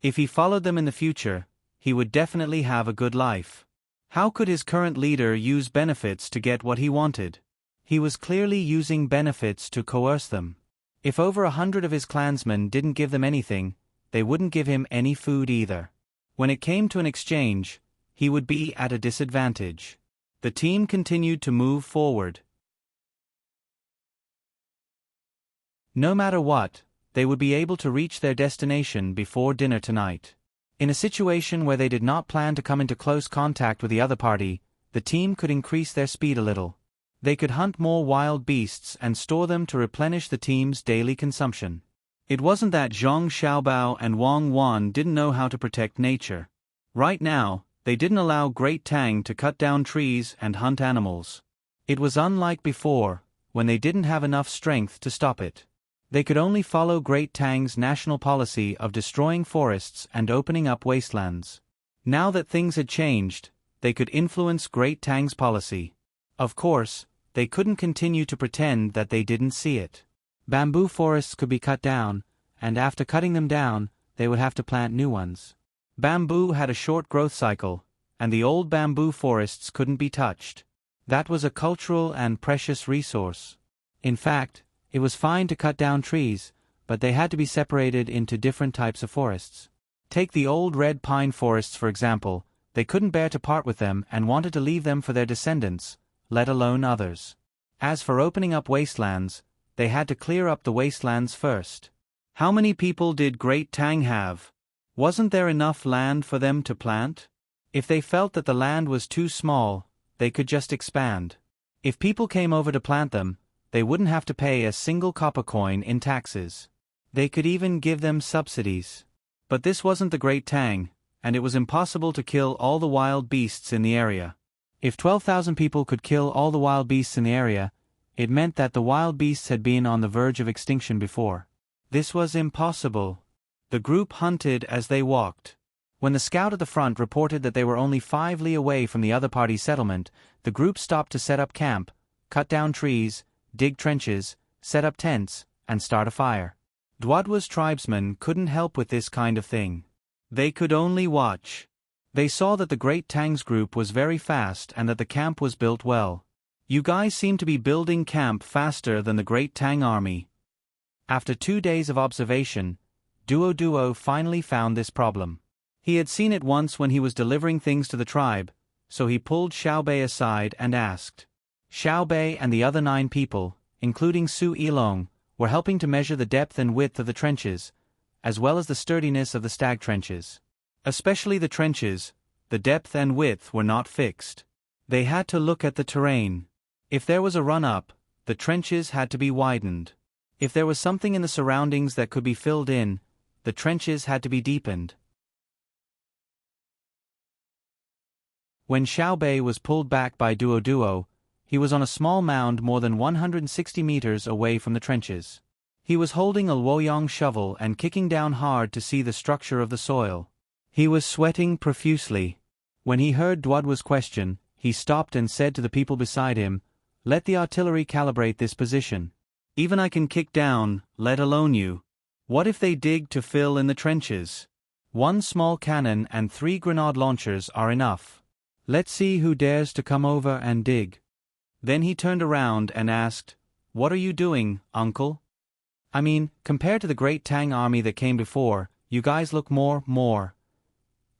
If he followed them in the future, he would definitely have a good life. How could his current leader use benefits to get what he wanted? He was clearly using benefits to coerce them. If over 100 of his clansmen didn't give them anything, they wouldn't give him any food either. When it came to an exchange, he would be at a disadvantage. The team continued to move forward. No matter what, they would be able to reach their destination before dinner tonight. In a situation where they did not plan to come into close contact with the other party, the team could increase their speed a little. They could hunt more wild beasts and store them to replenish the team's daily consumption. It wasn't that Zhang Xiaobao and Wang Wan didn't know how to protect nature. Right now, they didn't allow Great Tang to cut down trees and hunt animals. It was unlike before, when they didn't have enough strength to stop it. They could only follow Great Tang's national policy of destroying forests and opening up wastelands. Now that things had changed, they could influence Great Tang's policy. Of course, they couldn't continue to pretend that they didn't see it. Bamboo forests could be cut down, and after cutting them down, they would have to plant new ones. Bamboo had a short growth cycle, and the old bamboo forests couldn't be touched. That was a cultural and precious resource. In fact, it was fine to cut down trees, but they had to be separated into different types of forests. Take the old red pine forests for example. They couldn't bear to part with them and wanted to leave them for their descendants, let alone others. As for opening up wastelands, they had to clear up the wastelands first. How many people did Great Tang have? Wasn't there enough land for them to plant? If they felt that the land was too small, they could just expand. If people came over to plant them, they wouldn't have to pay a single copper coin in taxes. They could even give them subsidies. But this wasn't the Great Tang, and it was impossible to kill all the wild beasts in the area. If 12,000 people could kill all the wild beasts in the area, it meant that the wild beasts had been on the verge of extinction before. This was impossible. The group hunted as they walked. When the scout at the front reported that they were only 5 li away from the other party's settlement, the group stopped to set up camp, cut down trees, dig trenches, set up tents, and start a fire. Duodwa's tribesmen couldn't help with this kind of thing. They could only watch. They saw that the Great Tang's group was very fast and that the camp was built well. You guys seem to be building camp faster than the Great Tang army. After 2 days of observation, Duo finally found this problem. He had seen it once when he was delivering things to the tribe, so he pulled Xiaobei aside and asked. Xiaobei and the other 9 people, including Su Yilong, were helping to measure the depth and width of the trenches, as well as the sturdiness of the stag trenches. Especially the trenches, the depth and width were not fixed. They had to look at the terrain. If there was a run-up, the trenches had to be widened. If there was something in the surroundings that could be filled in, the trenches had to be deepened. When Xiaobei was pulled back by Duo, he was on a small mound more than 160 meters away from the trenches. He was holding a Luoyang shovel and kicking down hard to see the structure of the soil. He was sweating profusely. When he heard Duodwa's question, he stopped and said to the people beside him, "Let the artillery calibrate this position. Even I can kick down, let alone you. What if they dig to fill in the trenches? 1 small cannon and 3 grenade launchers are enough. Let's see who dares to come over and dig." Then he turned around and asked, "What are you doing, uncle? I mean, compared to the Great Tang army that came before, you guys look more.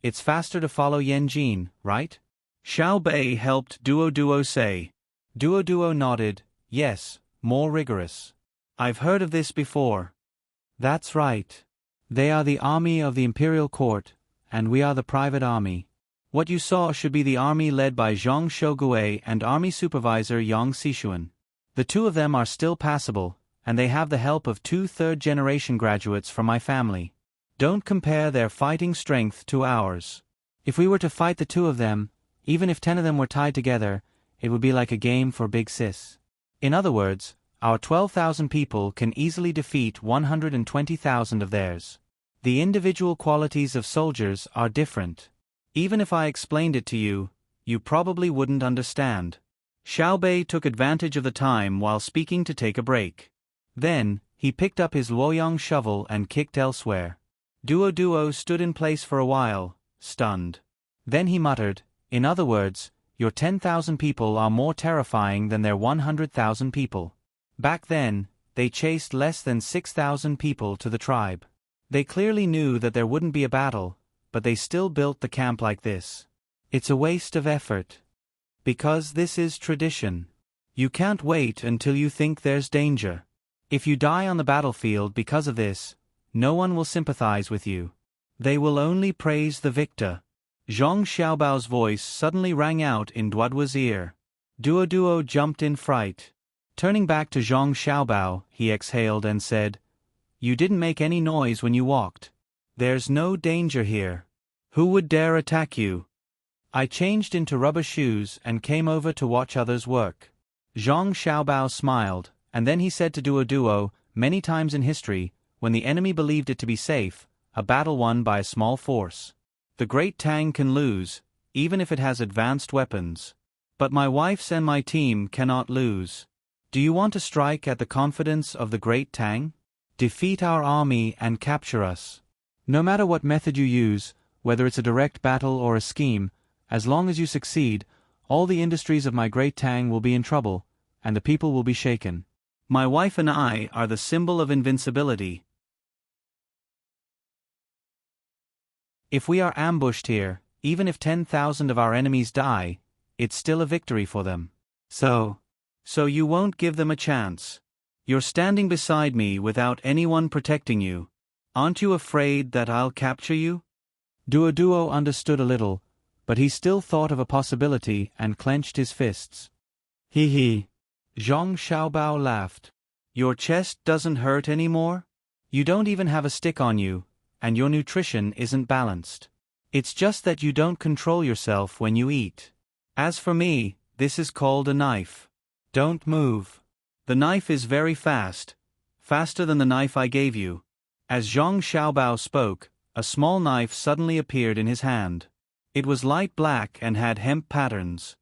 It's faster to follow Yanjin, right?" Xiaobei helped Duo say. Duo nodded, "Yes, more rigorous. I've heard of this before." "That's right. They are the army of the imperial court, and we are the private army. What you saw should be the army led by Zhang Shougue and army supervisor Yang Xishuan. The 2 of them are still passable, and they have the help of 2 third-generation graduates from my family. Don't compare their fighting strength to ours. If we were to fight the 2 of them, even if 10 of them were tied together, it would be like a game for Big Sis. In other words, our 12,000 people can easily defeat 120,000 of theirs. The individual qualities of soldiers are different. Even if I explained it to you, you probably wouldn't understand." Xiaobei took advantage of the time while speaking to take a break. Then, he picked up his Luoyang shovel and kicked elsewhere. Duo stood in place for a while, stunned. Then he muttered, "In other words, Your 10,000 people are more terrifying than their 100,000 people. Back then, they chased less than 6,000 people to the tribe. They clearly knew that there wouldn't be a battle, but they still built the camp like this. It's a waste of effort. Because this is tradition. You can't wait until you think there's danger. If you die on the battlefield because of this, no one will sympathize with you. They will only praise the victor. Zhang Xiaobao's voice suddenly rang out in Duoduo's ear. Duoduo jumped in fright. Turning back to Zhang Xiaobao, he exhaled and said, "You didn't make any noise when you walked. There's no danger here. Who would dare attack you?" I changed into rubber shoes and came over to watch others work. Zhang Xiaobao smiled, and then he said to Duoduo, "Many times in history, when the enemy believed it to be safe, a battle won by a small force. The great Tang can lose, even if it has advanced weapons. But my wife's and my team cannot lose. Do you want to strike at the confidence of the great Tang? Defeat our army and capture us. No matter what method you use, whether it's a direct battle or a scheme, as long as you succeed, all the industries of my great Tang will be in trouble, and the people will be shaken. My wife and I are the symbol of invincibility. If we are ambushed here, even if 10,000 of our enemies die, it's still a victory for them. So you won't give them a chance. You're standing beside me without anyone protecting you. Aren't you afraid that I'll capture you?" Duoduo understood a little, but he still thought of a possibility and clenched his fists. He. Zhang Xiaobao laughed. "Your chest doesn't hurt anymore? You don't even have a stick on you, and your nutrition isn't balanced. It's just that you don't control yourself when you eat. As for me, this is called a knife. Don't move. The knife is very fast, faster than the knife I gave you." As Zhang Xiaobao spoke, a small knife suddenly appeared in his hand. It was light black and had hemp patterns.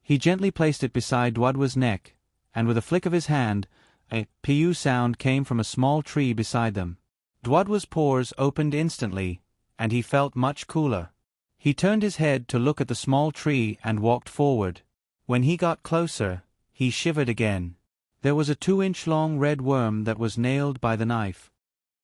He gently placed it beside Duoduo's neck, and with a flick of his hand, a piu sound came from a small tree beside them. Duoduo's pores opened instantly, and he felt much cooler. He turned his head to look at the small tree and walked forward. When he got closer, he shivered again. There was a 2-inch-long red worm that was nailed by the knife.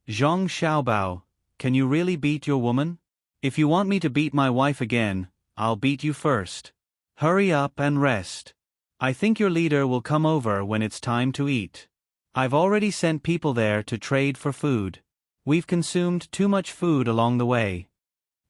"Zhang Xiaobao, can you really beat your woman? If you want me to beat my wife again, I'll beat you first. Hurry up and rest. I think your leader will come over when it's time to eat. I've already sent people there to trade for food. We've consumed too much food along the way."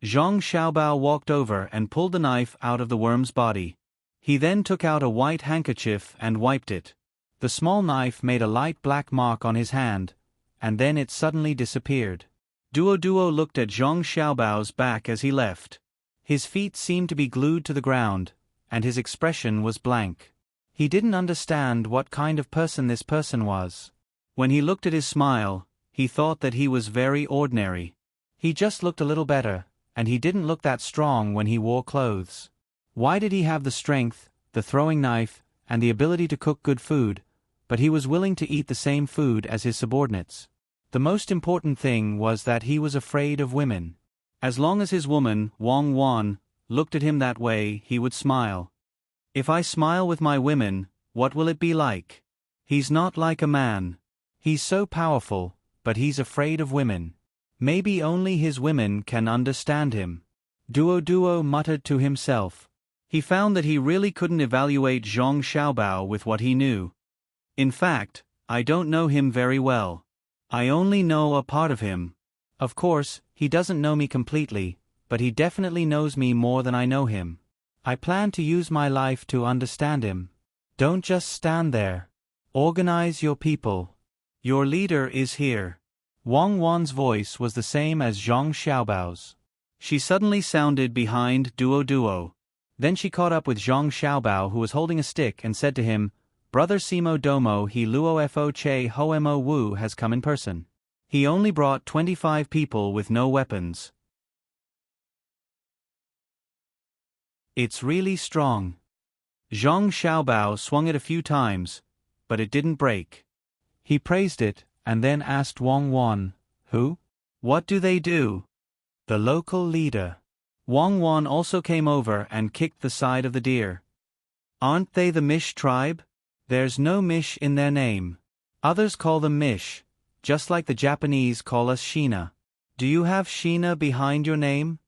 Zhang Xiaobao walked over and pulled the knife out of the worm's body. He then took out a white handkerchief and wiped it. The small knife made a light black mark on his hand, and then it suddenly disappeared. Duoduo looked at Zhang Xiaobao's back as he left. His feet seemed to be glued to the ground, and his expression was blank. He didn't understand what kind of person this person was. When he looked at his smile, he thought that he was very ordinary. He just looked a little better, and he didn't look that strong when he wore clothes. Why did he have the strength, the throwing knife, and the ability to cook good food, but he was willing to eat the same food as his subordinates? The most important thing was that he was afraid of women. As long as his woman, Wang Wan, looked at him that way, he would smile. If I smile with my women, what will it be like? He's not like a man. He's so powerful, but he's afraid of women. Maybe only his women can understand him. Duoduo muttered to himself. He found that he really couldn't evaluate Zhang Xiaobao with what he knew. In fact, I don't know him very well. I only know a part of him. Of course, he doesn't know me completely, but he definitely knows me more than I know him. I plan to use my life to understand him. Don't just stand there. Organize your people. Your leader is here. Wang Wan's voice was the same as Zhang Xiaobao's. She suddenly sounded behind Duoduo. Then she caught up with Zhang Xiaobao, who was holding a stick, and said to him, "Brother Simo Domo he luo fo che hoemo wu has come in person. He only brought 25 people with no weapons. It's really strong." Zhang Xiaobao swung it a few times, but it didn't break. He praised it, and then asked Wang Wan, "Who? What do they do?" "The local leader." Wang Wan also came over and kicked the side of the deer. Aren't they the Mish tribe? There's no Mish in their name. Others call them Mish, just like the Japanese call us Shina. Do you have Shina behind your name?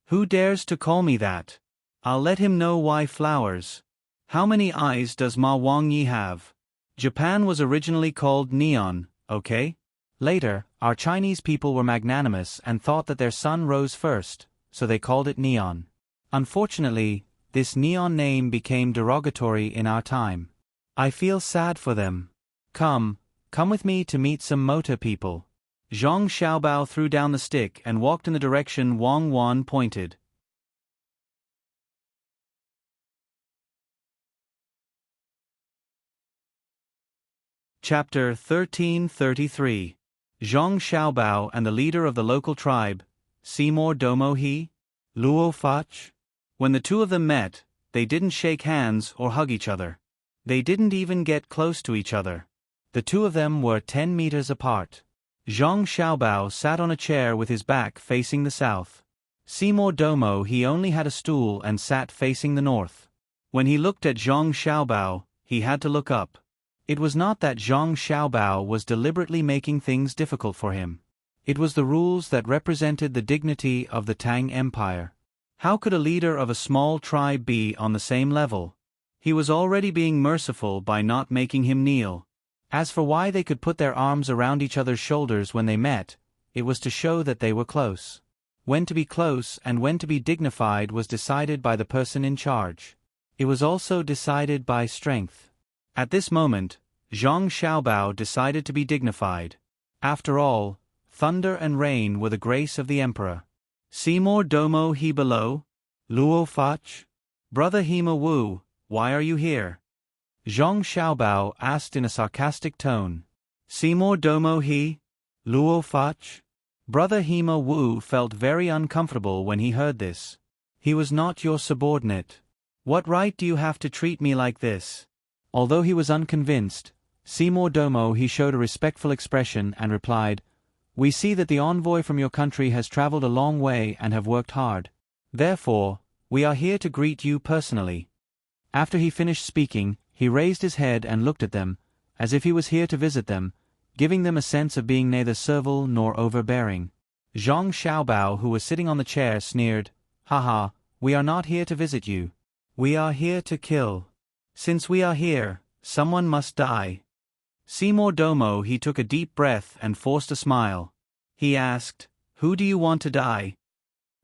Who dares to call me that? I'll let him know why flowers. How many eyes does Ma Wangyi have? Japan was originally called Neon, okay? Later, our Chinese people were magnanimous and thought that their sun rose first, so they called it Neon. Unfortunately, this Neon name became derogatory in our time. I feel sad for them. Come with me to meet some motor people. Zhang Xiaobao threw down the stick and walked in the direction Wang Wan pointed. Chapter 1333. Zhang Xiaobao and the leader of the local tribe, Seymour Domo He, Luo Fach. When the two of them met, they didn't shake hands or hug each other. They didn't even get close to each other. The two of them were 10 meters apart. Zhang Xiaobao sat on a chair with his back facing the south. Seymour Domo He only had a stool and sat facing the north. When he looked at Zhang Xiaobao, he had to look up. It was not that Zhang Xiaobao was deliberately making things difficult for him. It was the rules that represented the dignity of the Tang Empire. How could a leader of a small tribe be on the same level? He was already being merciful by not making him kneel. As for why they could put their arms around each other's shoulders when they met, it was to show that they were close. When to be close and when to be dignified was decided by the person in charge. It was also decided by strength. At this moment, Zhang Xiaobao decided to be dignified. After all, thunder and rain were the grace of the emperor. Seymour Domo He below? Luo Fach? Brother Hima Wu, why are you here? Zhang Xiaobao asked in a sarcastic tone. Seymour Domo He? Luo Fach? Brother Hima Wu felt very uncomfortable when he heard this. He was not your subordinate. What right do you have to treat me like this? Although he was unconvinced, Seymour Domo He showed a respectful expression and replied, We see that the envoy from your country has traveled a long way and have worked hard. Therefore, we are here to greet you personally. After he finished speaking, he raised his head and looked at them, as if he was here to visit them, giving them a sense of being neither servile nor overbearing. Zhang Xiaobao, who was sitting on the chair, sneered, Haha, we are not here to visit you. We are here to kill. Since we are here, someone must die. Seymour Domo He took a deep breath and forced a smile. He asked, Who do you want to die?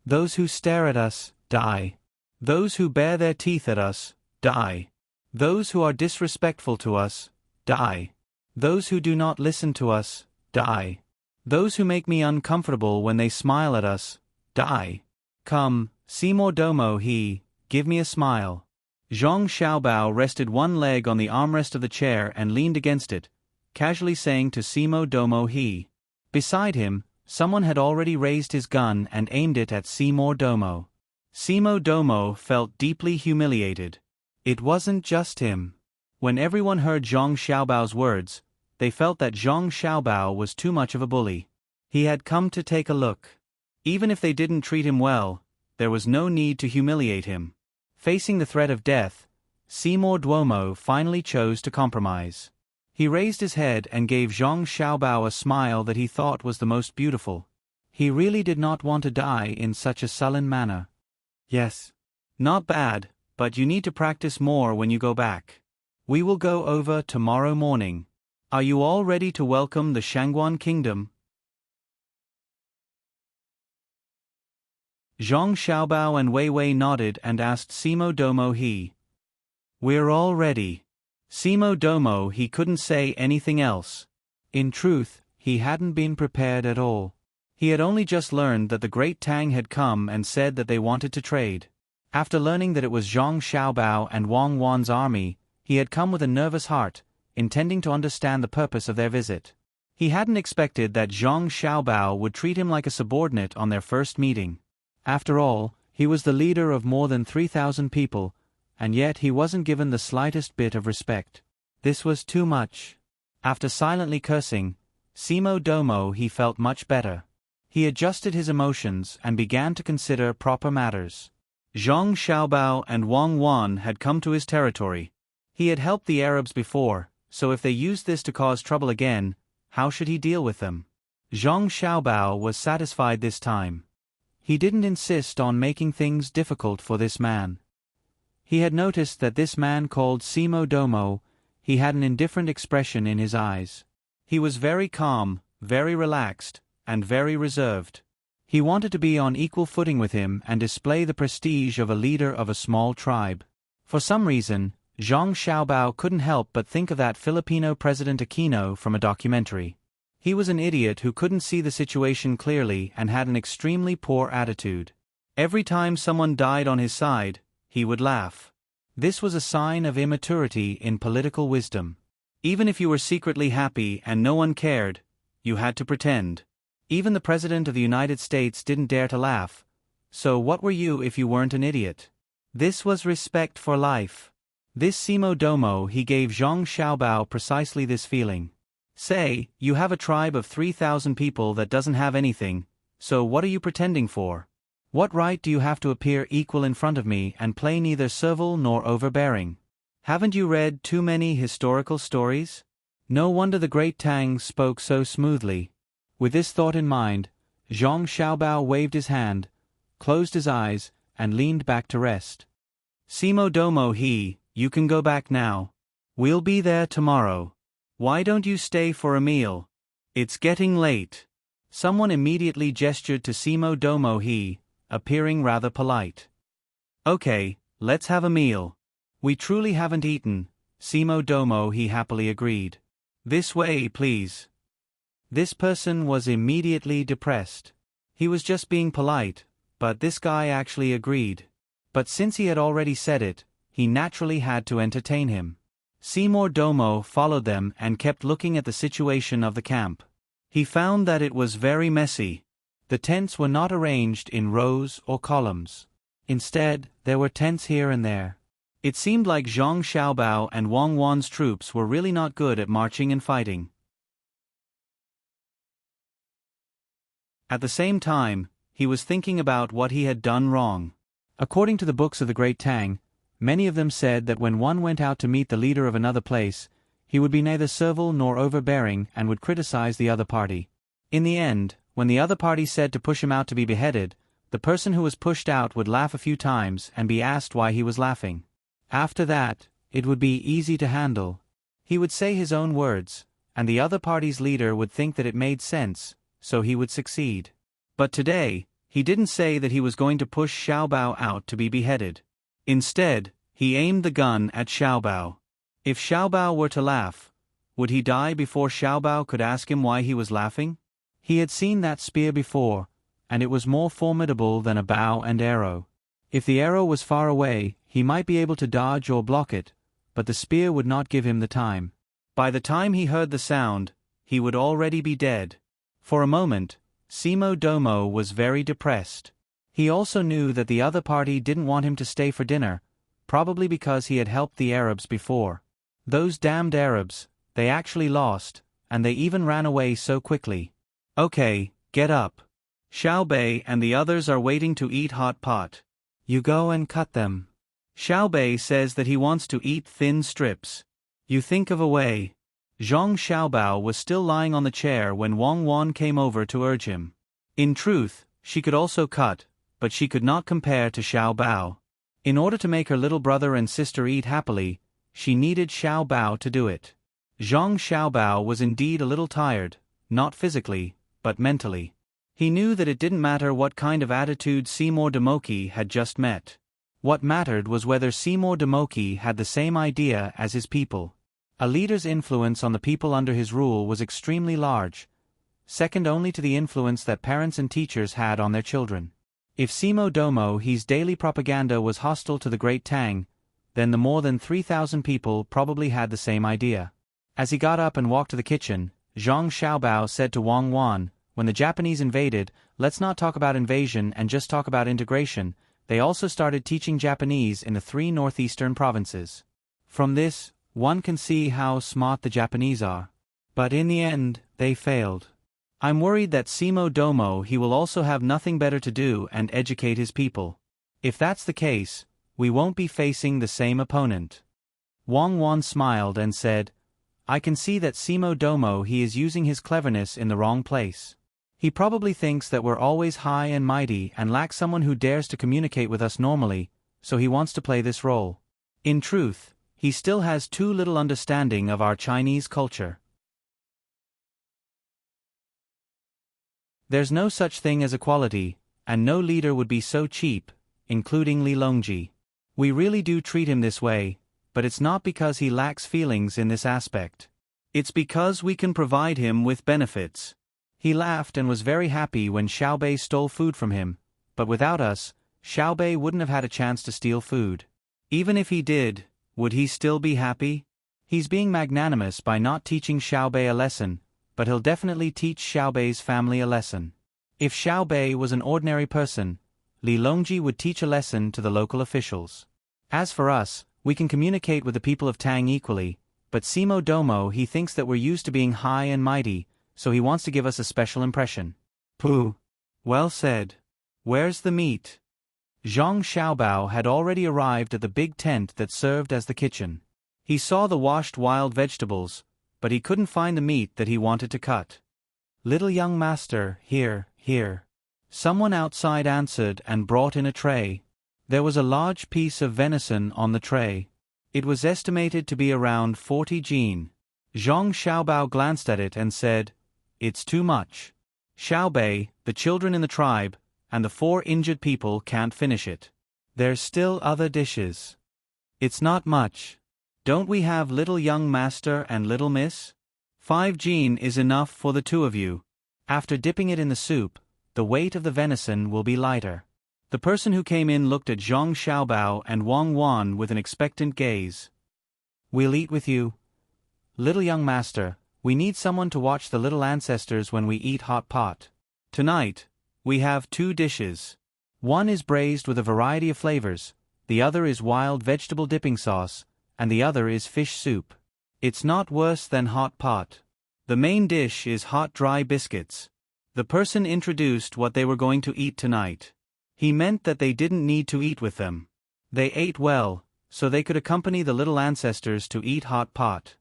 Those who stare at us, die. Those who bare their teeth at us, die. Those who are disrespectful to us, die. Those who do not listen to us, die. Those who make me uncomfortable when they smile at us, die. Come, Seymour Domo He, give me a smile. Zhang Xiaobao rested one leg on the armrest of the chair and leaned against it, casually saying to Seymour Domo He. Beside him, someone had already raised his gun and aimed it at Seymour Domo. Seymour Domo felt deeply humiliated. It wasn't just him. When everyone heard Zhang Xiaobao's words, they felt that Zhang Xiaobao was too much of a bully. He had come to take a look. Even if they didn't treat him well, there was no need to humiliate him. Facing the threat of death, Seymour Domo finally chose to compromise. He raised his head and gave Zhang Xiaobao a smile that he thought was the most beautiful. He really did not want to die in such a sullen manner. Yes. Not bad, but you need to practice more when you go back. We will go over tomorrow morning. Are you all ready to welcome the Shangguan Kingdom? Zhang Xiaobao and Wei Wei nodded and asked Seymour Domo He. We're all ready. Seymour Domo He couldn't say anything else. In truth, he hadn't been prepared at all. He had only just learned that the great Tang had come and said that they wanted to trade. After learning that it was Zhang Xiaobao and Wang Wan's army, he had come with a nervous heart, intending to understand the purpose of their visit. He hadn't expected that Zhang Xiaobao would treat him like a subordinate on their first meeting. After all, he was the leader of more than 3,000 people, and yet he wasn't given the slightest bit of respect. This was too much. After silently cursing, Seymour Domo He felt much better. He adjusted his emotions and began to consider proper matters. Zhang Xiaobao and Wang Wan had come to his territory. He had helped the Arabs before, so if they used this to cause trouble again, how should he deal with them? Zhang Xiaobao was satisfied this time. He didn't insist on making things difficult for this man. He had noticed that this man called Simo Domo, he had an indifferent expression in his eyes. He was very calm, very relaxed, and very reserved. He wanted to be on equal footing with him and display the prestige of a leader of a small tribe. For some reason, Zhang Xiaobao couldn't help but think of that Filipino President Aquino from a documentary. He was an idiot who couldn't see the situation clearly and had an extremely poor attitude. Every time someone died on his side, he would laugh. This was a sign of immaturity in political wisdom. Even if you were secretly happy and no one cared, you had to pretend. Even the President of the United States didn't dare to laugh. So what were you if you weren't an idiot? This was respect for life. This Simo Domo he gave Zhang Xiaobao precisely this feeling. Say, you have a tribe of 3,000 people that doesn't have anything, so what are you pretending for? What right do you have to appear equal in front of me and play neither servile nor overbearing? Haven't you read too many historical stories? No wonder the great Tang spoke so smoothly. With this thought in mind, Zhang Xiaobao waved his hand, closed his eyes, and leaned back to rest. Simo Domo you can go back now. We'll be there tomorrow. Why don't you stay for a meal? It's getting late. Someone immediately gestured to Simo Domo appearing rather polite. Okay, let's have a meal. We truly haven't eaten, Simo Domo happily agreed. This way, please. This person was immediately depressed. He was just being polite, but this guy actually agreed. But since he had already said it, he naturally had to entertain him. Simo Domo followed them and kept looking at the situation of the camp. He found that it was very messy. The tents were not arranged in rows or columns. Instead, there were tents here and there. It seemed like Zhang Xiaobao and Wang Wan's troops were really not good at marching and fighting. At the same time, he was thinking about what he had done wrong. According to the books of the great Tang, many of them said that when one went out to meet the leader of another place, he would be neither servile nor overbearing and would criticize the other party. In the end, when the other party said to push him out to be beheaded, the person who was pushed out would laugh a few times and be asked why he was laughing. After that, it would be easy to handle. He would say his own words, and the other party's leader would think that it made sense, so he would succeed. But today, he didn't say that he was going to push Xiaobao out to be beheaded. Instead, he aimed the gun at Xiaobao. If Xiaobao were to laugh, would he die before Xiaobao could ask him why he was laughing? He had seen that spear before, and it was more formidable than a bow and arrow. If the arrow was far away, he might be able to dodge or block it, but the spear would not give him the time. By the time he heard the sound, he would already be dead. For a moment, Simo Domo was very depressed. He also knew that the other party didn't want him to stay for dinner, probably because he had helped the Arabs before. Those damned Arabs, they actually lost, and they even ran away so quickly. Okay, get up. Xiaobei and the others are waiting to eat hot pot. You go and cut them. Xiaobei says that he wants to eat thin strips. You think of a way. Zhang Xiaobao was still lying on the chair when Wang Wan came over to urge him. In truth, she could also cut, but she could not compare to Xiaobao. In order to make her little brother and sister eat happily, she needed Xiaobao to do it. Zhang Xiaobao was indeed a little tired, not physically, but mentally. He knew that it didn't matter what kind of attitude Simo Domoki had just met. What mattered was whether Simo Domoki had the same idea as his people. A leader's influence on the people under his rule was extremely large, second only to the influence that parents and teachers had on their children. If Simo Domo's daily propaganda was hostile to the great Tang, then the more than 3,000 people probably had the same idea. As he got up and walked to the kitchen, Zhang Xiaobao said to Wang Wan, "When the Japanese invaded, let's not talk about invasion and just talk about integration. They also started teaching Japanese in the 3 northeastern provinces. From this, one can see how smart the Japanese are. But in the end, they failed. I'm worried that Simo Domo he will also have nothing better to do and educate his people. If that's the case, we won't be facing the same opponent. Wang Wan smiled and said, I can see that Simo Domo he is using his cleverness in the wrong place. He probably thinks that we're always high and mighty and lack someone who dares to communicate with us normally, so he wants to play this role. In truth, he still has too little understanding of our Chinese culture. There's no such thing as equality, and no leader would be so cheap, including Li Longji. We really do treat him this way, but it's not because he lacks feelings in this aspect. It's because we can provide him with benefits. He laughed and was very happy when Xiaobei stole food from him, but without us, Xiaobei wouldn't have had a chance to steal food. Even if he did, would he still be happy? He's being magnanimous by not teaching Xiaobei a lesson, but he'll definitely teach Xiaobei's family a lesson. If Xiaobei was an ordinary person, Li Longji would teach a lesson to the local officials. As for us, we can communicate with the people of Tang equally, but Simo Domo he thinks that we're used to being high and mighty, so he wants to give us a special impression. Pooh. Well said. Where's the meat? Zhang Xiaobao had already arrived at the big tent that served as the kitchen. He saw the washed wild vegetables, but he couldn't find the meat that he wanted to cut. Little young master, here. Someone outside answered and brought in a tray. There was a large piece of venison on the tray. It was estimated to be around 40 jin. Zhang Xiaobao glanced at it and said, It's too much. Xiaobei, the children in the tribe, and the 4 injured people can't finish it. There's still other dishes. It's not much. Don't we have little young master and little miss? 5 jin is enough for the 2 of you. After dipping it in the soup, the weight of the venison will be lighter. The person who came in looked at Zhang Xiaobao and Wang Wan with an expectant gaze. We'll eat with you. Little young master, we need someone to watch the little ancestors when we eat hot pot. Tonight, we have 2 dishes. One is braised with a variety of flavors, the other is wild vegetable dipping sauce, and the other is fish soup. It's not worse than hot pot. The main dish is hot dry biscuits. The person introduced what they were going to eat tonight. He meant that they didn't need to eat with them. They ate well, so they could accompany the little ancestors to eat hot pot.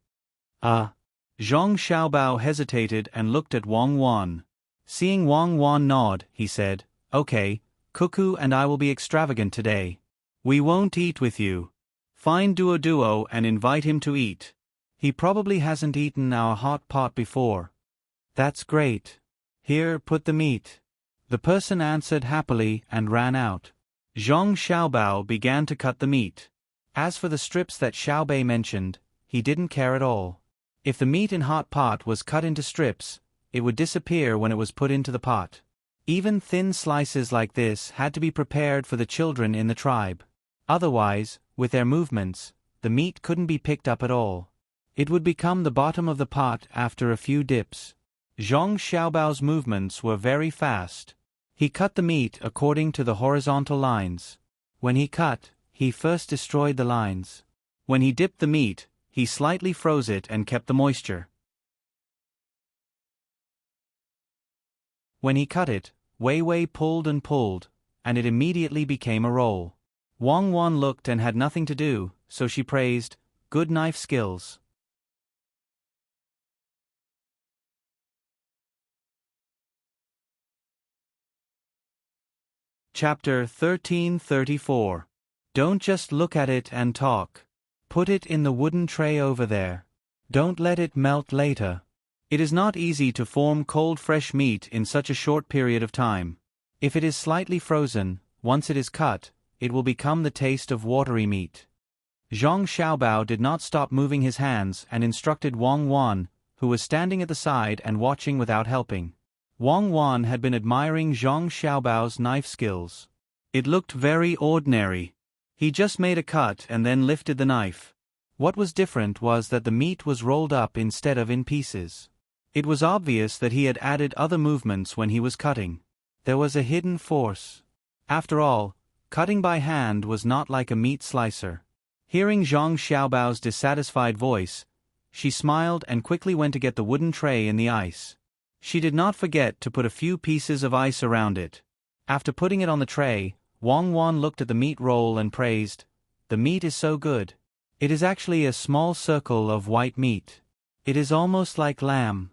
Zhang Xiaobao hesitated and looked at Wang Wan. Seeing Wang Wan nod, he said, Okay, Cuckoo and I will be extravagant today. We won't eat with you. Find Duo and invite him to eat. He probably hasn't eaten our hot pot before. That's great. Here, put the meat. The person answered happily and ran out. Zhang Xiaobao began to cut the meat. As for the strips that Xiaobei mentioned, he didn't care at all. If the meat in hot pot was cut into strips, it would disappear when it was put into the pot. Even thin slices like this had to be prepared for the children in the tribe. Otherwise, with their movements, the meat couldn't be picked up at all. It would become the bottom of the pot after a few dips. Zhang Xiaobao's movements were very fast. He cut the meat according to the horizontal lines. When he cut, he first destroyed the lines. When he dipped the meat, he slightly froze it and kept the moisture. When he cut it, Wei Wei pulled and pulled, and it immediately became a roll. Wang Wan looked and had nothing to do, so she praised, Good knife skills. Chapter 1334. Don't just look at it and talk. Put it in the wooden tray over there. Don't let it melt later. It is not easy to form cold fresh meat in such a short period of time. If it is slightly frozen, once it is cut, it will become the taste of watery meat. Zhang Xiaobao did not stop moving his hands and instructed Wang Wan, who was standing at the side and watching without helping. Wang Wan had been admiring Zhang Xiaobao's knife skills. It looked very ordinary. He just made a cut and then lifted the knife. What was different was that the meat was rolled up instead of in pieces. It was obvious that he had added other movements when he was cutting. There was a hidden force. After all, cutting by hand was not like a meat slicer. Hearing Zhang Xiaobao's dissatisfied voice, she smiled and quickly went to get the wooden tray in the ice. She did not forget to put a few pieces of ice around it. After putting it on the tray, Wang Wan looked at the meat roll and praised, "The meat is so good. It is actually a small circle of white meat. It is almost like lamb.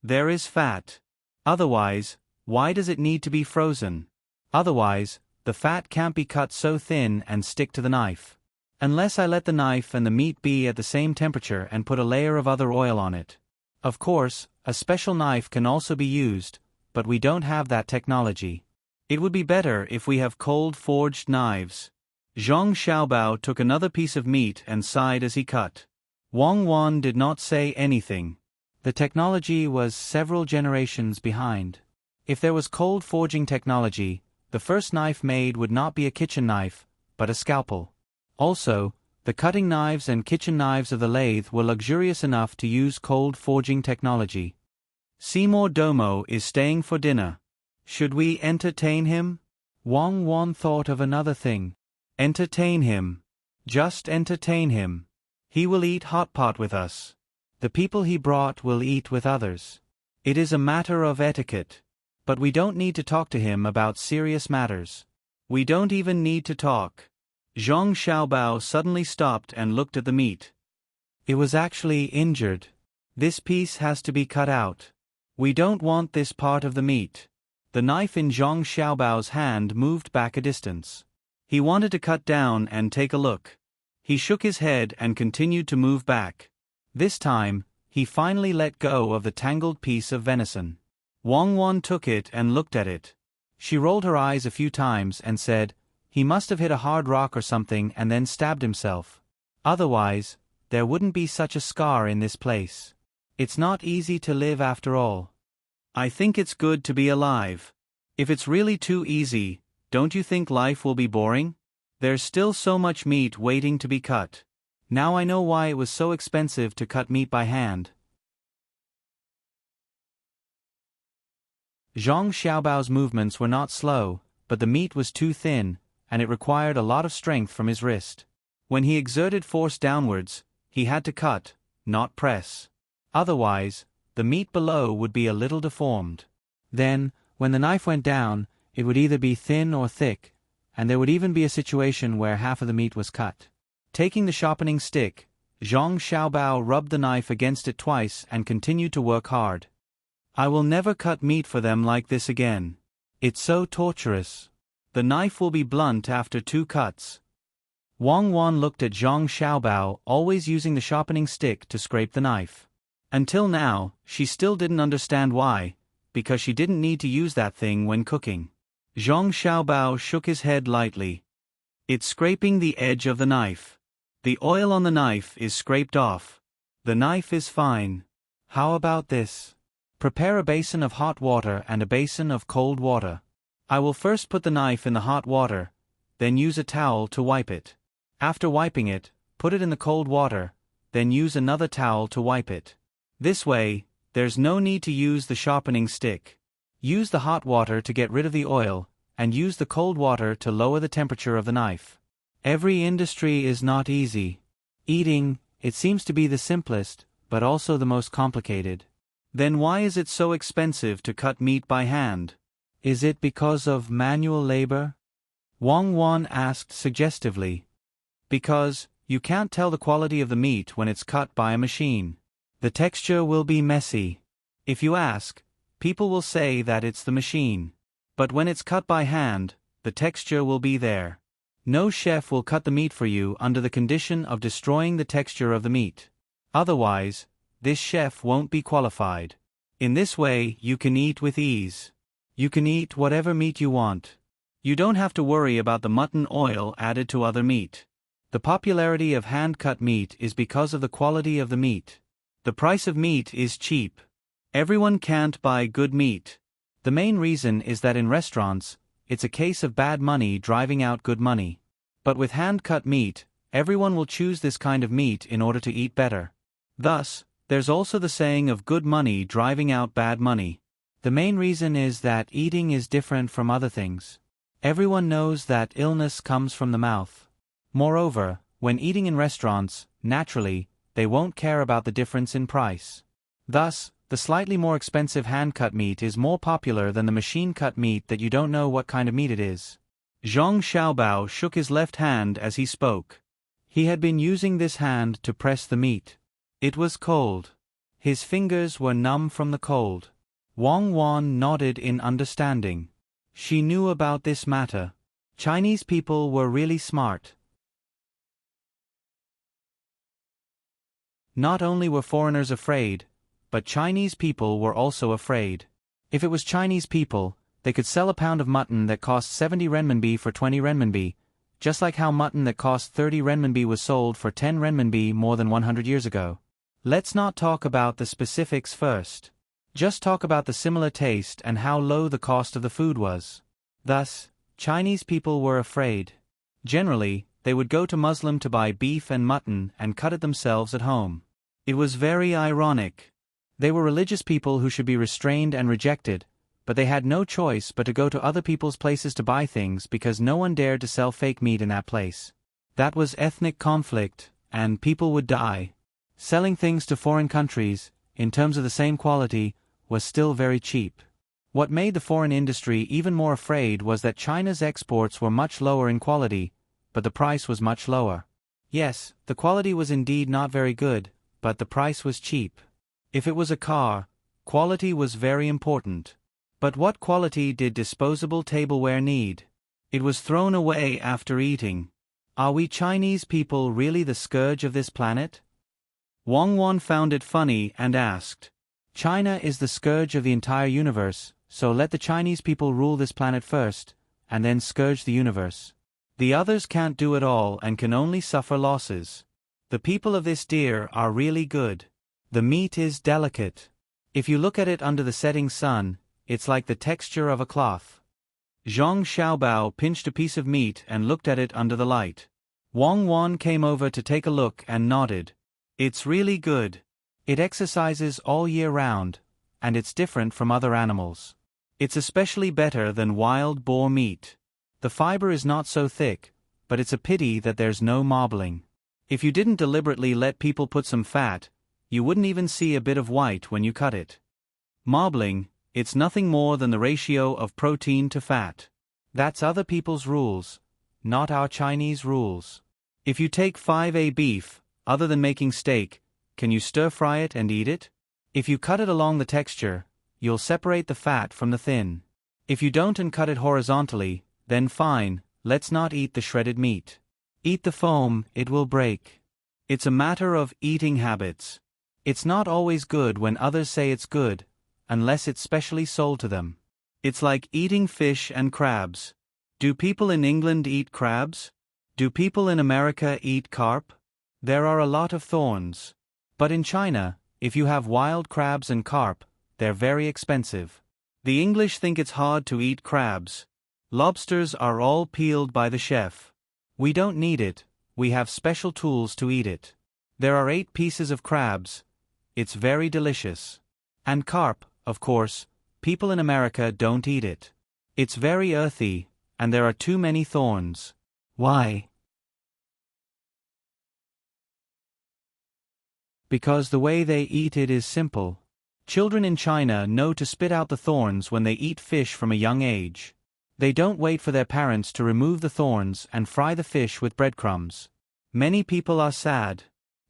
There is fat. Otherwise, why does it need to be frozen? Otherwise, the fat can't be cut so thin and stick to the knife. Unless I let the knife and the meat be at the same temperature and put a layer of other oil on it. Of course, a special knife can also be used, but we don't have that technology. It would be better if we have cold-forged knives." Zhang Xiaobao took another piece of meat and sighed as he cut. Wang Wan did not say anything. The technology was several generations behind. If there was cold forging technology, the first knife made would not be a kitchen knife, but a scalpel. Also, the cutting knives and kitchen knives of the lathe were luxurious enough to use cold forging technology. Seymour Domo is staying for dinner. Should we entertain him? Wang Wan thought of another thing. Entertain him. Just entertain him. He will eat hot pot with us. The people he brought will eat with others. It is a matter of etiquette. But we don't need to talk to him about serious matters. We don't even need to talk. Zhang Xiaobao suddenly stopped and looked at the meat. It was actually injured. This piece has to be cut out. We don't want this part of the meat. The knife in Zhang Xiaobao's hand moved back a distance. He wanted to cut down and take a look. He shook his head and continued to move back. This time, he finally let go of the tangled piece of venison. Wang Wan took it and looked at it. She rolled her eyes a few times and said, "He must have hit a hard rock or something and then stabbed himself. Otherwise, there wouldn't be such a scar in this place. It's not easy to live after all. I think it's good to be alive. If it's really too easy, don't you think life will be boring? There's still so much meat waiting to be cut. Now I know why it was so expensive to cut meat by hand." Zhang Xiaobao's movements were not slow, but the meat was too thin, and it required a lot of strength from his wrist. When he exerted force downwards, he had to cut, not press. Otherwise, the meat below would be a little deformed. Then, when the knife went down, it would either be thin or thick, and there would even be a situation where half of the meat was cut. Taking the sharpening stick, Zhang Xiaobao rubbed the knife against it twice and continued to work hard. "I will never cut meat for them like this again. It's so torturous. The knife will be blunt after 2 cuts." Wang Wan looked at Zhang Xiaobao, always using the sharpening stick to scrape the knife. Until now, she still didn't understand why, because she didn't need to use that thing when cooking. Zhang Xiaobao shook his head lightly. "It's scraping the edge of the knife. The oil on the knife is scraped off. The knife is fine. How about this? Prepare a basin of hot water and a basin of cold water. I will first put the knife in the hot water, then use a towel to wipe it. After wiping it, put it in the cold water, then use another towel to wipe it. This way, there's no need to use the sharpening stick. Use the hot water to get rid of the oil, and use the cold water to lower the temperature of the knife. Every industry is not easy. Eating, it seems to be the simplest, but also the most complicated. Then why is it so expensive to cut meat by hand? Is it because of manual labor?" Wang Wan asked suggestively. "Because, you can't tell the quality of the meat when it's cut by a machine. The texture will be messy. If you ask, people will say that it's the machine. But when it's cut by hand, the texture will be there. No chef will cut the meat for you under the condition of destroying the texture of the meat. Otherwise, this chef won't be qualified. In this way, you can eat with ease. You can eat whatever meat you want. You don't have to worry about the mutton oil added to other meat. The popularity of hand-cut meat is because of the quality of the meat. The price of meat is cheap. Everyone can't buy good meat. The main reason is that in restaurants, it's a case of bad money driving out good money. But with hand-cut meat, everyone will choose this kind of meat in order to eat better. Thus, there's also the saying of good money driving out bad money. The main reason is that eating is different from other things. Everyone knows that illness comes from the mouth. Moreover, when eating in restaurants, naturally, they won't care about the difference in price. Thus, The slightly more expensive hand-cut meat is more popular than the machine-cut meat that you don't know what kind of meat it is. Zhang Xiaobao shook his left hand as he spoke. He had been using this hand to press the meat. It was cold. His fingers were numb from the cold. Wang Wan nodded in understanding. She knew about this matter. Chinese people were really smart. Not only were foreigners afraid, but Chinese people were also afraid. If it was Chinese people, they could sell a pound of mutton that cost 70 renminbi for 20 renminbi, just like how mutton that cost 30 renminbi was sold for 10 renminbi more than 100 years ago. Let's not talk about the specifics first. Just talk about the similar taste and how low the cost of the food was. Thus, Chinese people were afraid. Generally, they would go to Muslim to buy beef and mutton and cut it themselves at home. It was very ironic. They were religious people who should be restrained and rejected, but they had no choice but to go to other people's places to buy things because no one dared to sell fake meat in that place. That was ethnic conflict, and people would die. Selling things to foreign countries, in terms of the same quality, was still very cheap. What made the foreign industry even more afraid was that China's exports were much lower in quality, but the price was much lower. Yes, the quality was indeed not very good, but the price was cheap. If it was a car, quality was very important. But what quality did disposable tableware need? It was thrown away after eating. Are we Chinese people really the scourge of this planet? Wang Wan found it funny and asked. China is the scourge of the entire universe, so let the Chinese people rule this planet first, and then scourge the universe. The others can't do it all and can only suffer losses. The people of this deer are really good. The meat is delicate. If you look at it under the setting sun, it's like the texture of a cloth. Zhang Xiaobao pinched a piece of meat and looked at it under the light. Wang Wan came over to take a look and nodded. It's really good. It exercises all year round, and it's different from other animals. It's especially better than wild boar meat. The fiber is not so thick, but it's a pity that there's no marbling. If you didn't deliberately let people put some fat, you wouldn't even see a bit of white when you cut it. Marbling, it's nothing more than the ratio of protein to fat. That's other people's rules, not our Chinese rules. If you take 5A beef, other than making steak, can you stir-fry it and eat it? If you cut it along the texture, you'll separate the fat from the thin. If you don't and cut it horizontally, then fine, let's not eat the shredded meat. Eat the foam, it will break. It's a matter of eating habits. It's not always good when others say it's good, unless it's specially sold to them. It's like eating fish and crabs. Do people in England eat crabs? Do people in America eat carp? There are a lot of thorns. But in China, if you have wild crabs and carp, they're very expensive. The English think it's hard to eat crabs. Lobsters are all peeled by the chef. We don't need it, we have special tools to eat it. There are 8 pieces of crabs. It's very delicious. And carp, of course, people in America don't eat it. It's very earthy, and there are too many thorns. Why? Because the way they eat it is simple. Children in China know to spit out the thorns when they eat fish from a young age. They don't wait for their parents to remove the thorns and fry the fish with breadcrumbs. Many people are sad.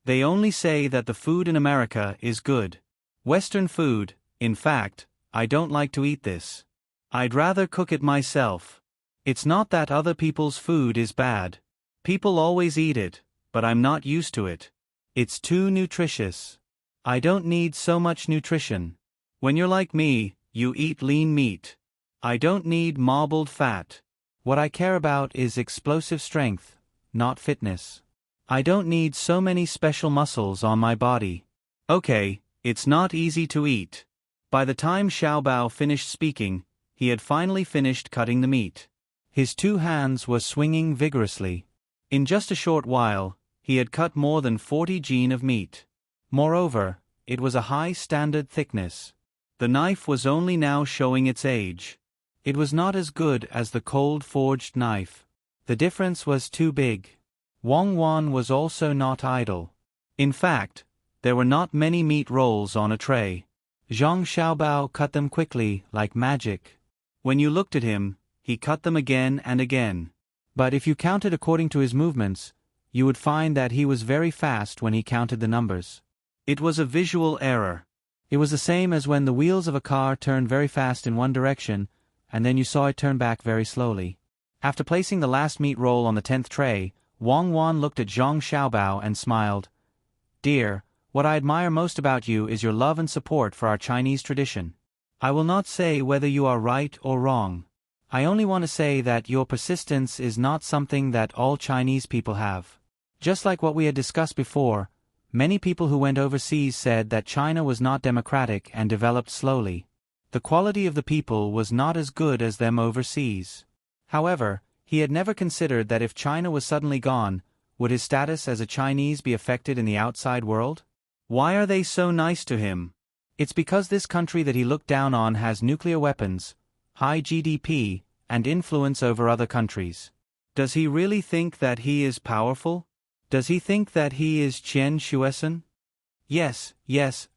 They only say that the food in America is good. Western food, in fact, I don't like to eat this. I'd rather cook it myself. It's not that other people's food is bad. People always eat it, but I'm not used to it. It's too nutritious. I don't need so much nutrition. When you're like me, you eat lean meat. I don't need marbled fat. What I care about is explosive strength, not fitness. I don't need so many special muscles on my body. Okay, it's not easy to eat. By the time Xiaobao finished speaking, he had finally finished cutting the meat. His 2 hands were swinging vigorously. In just a short while, he had cut more than 40 jin of meat. Moreover, it was a high standard thickness. The knife was only now showing its age. It was not as good as the cold forged knife. The difference was too big. Wang Wan was also not idle. In fact, there were not many meat rolls on a tray. Zhang Xiaobao cut them quickly, like magic. When you looked at him, he cut them again and again. But if you counted according to his movements, you would find that he was very fast when he counted the numbers. It was a visual error. It was the same as when the wheels of a car turned very fast in one direction, and then you saw it turn back very slowly. After placing the last meat roll on the 10th tray, Wang Wan looked at Zhang Xiaobao and smiled. "Dear, what I admire most about you is your love and support for our Chinese tradition. I will not say whether you are right or wrong. I only want to say that your persistence is not something that all Chinese people have. Just like what we had discussed before, many people who went overseas said that China was not democratic and developed slowly. The quality of the people was not as good as them overseas. However, he had never considered that if China was suddenly gone, would his status as a Chinese be affected in the outside world? Why are they so nice to him? It's because this country that he looked down on has nuclear weapons, high GDP, and influence over other countries. Does he really think that he is powerful? Does he think that he is Qian Shuesan? Yes,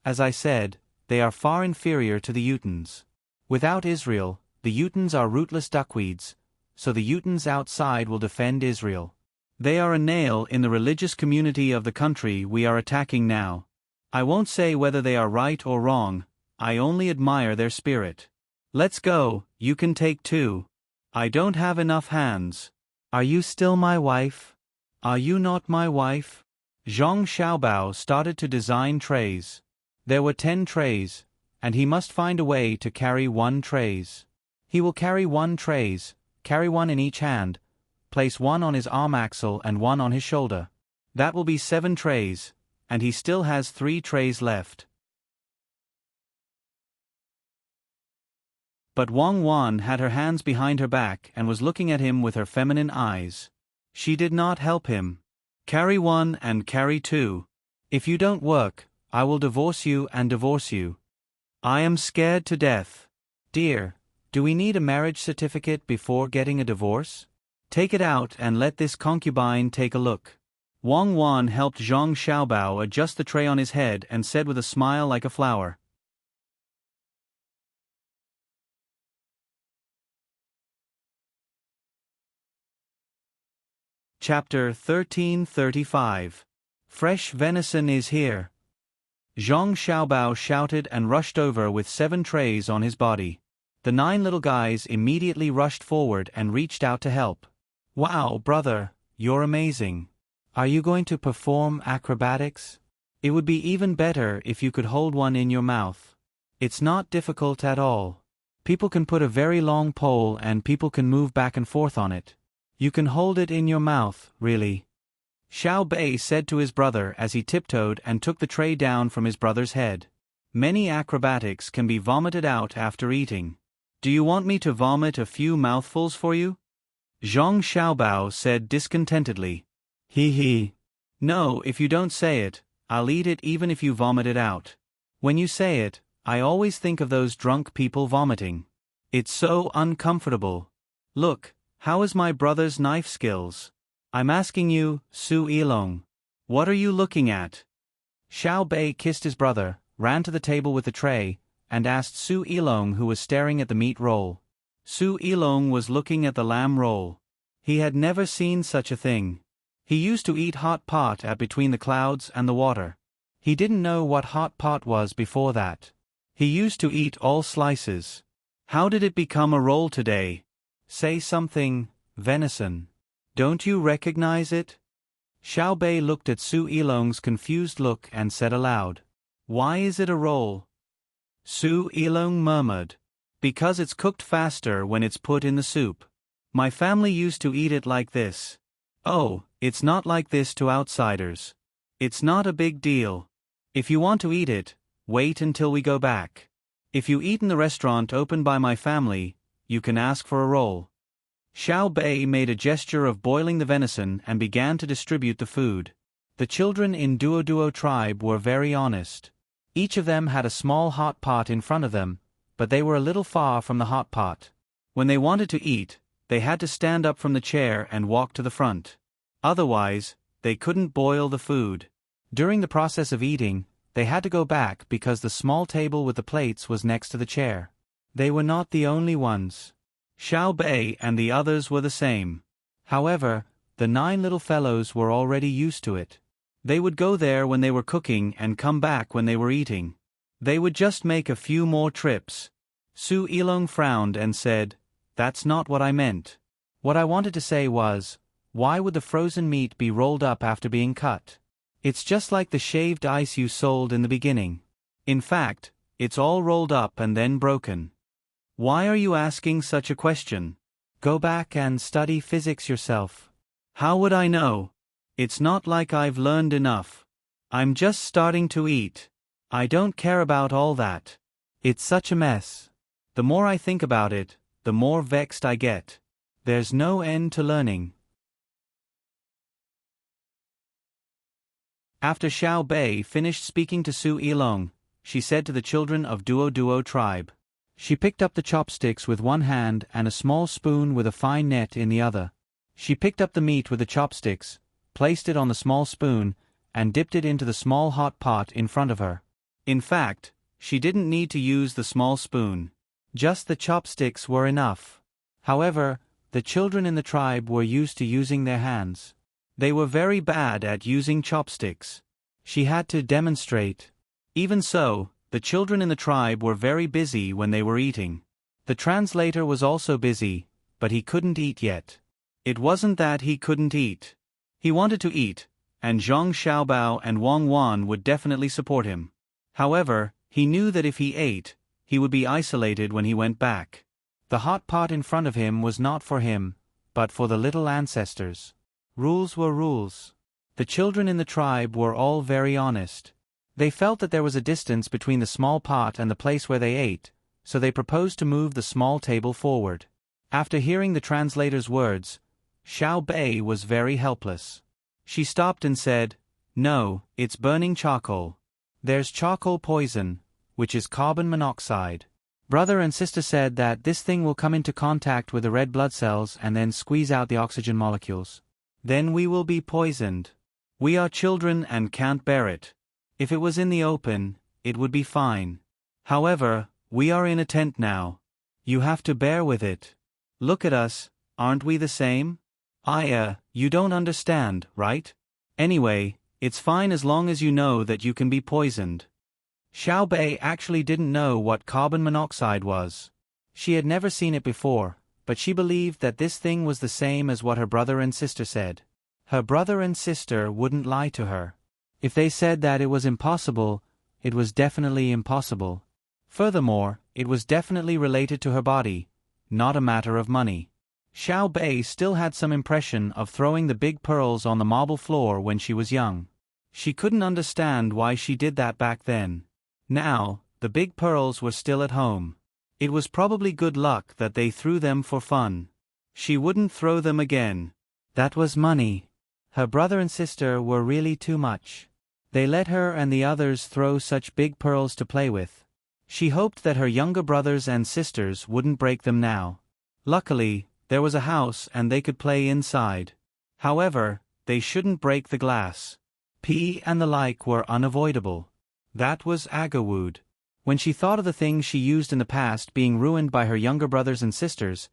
as I said, they are far inferior to the Utans. Without Israel, the Utans are rootless duckweeds, so the Utans outside will defend Israel. They are a nail in the religious community of the country we are attacking now. I won't say whether they are right or wrong, I only admire their spirit. Let's go, you can take 2. I don't have enough hands. Are you still my wife? Are you not my wife? Zhang Xiaobao started to design trays. There were 10 trays, and he must find a way to carry 1 trays. He will carry 1 trays, carry 1 in each hand, place 1 on his arm axle and 1 on his shoulder. That will be 7 trays, and he still has 3 trays left. But Wang Wan had her hands behind her back and was looking at him with her feminine eyes. She did not help him. Carry 1 and carry 2. If you don't work, I will divorce you and divorce you. I am scared to death. Dear, do we need a marriage certificate before getting a divorce? Take it out and let this concubine take a look. Wang Wan helped Zhang Xiaobao adjust the tray on his head and said with a smile like a flower. Chapter 1335. Fresh venison is here. Zhang Xiaobao shouted and rushed over with 7 trays on his body. The 9 little guys immediately rushed forward and reached out to help. Wow, brother, you're amazing. Are you going to perform acrobatics? It would be even better if you could hold one in your mouth. It's not difficult at all. People can put a very long pole and people can move back and forth on it. You can hold it in your mouth, really. Xiao Bei said to his brother as he tiptoed and took the tray down from his brother's head. Many acrobatics can be vomited out after eating. Do you want me to vomit a few mouthfuls for you? Zhang Xiaobao said discontentedly. He. No, if you don't say it, I'll eat it even if you vomit it out. When you say it, I always think of those drunk people vomiting. It's so uncomfortable. Look, how is my brother's knife skills? I'm asking you, Su Yilong. What are you looking at? Xiao Bei kissed his brother, ran to the table with the tray, and asked Su Yilong, who was staring at the meat roll. Su Yilong was looking at the lamb roll. He had never seen such a thing. He used to eat hot pot at between the clouds and the water. He didn't know what hot pot was before that. He used to eat all slices. How did it become a roll today? Say something, venison. Don't you recognize it? Xiao Bei looked at Su Yilong's confused look and said aloud. Why is it a roll? Su Yilong murmured. Because it's cooked faster when it's put in the soup. My family used to eat it like this. Oh, it's not like this to outsiders. It's not a big deal. If you want to eat it, wait until we go back. If you eat in the restaurant opened by my family, you can ask for a roll. Xiao Bei made a gesture of boiling the venison and began to distribute the food. The children in Duo tribe were very honest. Each of them had a small hot pot in front of them, but they were a little far from the hot pot. When they wanted to eat, they had to stand up from the chair and walk to the front. Otherwise, they couldn't boil the food. During the process of eating, they had to go back because the small table with the plates was next to the chair. They were not the only ones. Xiao Bei and the others were the same. However, the 9 little fellows were already used to it. They would go there when they were cooking and come back when they were eating. They would just make a few more trips. Su Ilong frowned and said, "That's not what I meant. What I wanted to say was, why would the frozen meat be rolled up after being cut? It's just like the shaved ice you sold in the beginning. In fact, it's all rolled up and then broken. Why are you asking such a question? Go back and study physics yourself." "How would I know? It's not like I've learned enough. I'm just starting to eat. I don't care about all that. It's such a mess. The more I think about it, the more vexed I get. There's no end to learning." After Xiao Bei finished speaking to Su Ilong, she said to the children of Duo Duo tribe. She picked up the chopsticks with one hand and a small spoon with a fine net in the other. She picked up the meat with the chopsticks, placed it on the small spoon, and dipped it into the small hot pot in front of her. In fact, she didn't need to use the small spoon. Just the chopsticks were enough. However, the children in the tribe were used to using their hands. They were very bad at using chopsticks. She had to demonstrate. Even so, the children in the tribe were very busy when they were eating. The translator was also busy, but he couldn't eat yet. It wasn't that he couldn't eat. He wanted to eat, and Zhang Xiaobao and Wang Wan would definitely support him. However, he knew that if he ate, he would be isolated when he went back. The hot pot in front of him was not for him, but for the little ancestors. Rules were rules. The children in the tribe were all very honest. They felt that there was a distance between the small pot and the place where they ate, so they proposed to move the small table forward. After hearing the translator's words, Xiao Bei was very helpless. She stopped and said, "No, it's burning charcoal. There's charcoal poison, which is carbon monoxide. Brother and sister said that this thing will come into contact with the red blood cells and then squeeze out the oxygen molecules. Then we will be poisoned. We are children and can't bear it. If it was in the open, it would be fine. However, we are in a tent now. You have to bear with it. Look at us, aren't we the same? You don't understand, right? Anyway, it's fine as long as you know that you can be poisoned." Xiao Bei actually didn't know what carbon monoxide was. She had never seen it before, but she believed that this thing was the same as what her brother and sister said. Her brother and sister wouldn't lie to her. If they said that it was impossible, it was definitely impossible. Furthermore, it was definitely related to her body, not a matter of money. Xiao Bei still had some impression of throwing the big pearls on the marble floor when she was young. She couldn't understand why she did that back then. Now, the big pearls were still at home. It was probably good luck that they threw them for fun. She wouldn't throw them again. That was money. Her brother and sister were really too much. They let her and the others throw such big pearls to play with. She hoped that her younger brothers and sisters wouldn't break them now. Luckily, there was a house and they could play inside. However, they shouldn't break the glass. Pee and the like were unavoidable. That was Agawood. When she thought of the things she used in the past being ruined by her younger brothers and sisters,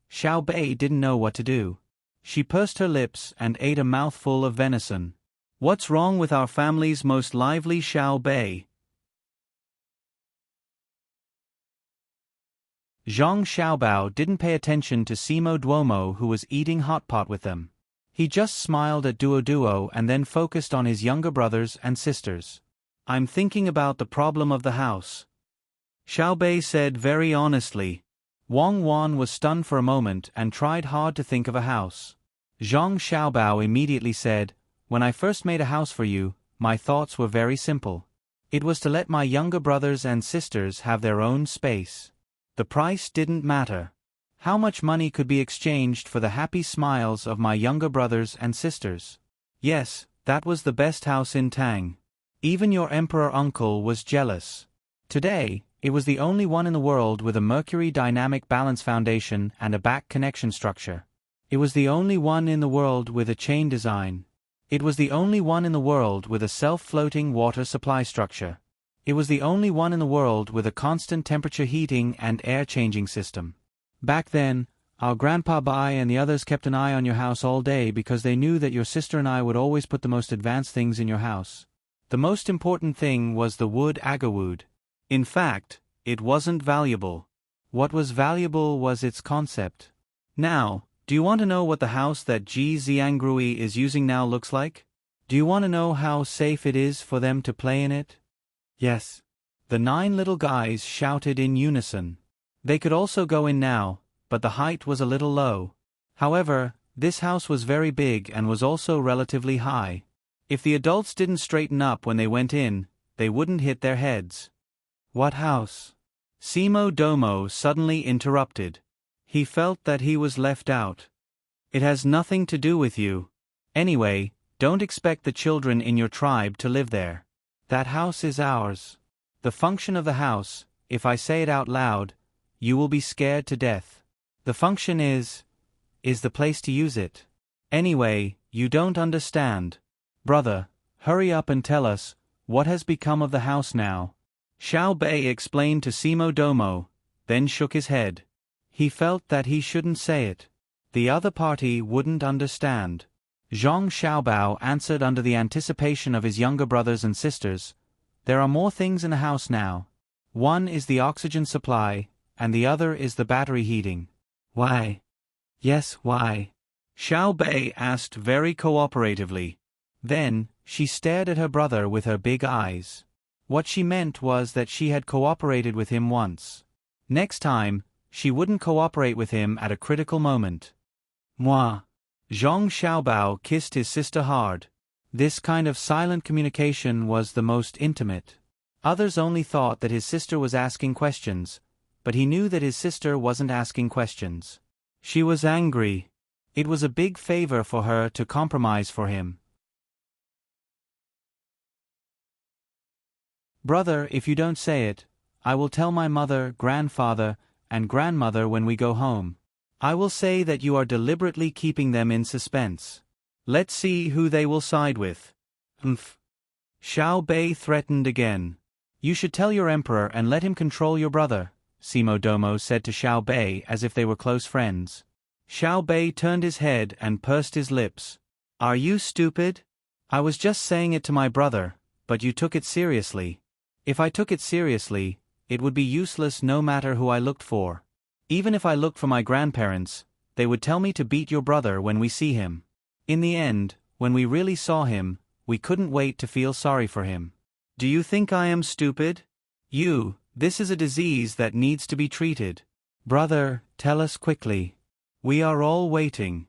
Xiao Bei didn't know what to do. She pursed her lips and ate a mouthful of venison. "What's wrong with our family's most lively Xiao Bei?" Zhang Xiaobao didn't pay attention to Simo Duomo who was eating hot pot with them. He just smiled at Duo Duo and then focused on his younger brothers and sisters. "I'm thinking about the problem of the house," Xiao Bei said very honestly. Wang Wan was stunned for a moment and tried hard to think of a house. Zhang Xiaobao immediately said, "When I first made a house for you, my thoughts were very simple. It was to let my younger brothers and sisters have their own space. The price didn't matter. How much money could be exchanged for the happy smiles of my younger brothers and sisters? Yes, that was the best house in Tang. Even your emperor uncle was jealous. Today, it was the only one in the world with a Mercury dynamic balance foundation and a back connection structure. It was the only one in the world with a chain design. It was the only one in the world with a self-floating water supply structure. It was the only one in the world with a constant temperature heating and air-changing system. Back then, our Grandpa Bai and the others kept an eye on your house all day because they knew that your sister and I would always put the most advanced things in your house. The most important thing was the wood agarwood. In fact, it wasn't valuable. What was valuable was its concept. Now, do you want to know what the house that Ji Xiangrui is using now looks like? Do you want to know how safe it is for them to play in it? Yes. The 9 little guys shouted in unison. They could also go in now, but the height was a little low. However, this house was very big and was also relatively high. If the adults didn't straighten up when they went in, they wouldn't hit their heads. What house? Simo Domo suddenly interrupted. He felt that he was left out. It has nothing to do with you. Anyway, don't expect the children in your tribe to live there. That house is ours. The function of the house, if I say it out loud, you will be scared to death. The function is the place to use it. Anyway, you don't understand. Brother, hurry up and tell us, what has become of the house now? Xiao Bei explained to Simo Domo, then shook his head. He felt that he shouldn't say it. The other party wouldn't understand. Zhang Xiaobao answered under the anticipation of his younger brothers and sisters. There are more things in the house now. One is the oxygen supply, and the other is the battery heating. Why? Yes, why? Xiao Bei asked very cooperatively. Then, she stared at her brother with her big eyes. What she meant was that she had cooperated with him once. Next time, she wouldn't cooperate with him at a critical moment. Moi. Zhang Xiaobao kissed his sister hard. This kind of silent communication was the most intimate. Others only thought that his sister was asking questions, but he knew that his sister wasn't asking questions. She was angry. It was a big favor for her to compromise for him. Brother, if you don't say it, I will tell my mother, grandfather, and grandmother when we go home. I will say that you are deliberately keeping them in suspense. Let's see who they will side with. Xiao Bei threatened again. You should tell your emperor and let him control your brother, Simo Domo said to Xiao Bei as if they were close friends. Xiao Bei turned his head and pursed his lips. Are you stupid? I was just saying it to my brother, but you took it seriously. If I took it seriously, it would be useless no matter who I looked for. Even if I looked for my grandparents, they would tell me to beat your brother when we see him. In the end, when we really saw him, we couldn't wait to feel sorry for him. Do you think I am stupid? This is a disease that needs to be treated. Brother, tell us quickly. We are all waiting.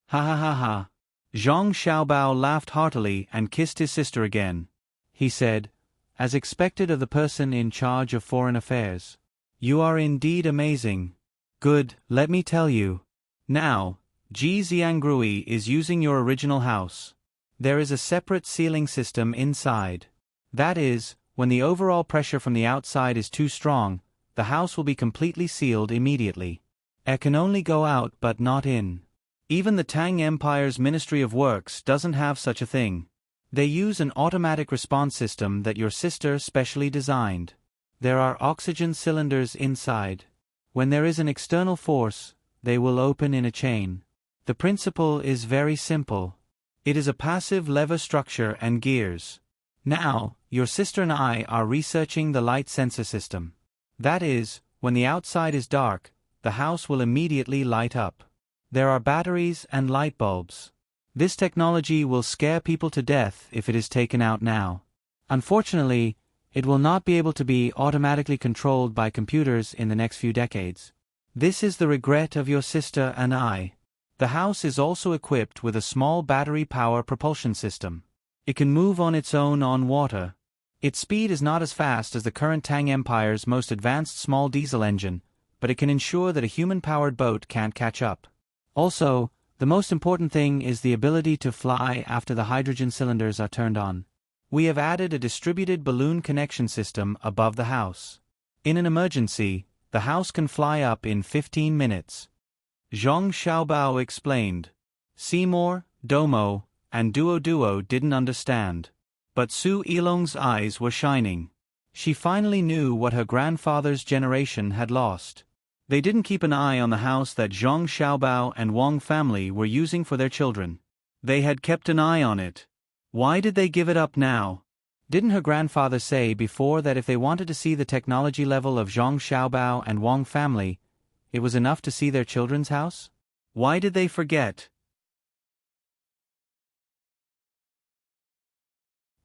Ha ha ha ha. Zhang Xiaobao laughed heartily and kissed his sister again. He said, as expected of the person in charge of foreign affairs. You are indeed amazing. Good, let me tell you. Now, Ji Xiangrui is using your original house. There is a separate sealing system inside. That is, when the overall pressure from the outside is too strong, the house will be completely sealed immediately. Air can only go out but not in. Even the Tang Empire's Ministry of Works doesn't have such a thing. They use an automatic response system that your sister specially designed. There are oxygen cylinders inside. When there is an external force, they will open in a chain. The principle is very simple. It is a passive lever structure and gears. Now, your sister and I are researching the light sensor system. That is, when the outside is dark, the house will immediately light up. There are batteries and light bulbs. This technology will scare people to death if it is taken out now. Unfortunately, it will not be able to be automatically controlled by computers in the next few decades. This is the regret of your sister and I. The house is also equipped with a small battery power propulsion system. It can move on its own on water. Its speed is not as fast as the current Tang Empire's most advanced small diesel engine, but it can ensure that a human-powered boat can't catch up. Also, the most important thing is the ability to fly after the hydrogen cylinders are turned on. We have added a distributed balloon connection system above the house. In an emergency, the house can fly up in 15 minutes. Zhang Xiaobao explained. Seymour, Domo, and Duo didn't understand. But Su Ilong's eyes were shining. She finally knew what her grandfather's generation had lost. They didn't keep an eye on the house that Zhang Xiaobao and Wang family were using for their children. They had kept an eye on it. Why did they give it up now? Didn't her grandfather say before that if they wanted to see the technology level of Zhang Xiaobao and Wang family, it was enough to see their children's house? Why did they forget?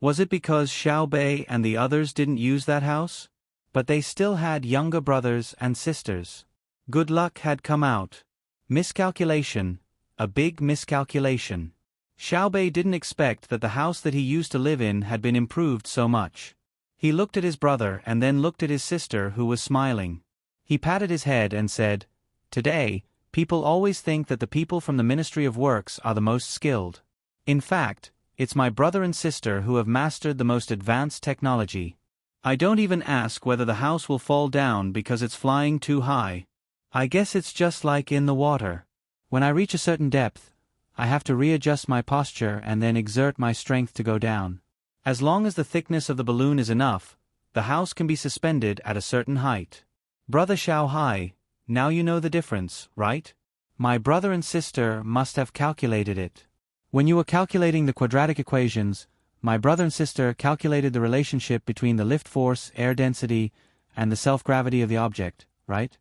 Was it because Xiao Bei and the others didn't use that house? But they still had younger brothers and sisters. Good luck had come out. Miscalculation, a big miscalculation. Xiao Bei didn't expect that the house that he used to live in had been improved so much. He looked at his brother and then looked at his sister who was smiling. He patted his head and said, "Today, people always think that the people from the Ministry of Works are the most skilled. In fact, it's my brother and sister who have mastered the most advanced technology. I don't even ask whether the house will fall down because it's flying too high. I guess it's just like in the water. When I reach a certain depth, I have to readjust my posture and then exert my strength to go down. As long as the thickness of the balloon is enough, the house can be suspended at a certain height. Brother Xiao Hai, now you know the difference, right? My brother and sister must have calculated it. When you were calculating the quadratic equations, my brother and sister calculated the relationship between the lift force, air density, and the self-gravity of the object, right?"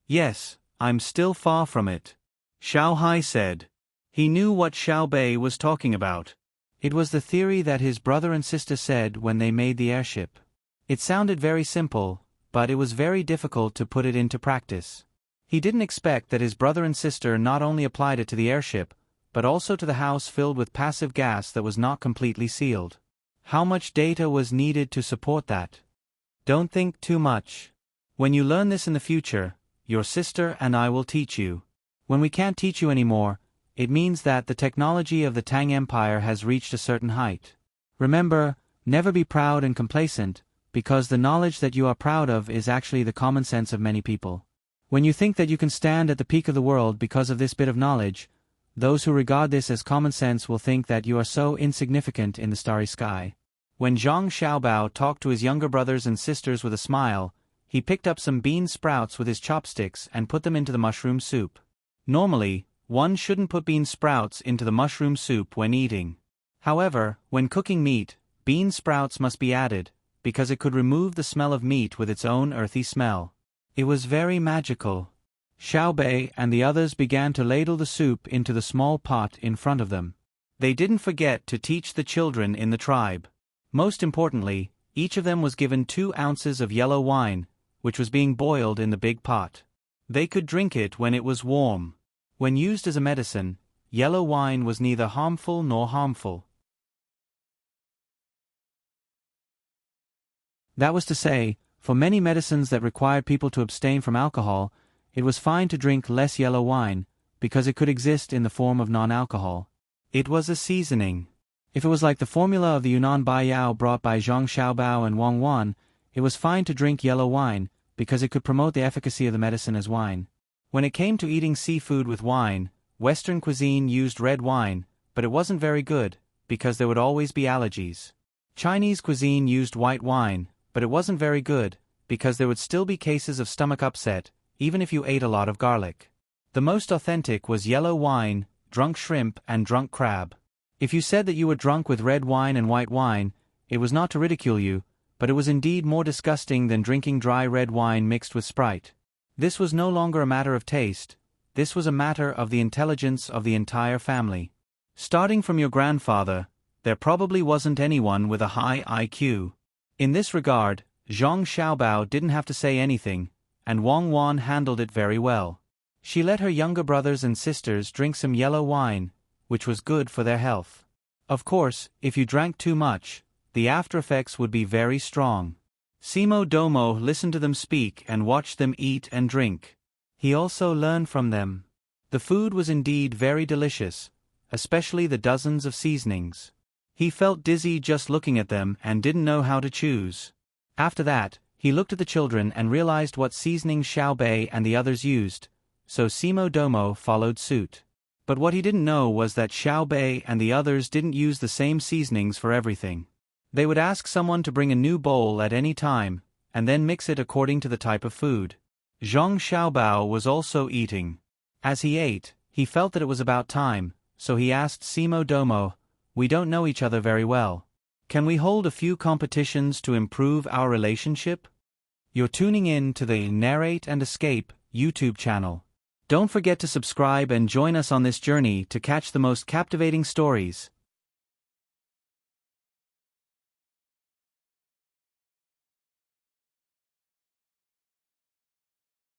"Yes, I'm still far from it," Xiao Hai said. He knew what Xiao Bei was talking about. It was the theory that his brother and sister said when they made the airship. It sounded very simple, but it was very difficult to put it into practice. He didn't expect that his brother and sister not only applied it to the airship, but also to the house filled with passive gas that was not completely sealed. How much data was needed to support that? Don't think too much. When you learn this in the future, your sister and I will teach you. When we can't teach you anymore, it means that the technology of the Tang Empire has reached a certain height. Remember, never be proud and complacent, because the knowledge that you are proud of is actually the common sense of many people. When you think that you can stand at the peak of the world because of this bit of knowledge, those who regard this as common sense will think that you are so insignificant in the starry sky. When Zhang Xiaobao talked to his younger brothers and sisters with a smile, he picked up some bean sprouts with his chopsticks and put them into the mushroom soup. Normally, one shouldn't put bean sprouts into the mushroom soup when eating. However, when cooking meat, bean sprouts must be added, because it could remove the smell of meat with its own earthy smell. It was very magical. Xiao Bei and the others began to ladle the soup into the small pot in front of them. They didn't forget to teach the children in the tribe. Most importantly, each of them was given 2 ounces of yellow wine, which was being boiled in the big pot. They could drink it when it was warm. When used as a medicine, yellow wine was neither harmful nor harmful. That was to say, for many medicines that required people to abstain from alcohol, it was fine to drink less yellow wine, because it could exist in the form of non-alcohol. It was a seasoning. If it was like the formula of the Yunnan Baiyao brought by Zhang Xiaobao and Wang Wan, it was fine to drink yellow wine, because it could promote the efficacy of the medicine as wine. When it came to eating seafood with wine, Western cuisine used red wine, but it wasn't very good, because there would always be allergies. Chinese cuisine used white wine, but it wasn't very good, because there would still be cases of stomach upset, even if you ate a lot of garlic. The most authentic was yellow wine, drunk shrimp and drunk crab. If you said that you were drunk with red wine and white wine, it was not to ridicule you, but it was indeed more disgusting than drinking dry red wine mixed with Sprite. This was no longer a matter of taste, this was a matter of the intelligence of the entire family. Starting from your grandfather, there probably wasn't anyone with a high IQ. In this regard, Zhang Xiaobao didn't have to say anything, and Wang Wan handled it very well. She let her younger brothers and sisters drink some yellow wine, which was good for their health. Of course, if you drank too much, the after effects would be very strong. Simo Domo listened to them speak and watched them eat and drink. He also learned from them. The food was indeed very delicious, especially the dozens of seasonings. He felt dizzy just looking at them and didn't know how to choose. After that, he looked at the children and realized what seasonings Xiao Bei and the others used, so Simo Domo followed suit. But what he didn't know was that Xiao Bei and the others didn't use the same seasonings for everything. They would ask someone to bring a new bowl at any time, and then mix it according to the type of food. Zhang Xiaobao was also eating. As he ate, he felt that it was about time, so he asked Simo Domo, "We don't know each other very well. Can we hold a few competitions to improve our relationship?" You're tuning in to the Narrate and Escape YouTube channel. Don't forget to subscribe and join us on this journey to catch the most captivating stories.